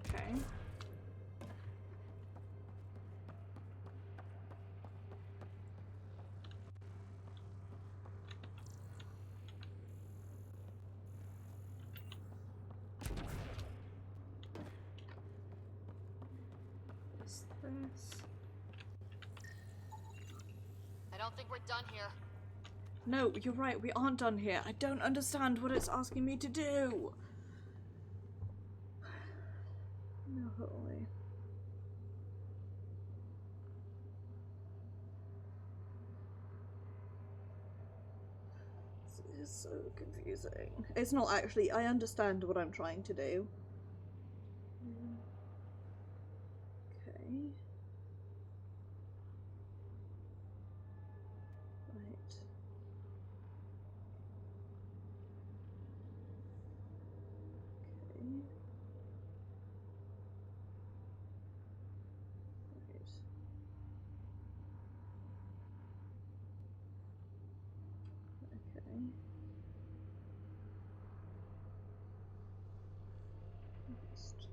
Okay. What's this? I don't think we're done here. No, you're right, we aren't done here. I don't understand what it's asking me to do. No, holy. This is so confusing. It's not actually, I understand what I'm trying to do. Okay. Right. Okay. Right. Okay. Next.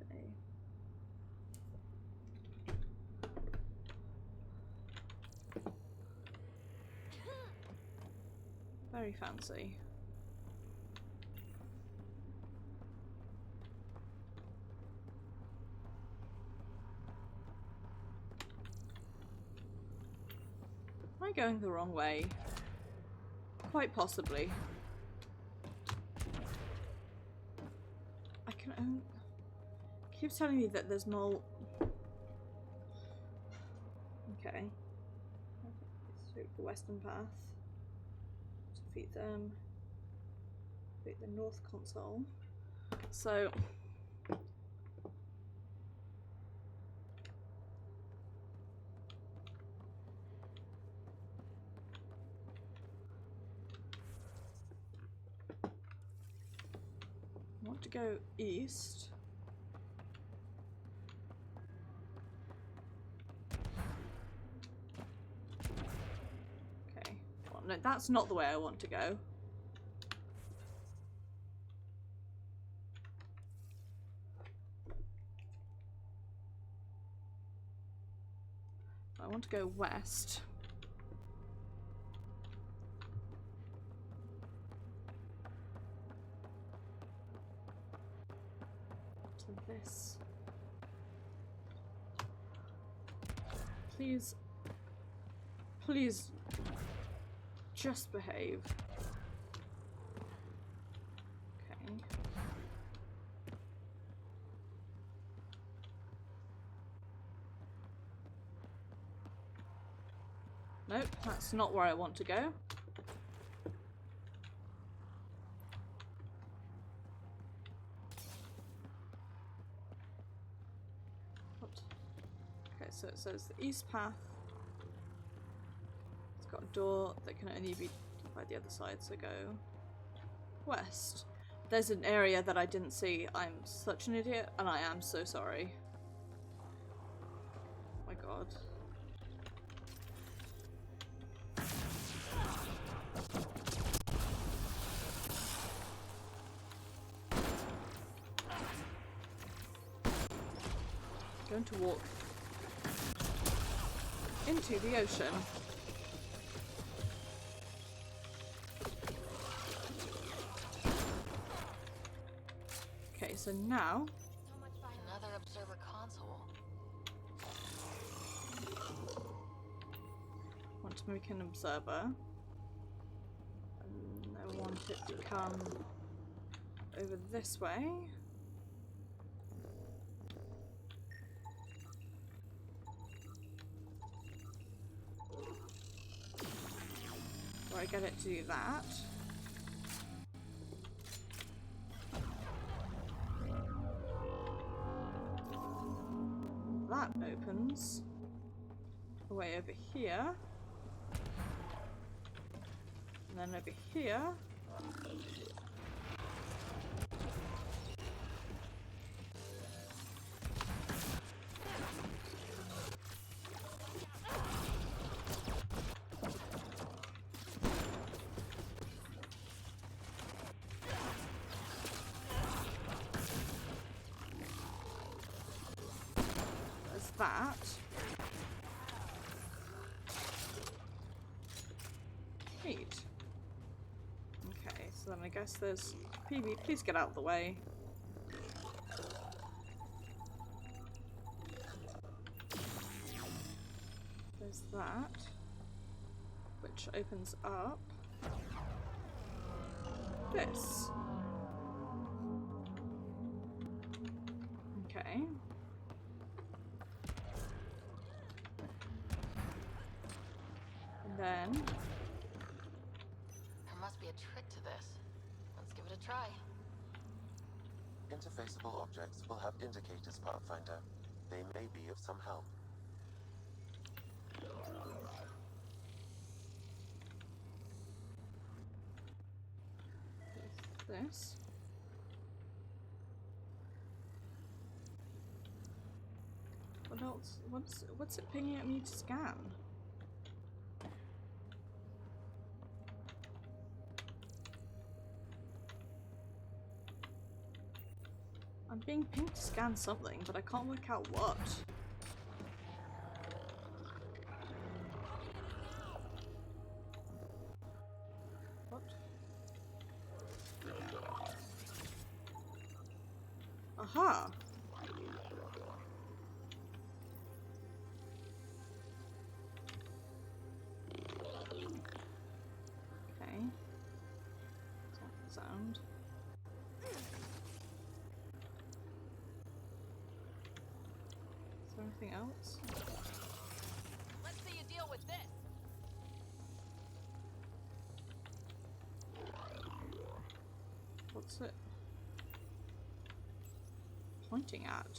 Okay. Very fancy. Am I going the wrong way? Quite possibly. I can only... keeps telling me that there's more... Okay. Let's take the western path. Defeat them. Defeat the north console. So... I want to go east. That's not the way I want to go. I want to go west. To this. Please. Please. Just behave. Okay. Nope, that's not where I want to go. What? Okay, so it says the east path. It's got a door that can only be by the other side, so go west. There's an area that I didn't see. I'm such an idiot, and I am so sorry. Oh my god. Going to walk into the ocean. Okay, so now Another observer console. I want to make an observer. And I want it to come over this way. Where I get it to do that. That opens a way over here. And then over here. That. Neat. Okay, so then I guess there's PB, please get out of the way. There's that, which opens up this. Okay. Then There must be a trick to this. Let's give it a try. Interfaceable objects will have indicators, Pathfinder. They may be of some help. this. What else? What's it pinging at me to scan? I'm being pinged to scan something, but I can't work out what. What? Aha! Okay. Sound. Is there anything else? Let's see you deal with this. What's it pointing at?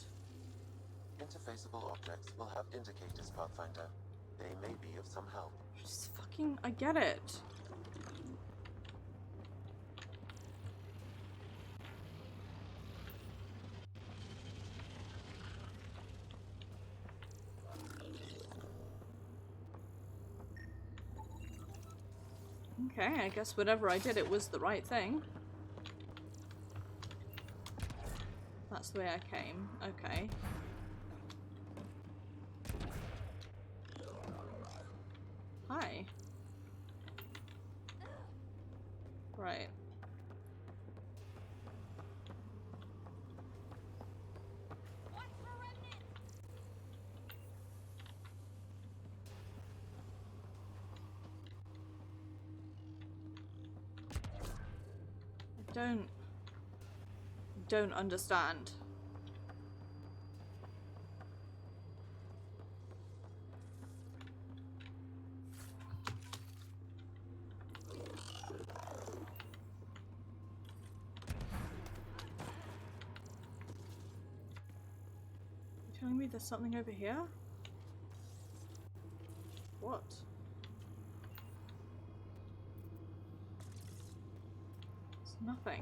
Interfaceable objects will have indicators, Pathfinder. They may be of some help. Just fucking, I get it. Okay, I guess whatever I did, it was the right thing. That's the way I came. Okay. Hi. Right. Don't understand. You're telling me there's something over here? What? It's nothing.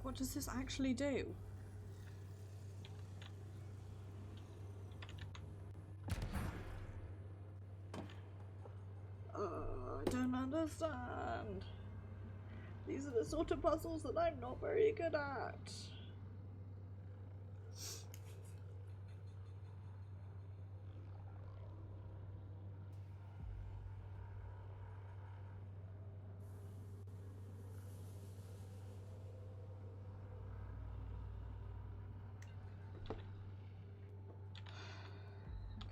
What does this actually do? I don't understand. These are the sort of puzzles that I'm not very good at.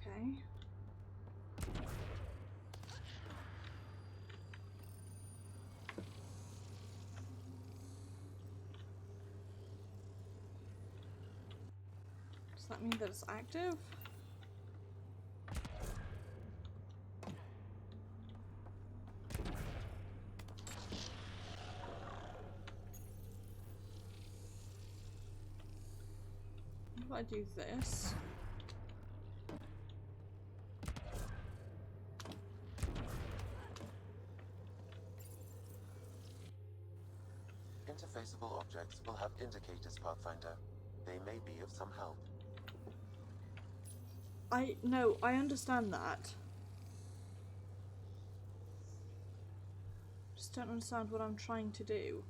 Okay. Does that mean that it's active? If I do this. Interfaceable objects will have indicators, Pathfinder. They may be of some help. No, I understand that. Just don't understand what I'm trying to do.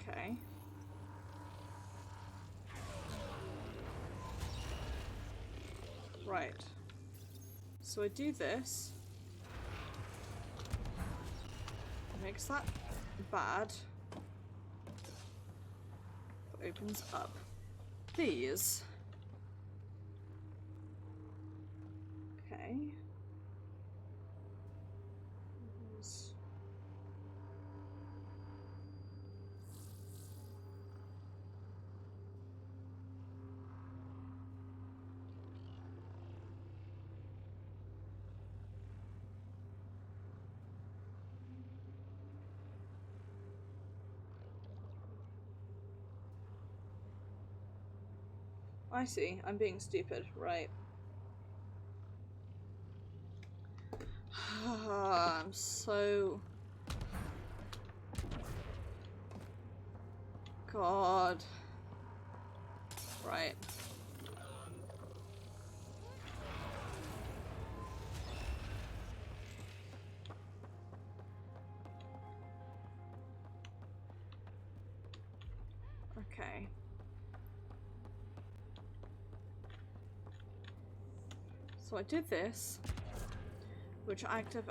Okay. Right. So I do this. Makes that bad. It opens up these. Okay. I see. I'm being stupid. Right. I'm so... God. Right. Okay. So I did this, which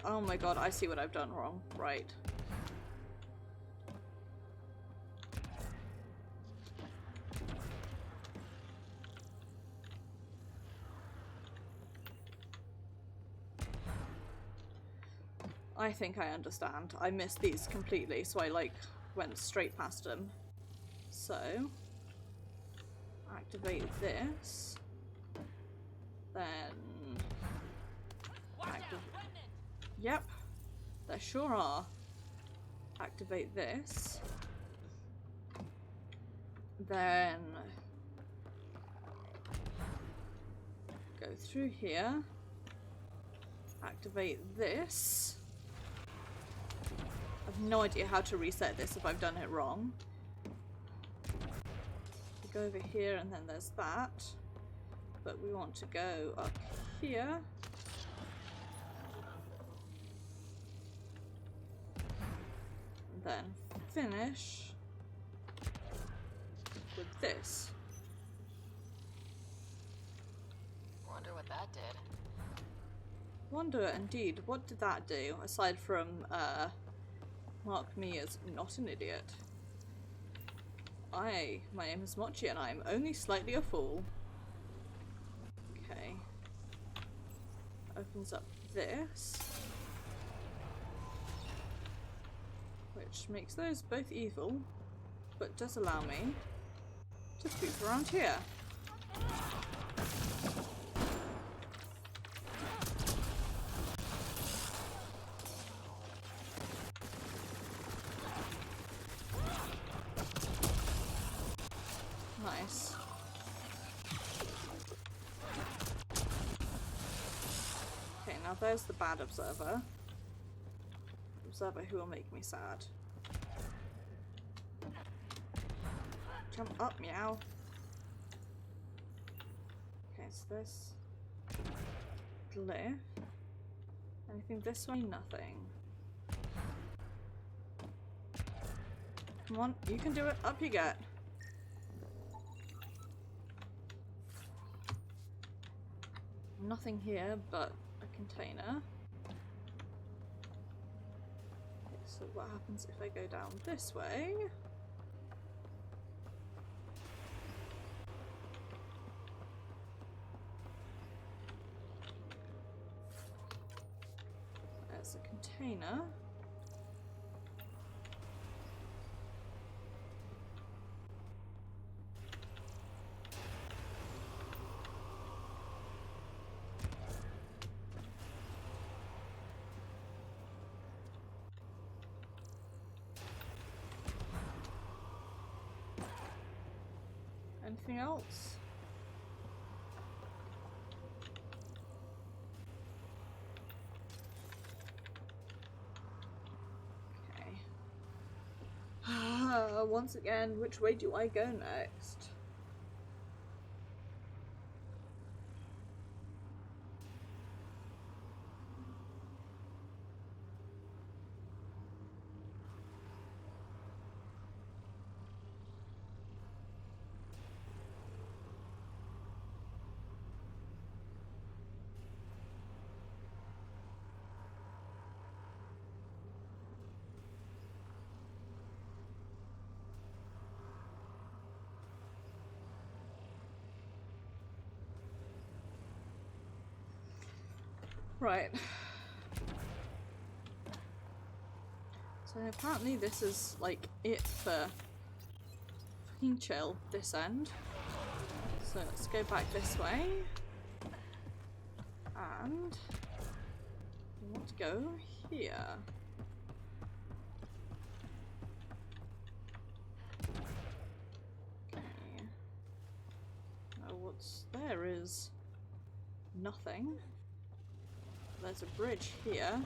oh my god, I see what I've done wrong. Right. I think I understand. I missed these completely, so I like went straight past them. So activate this, then yep, there sure are. Activate this, then go through here, activate this. I have no idea how to reset this if I've done it wrong. We go over here and then there's that, but we want to go up here. And then finish with this. Wonder what that did. Wonder indeed, what did that do, aside from mark me as not an idiot? My name is Mochi and I'm only slightly a fool. Okay. Opens up this, which makes those both evil, but does allow me to poop around here. Nice. Okay, now there's the bad observer. Observer who will make me sad. Jump up, meow. Okay, so this glyph. Anything this way? Nothing. Come on, you can do it. Up you get. Nothing here but a container. Okay, so what happens if I go down this way? There's a container. Anything else? Okay. Once again, which way do I go next? Right. So apparently this is like it for fucking chill this end. So let's go back this way. And we want to go here. Okay. Now what's there is nothing. There's a bridge here.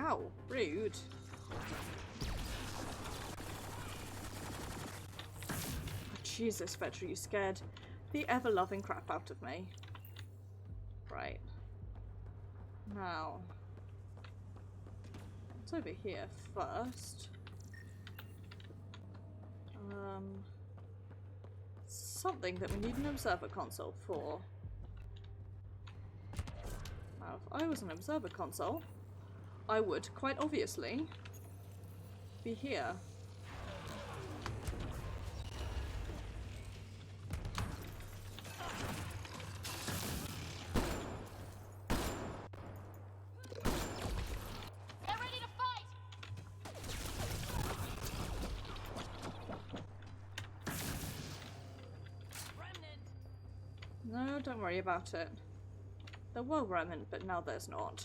Ow, rude. Oh, Jesus, VETRA, you scared the ever-loving crap out of me. Right. Now, What's over here first? Something that we need an observer console for. Now, if I was an observer console, I would, quite obviously, be here. No, don't worry about it. There were remnant, but now there's not.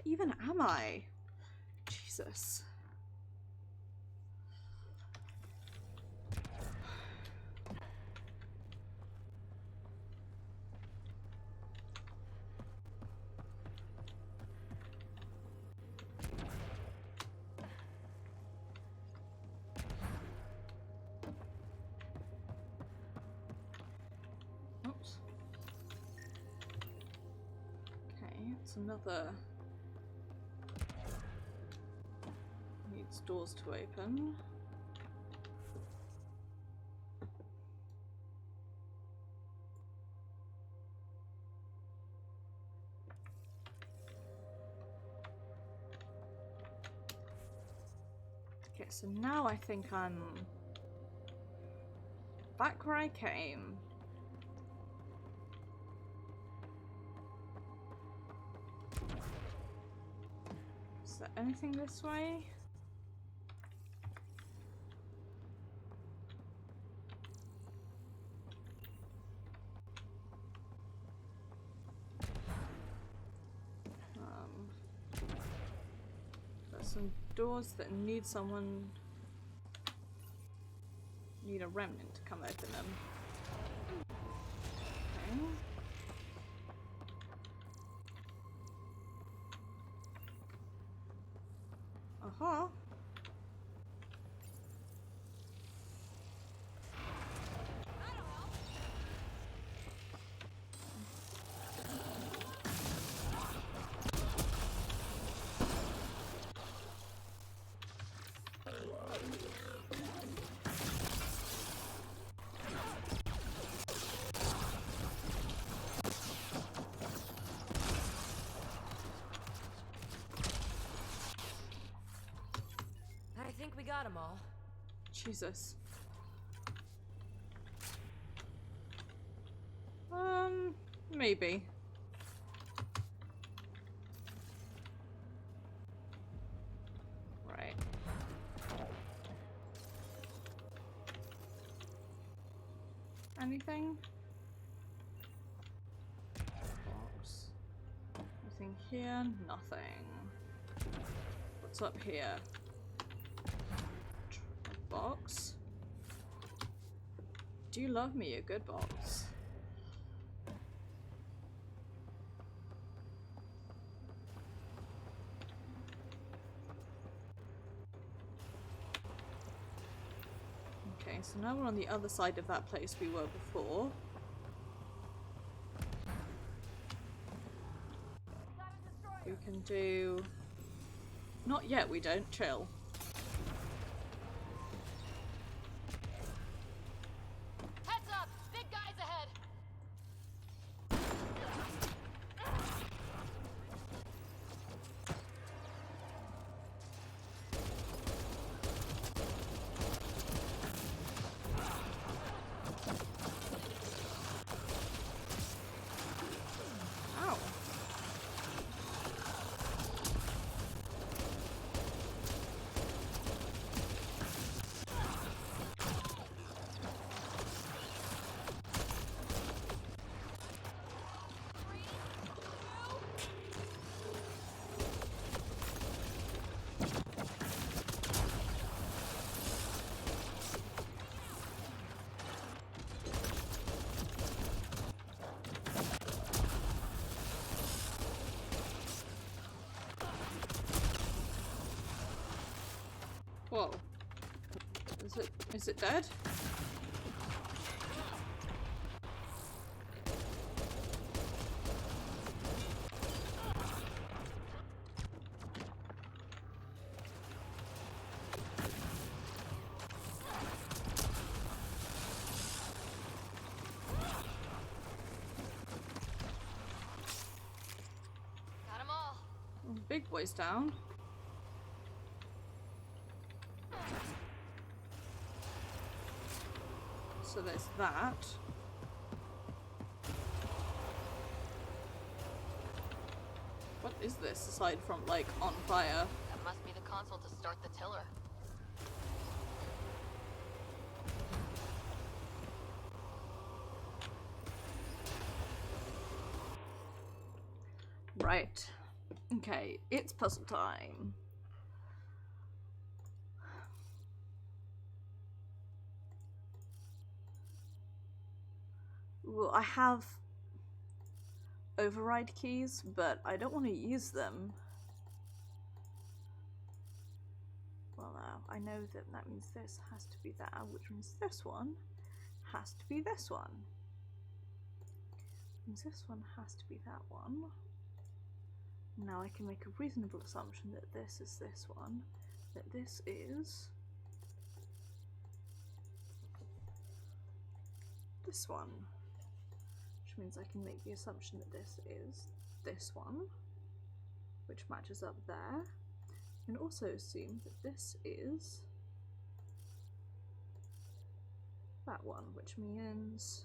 Even am I? Jesus. Another needs doors to open. Okay, so now I think I'm back where I came. Is there anything this way? There's some doors that need a remnant to come open them. Okay. Aha. I think we got them all. Jesus. Maybe. Right. Anything? Box. Nothing here, nothing. What's up here? Box. Do you love me a good box? Okay, so now we're on the other side of that place we were before. We can do... Not yet, we don't. Chill. Whoa. Is it dead? big boys down. So there's that. What is this aside from like on fire? That must be the console to start the tiller. Right. Okay, it's puzzle time. Well, I have override keys, but I don't want to use them. Well, I know that that means this has to be that, which means this one has to be this one. Means this one has to be that one. Now I can make a reasonable assumption that this is this one, that this is this one, which means I can make the assumption that this is this one, which matches up there, and also assume that this is that one, which means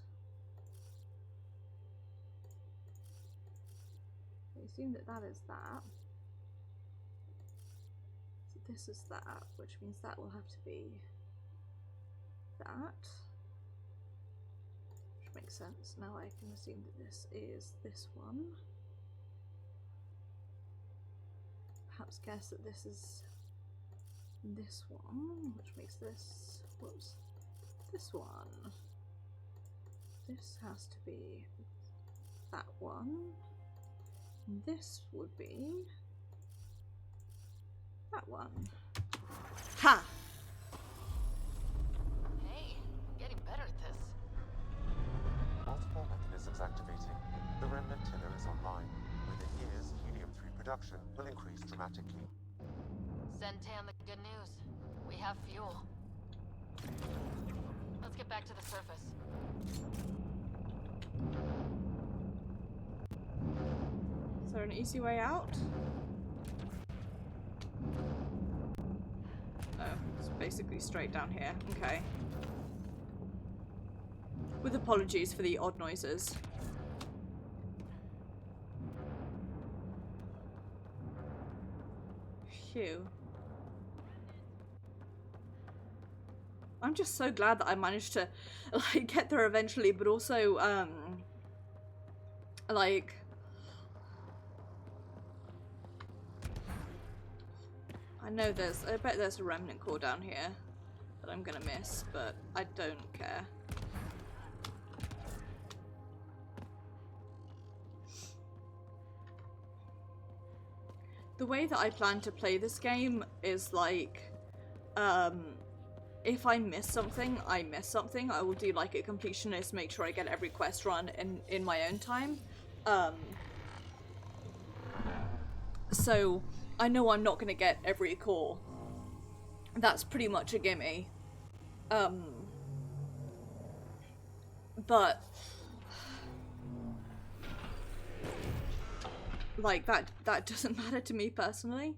I assume that that is that. So this is that, which means that will have to be that. Which makes sense. Now I can assume that this is this one. Perhaps guess that this is this one, which makes this, whoops, this one. This has to be that one. This would be that one. Ha! Hey, I'm getting better at this. Multiple mechanisms activating. The remnant tiller is online. Within years, helium-3 production will increase dramatically. Send Tan the good news. We have fuel. Let's get back to the surface. Is there an easy way out? Oh, it's basically straight down here. Okay. With apologies for the odd noises. Phew. I'm just so glad that I managed to like get there eventually, but also like I bet there's a remnant core down here that I'm gonna miss, but I don't care. The way that I plan to play this game is like, if I miss something, I miss something. I will do like a completionist, make sure I get every quest run in my own time. So I know I'm not gonna get every core. That's pretty much a gimme. But like that doesn't matter to me personally.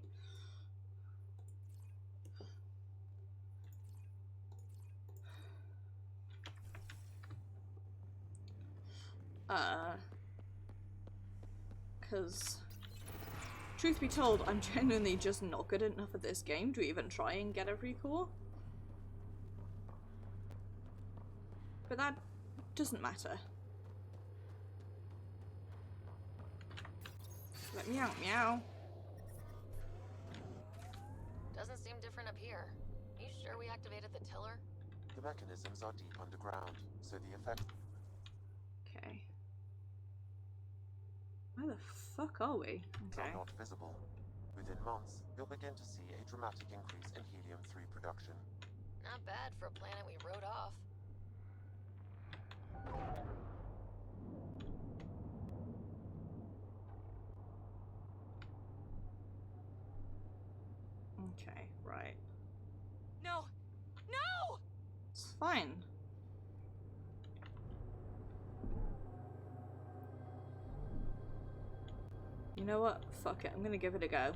Because truth be told, I'm genuinely just not good enough at this game to even try and get every core. But that doesn't matter. Let me out, meow. Doesn't seem different up here. You sure we activated the tiller? The mechanisms are deep underground, so the effect... Okay. Where the fuck are we? Okay. are not visible. Within months, you'll begin to see a dramatic increase in helium-3 production. Not bad for a planet we wrote off. Okay, right. No! No! It's fine. You know what? Fuck it. I'm gonna give it a go.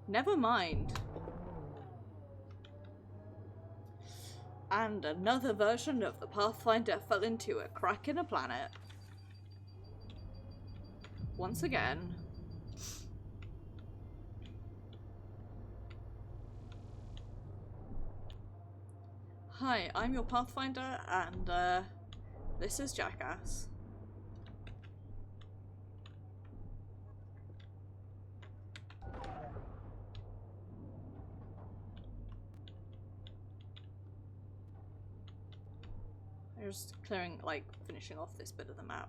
Never mind. And another version of the Pathfinder fell into a crack in a planet. Once again. Hi, I'm your Pathfinder, and this is Jackass. I'm just clearing, like, finishing off this bit of the map.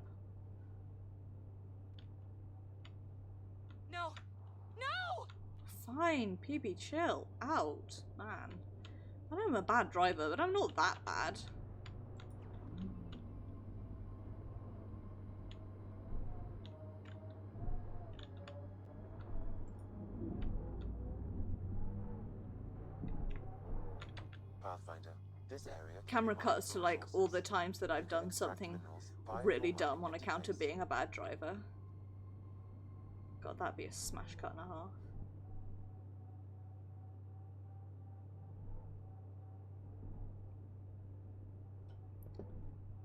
No! No! Fine, PB, chill out, man. I know I'm a bad driver, but I'm not that bad. Pathfinder, this area Camera cuts to like all the times that I've done something really dumb on account of being a bad driver. God, that'd be a smash cut and a half.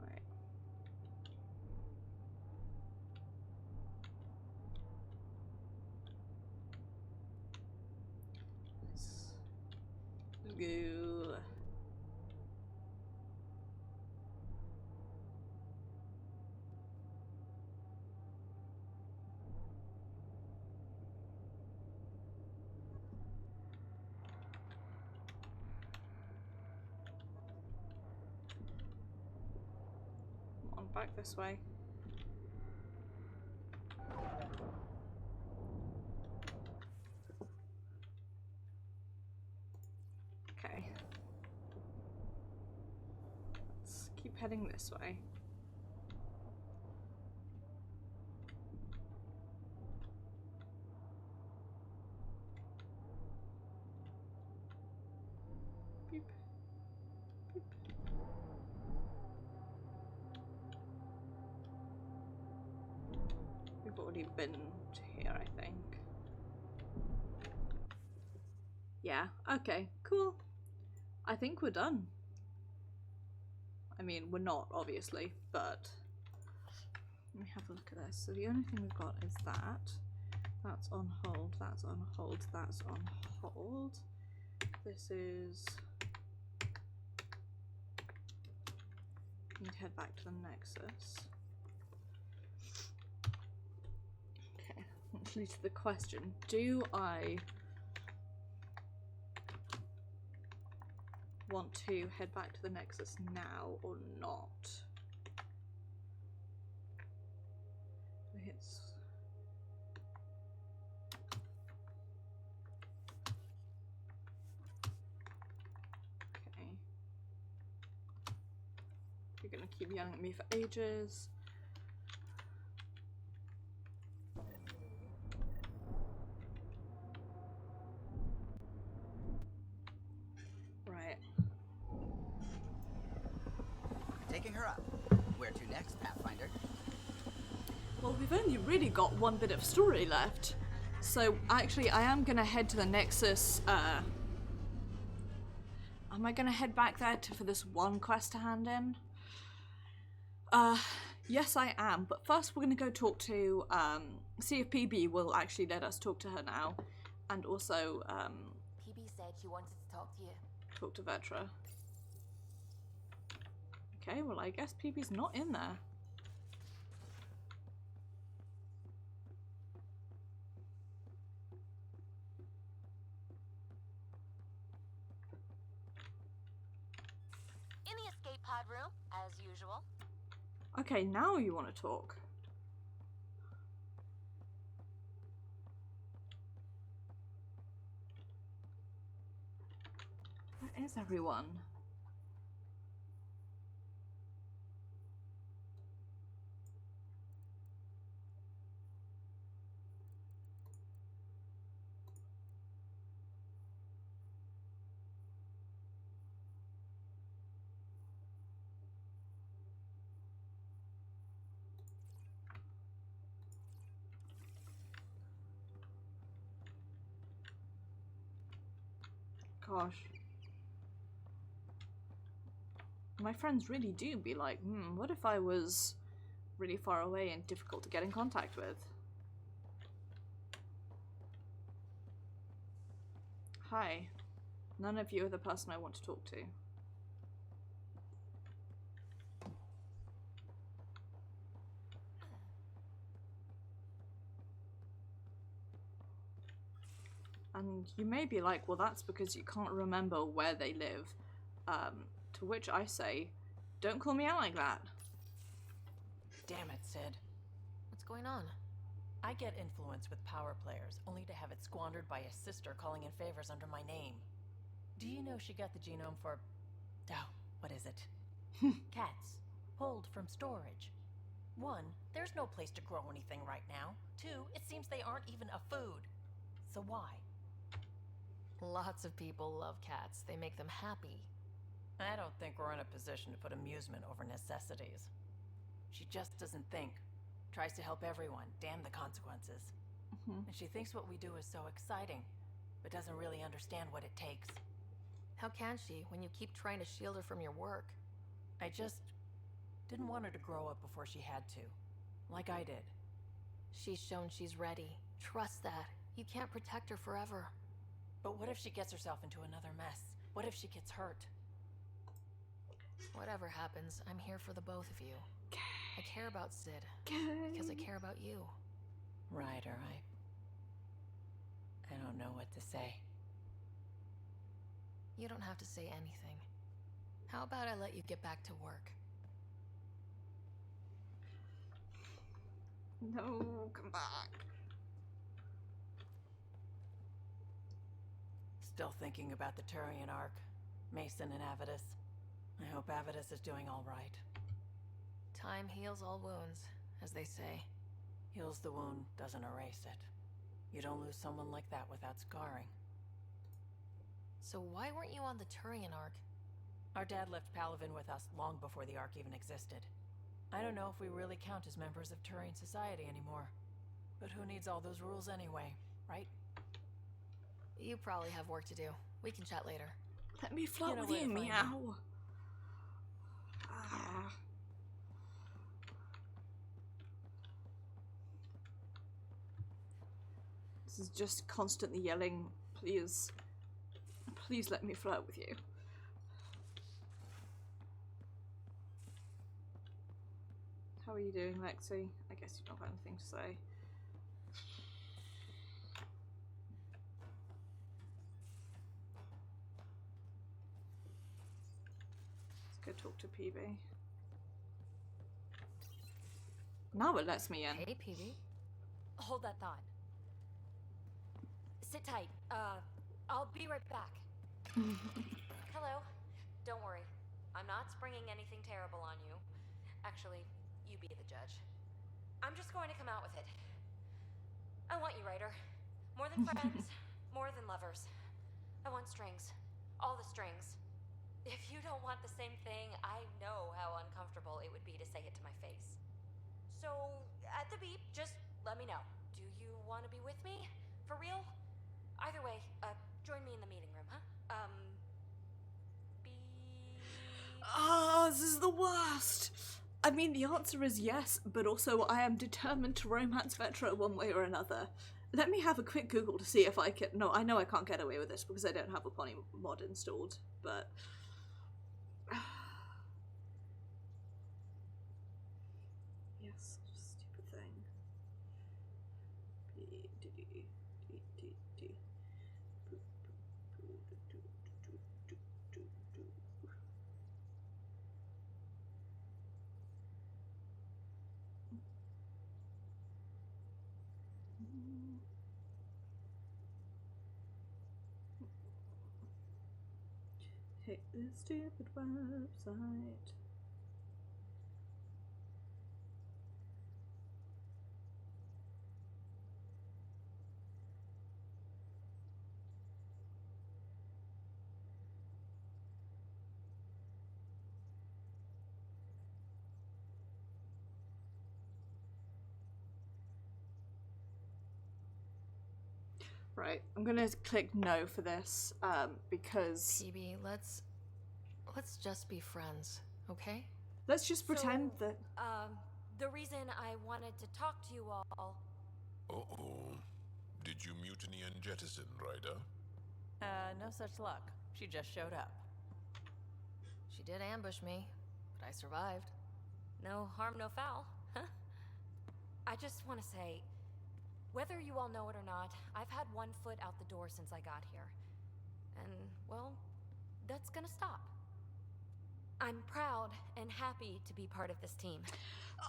Right. Let's go. On back this way. Okay. Let's keep heading this way. Beep. Beep. We've already been to here, I think. Yeah, okay, cool. I think we're done. I mean, we're not, obviously, but let me have a look at this. So the only thing we've got is that. That's on hold, that's on hold, that's on hold. This is... need to head back to the Nexus. Okay, which leads to the question, do I want to head back to the Nexus now or not? It's... okay. You're gonna keep yelling at me for ages. Right. Taking her up. Where to next, Pathfinder? Well, we've only really got one bit of story left. So, actually, I am gonna head to the Nexus, am I gonna head back there for this one quest to hand in? Yes I am, but first we're gonna go talk to, see if PB will actually let us talk to her now, and also, PB said she wanted to talk to you. talk to VETRA. Okay, well I guess PB's not in there. In the escape pod room, as usual. Okay, now you want to talk. Where is everyone? Gosh. My friends really do be like, what if I was really far away and difficult to get in contact with? Hi. None of you are the person I want to talk to. And you may be like, well, that's because you can't remember where they live. To which I say, don't call me out like that. Damn it, Sid. What's going on? I get influence with power players, only to have it squandered by a sister calling in favors under my name. Do you know she got the genome for... oh, what is it? Cats. Pulled from storage. 1, there's no place to grow anything right now. 2, it seems they aren't even a food. So why? Lots of people love cats. They make them happy. I don't think we're in a position to put amusement over necessities. She just doesn't think. Tries to help everyone, damn the consequences. And she thinks what we do is so exciting, but doesn't really understand what it takes. How can she, when you keep trying to shield her from your work? I just didn't want her to grow up before she had to, like I did. She's shown she's ready. Trust that. You can't protect her forever. But what if she gets herself into another mess? What if she gets hurt? Whatever happens, I'm here for the both of you. I care about Sid. Because I care about you. Ryder, I don't know what to say. You don't have to say anything. How about I let you get back to work? No, come back. Still thinking about the Turian arc. Mason and Avidus. I hope Avidus is doing all right. Time heals all wounds, as they say. Heals the wound, doesn't erase it. You don't lose someone like that without scarring. So why weren't you on the Turian arc? Our dad left Palavin with us long before the arc even existed. I don't know if we really count as members of Turian society anymore. But who needs all those rules anyway, right? You probably have work to do. We can chat later. Let me flirt with you, meow. This is just constantly yelling, please, please let me flirt with you. How are you doing, Lexi? I guess you don't have anything to say. Let's go talk to PB. Now it lets me in. Hey, PB. Hold that thought. Sit tight. I'll be right back. Hello. Don't worry. I'm not springing anything terrible on you. Actually, you be the judge. I'm just going to come out with it. I want you, Ryder. More than friends, more than lovers. I want strings. All the strings. If you don't want the same thing, I know how uncomfortable it would be to say it to my face. So, at the beep, just let me know. Do you want to be with me? For real? Either way, join me in the meeting room, huh? Oh, this is the worst! I mean, the answer is yes, but also I am determined to romance VETRA one way or another. Let me have a quick Google to see if I can... No, I know I can't get away with this because I don't have a Pony mod installed, but... Yes, stupid thing. Hate this stupid website. Right, I'm gonna click no for this, because... PB, let's just be friends, okay? Let's just pretend that... The reason I wanted to talk to you all... Uh-oh. Did you mutiny and jettison, Ryder? No such luck. She just showed up. She did ambush me, but I survived. No harm, no foul. Huh? I just want to say, whether you all know it or not, I've had one foot out the door since I got here. And, well, that's gonna stop. I'm proud and happy to be part of this team.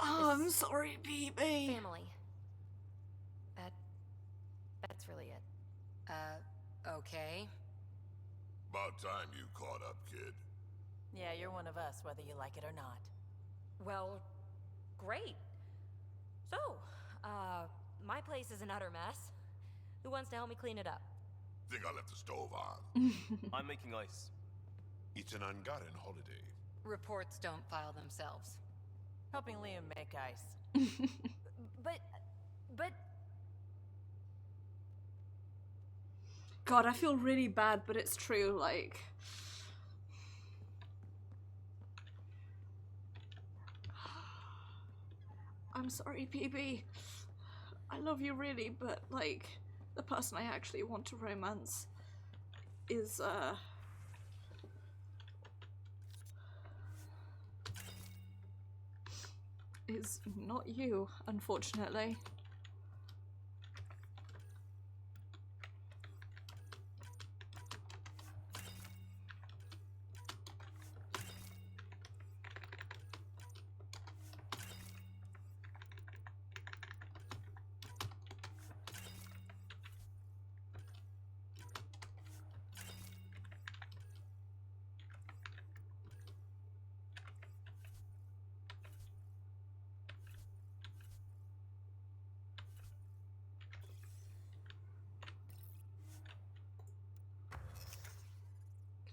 Oh, I'm sorry, BB. Family. That's really it. Okay. About time you caught up, kid. Yeah, you're one of us, whether you like it or not. Well, great. So, my place is an utter mess. Who wants to help me clean it up? Think I left the stove on. I'm making ice. It's an Angaran holiday. Reports don't file themselves. Helping Liam make ice. But... God, I feel really bad, but it's true, like... I'm sorry, PB. I love you really, but, like, the person I actually want to romance is not you, unfortunately.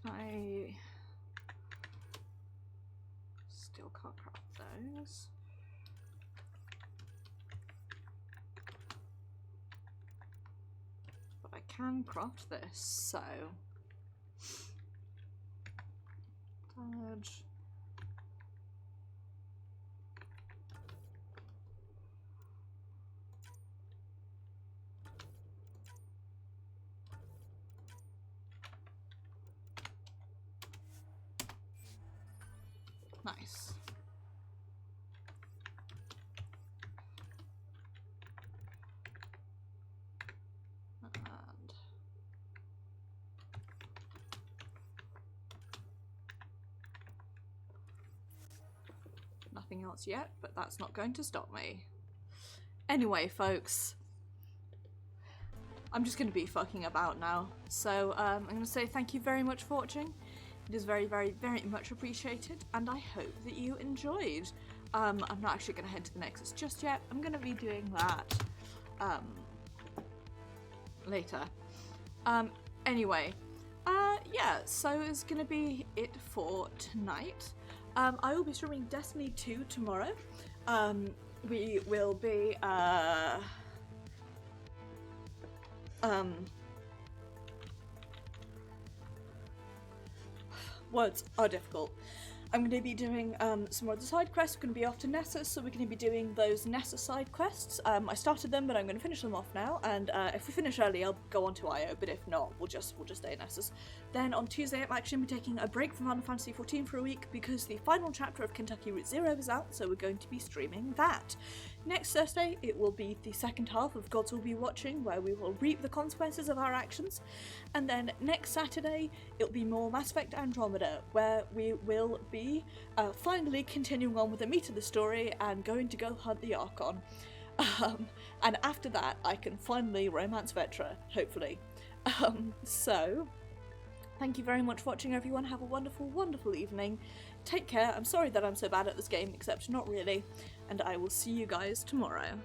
I still can't craft those. But I can craft this, so damage. Nice. And nothing else yet, but that's not going to stop me. Anyway, folks, I'm just going to be fucking about now. So I'm going to say thank you very much for watching. It is very, very, very much appreciated, and I hope that you enjoyed. I'm not actually going to head to the Nexus just yet. I'm going to be doing that later. Anyway, yeah, so it's going to be it for tonight. I will be streaming Destiny 2 tomorrow. We will be, words are difficult. I'm going to be doing some more of the side quests. We're going to be off to Nessus, so we're going to be doing those Nessus side quests. I started them, but I'm going to finish them off now. And if we finish early, I'll go on to IO. But if not, we'll just stay in Nessus. Then on Tuesday, I'm actually going to be taking a break from Final Fantasy XIV for a week because the final chapter of Kentucky Route Zero is out. So we're going to be streaming that. Next Thursday, it will be the second half of Gods Will Be Watching, where we will reap the consequences of our actions. And then next Saturday, it'll be more Mass Effect Andromeda, where we will be finally continuing on with the meat of the story and going to go hunt the Archon. And after that, I can finally romance VETRA, hopefully. So, thank you very much for watching, everyone. Have a wonderful, wonderful evening. Take care. I'm sorry that I'm so bad at this game, except not really. And I will see you guys tomorrow.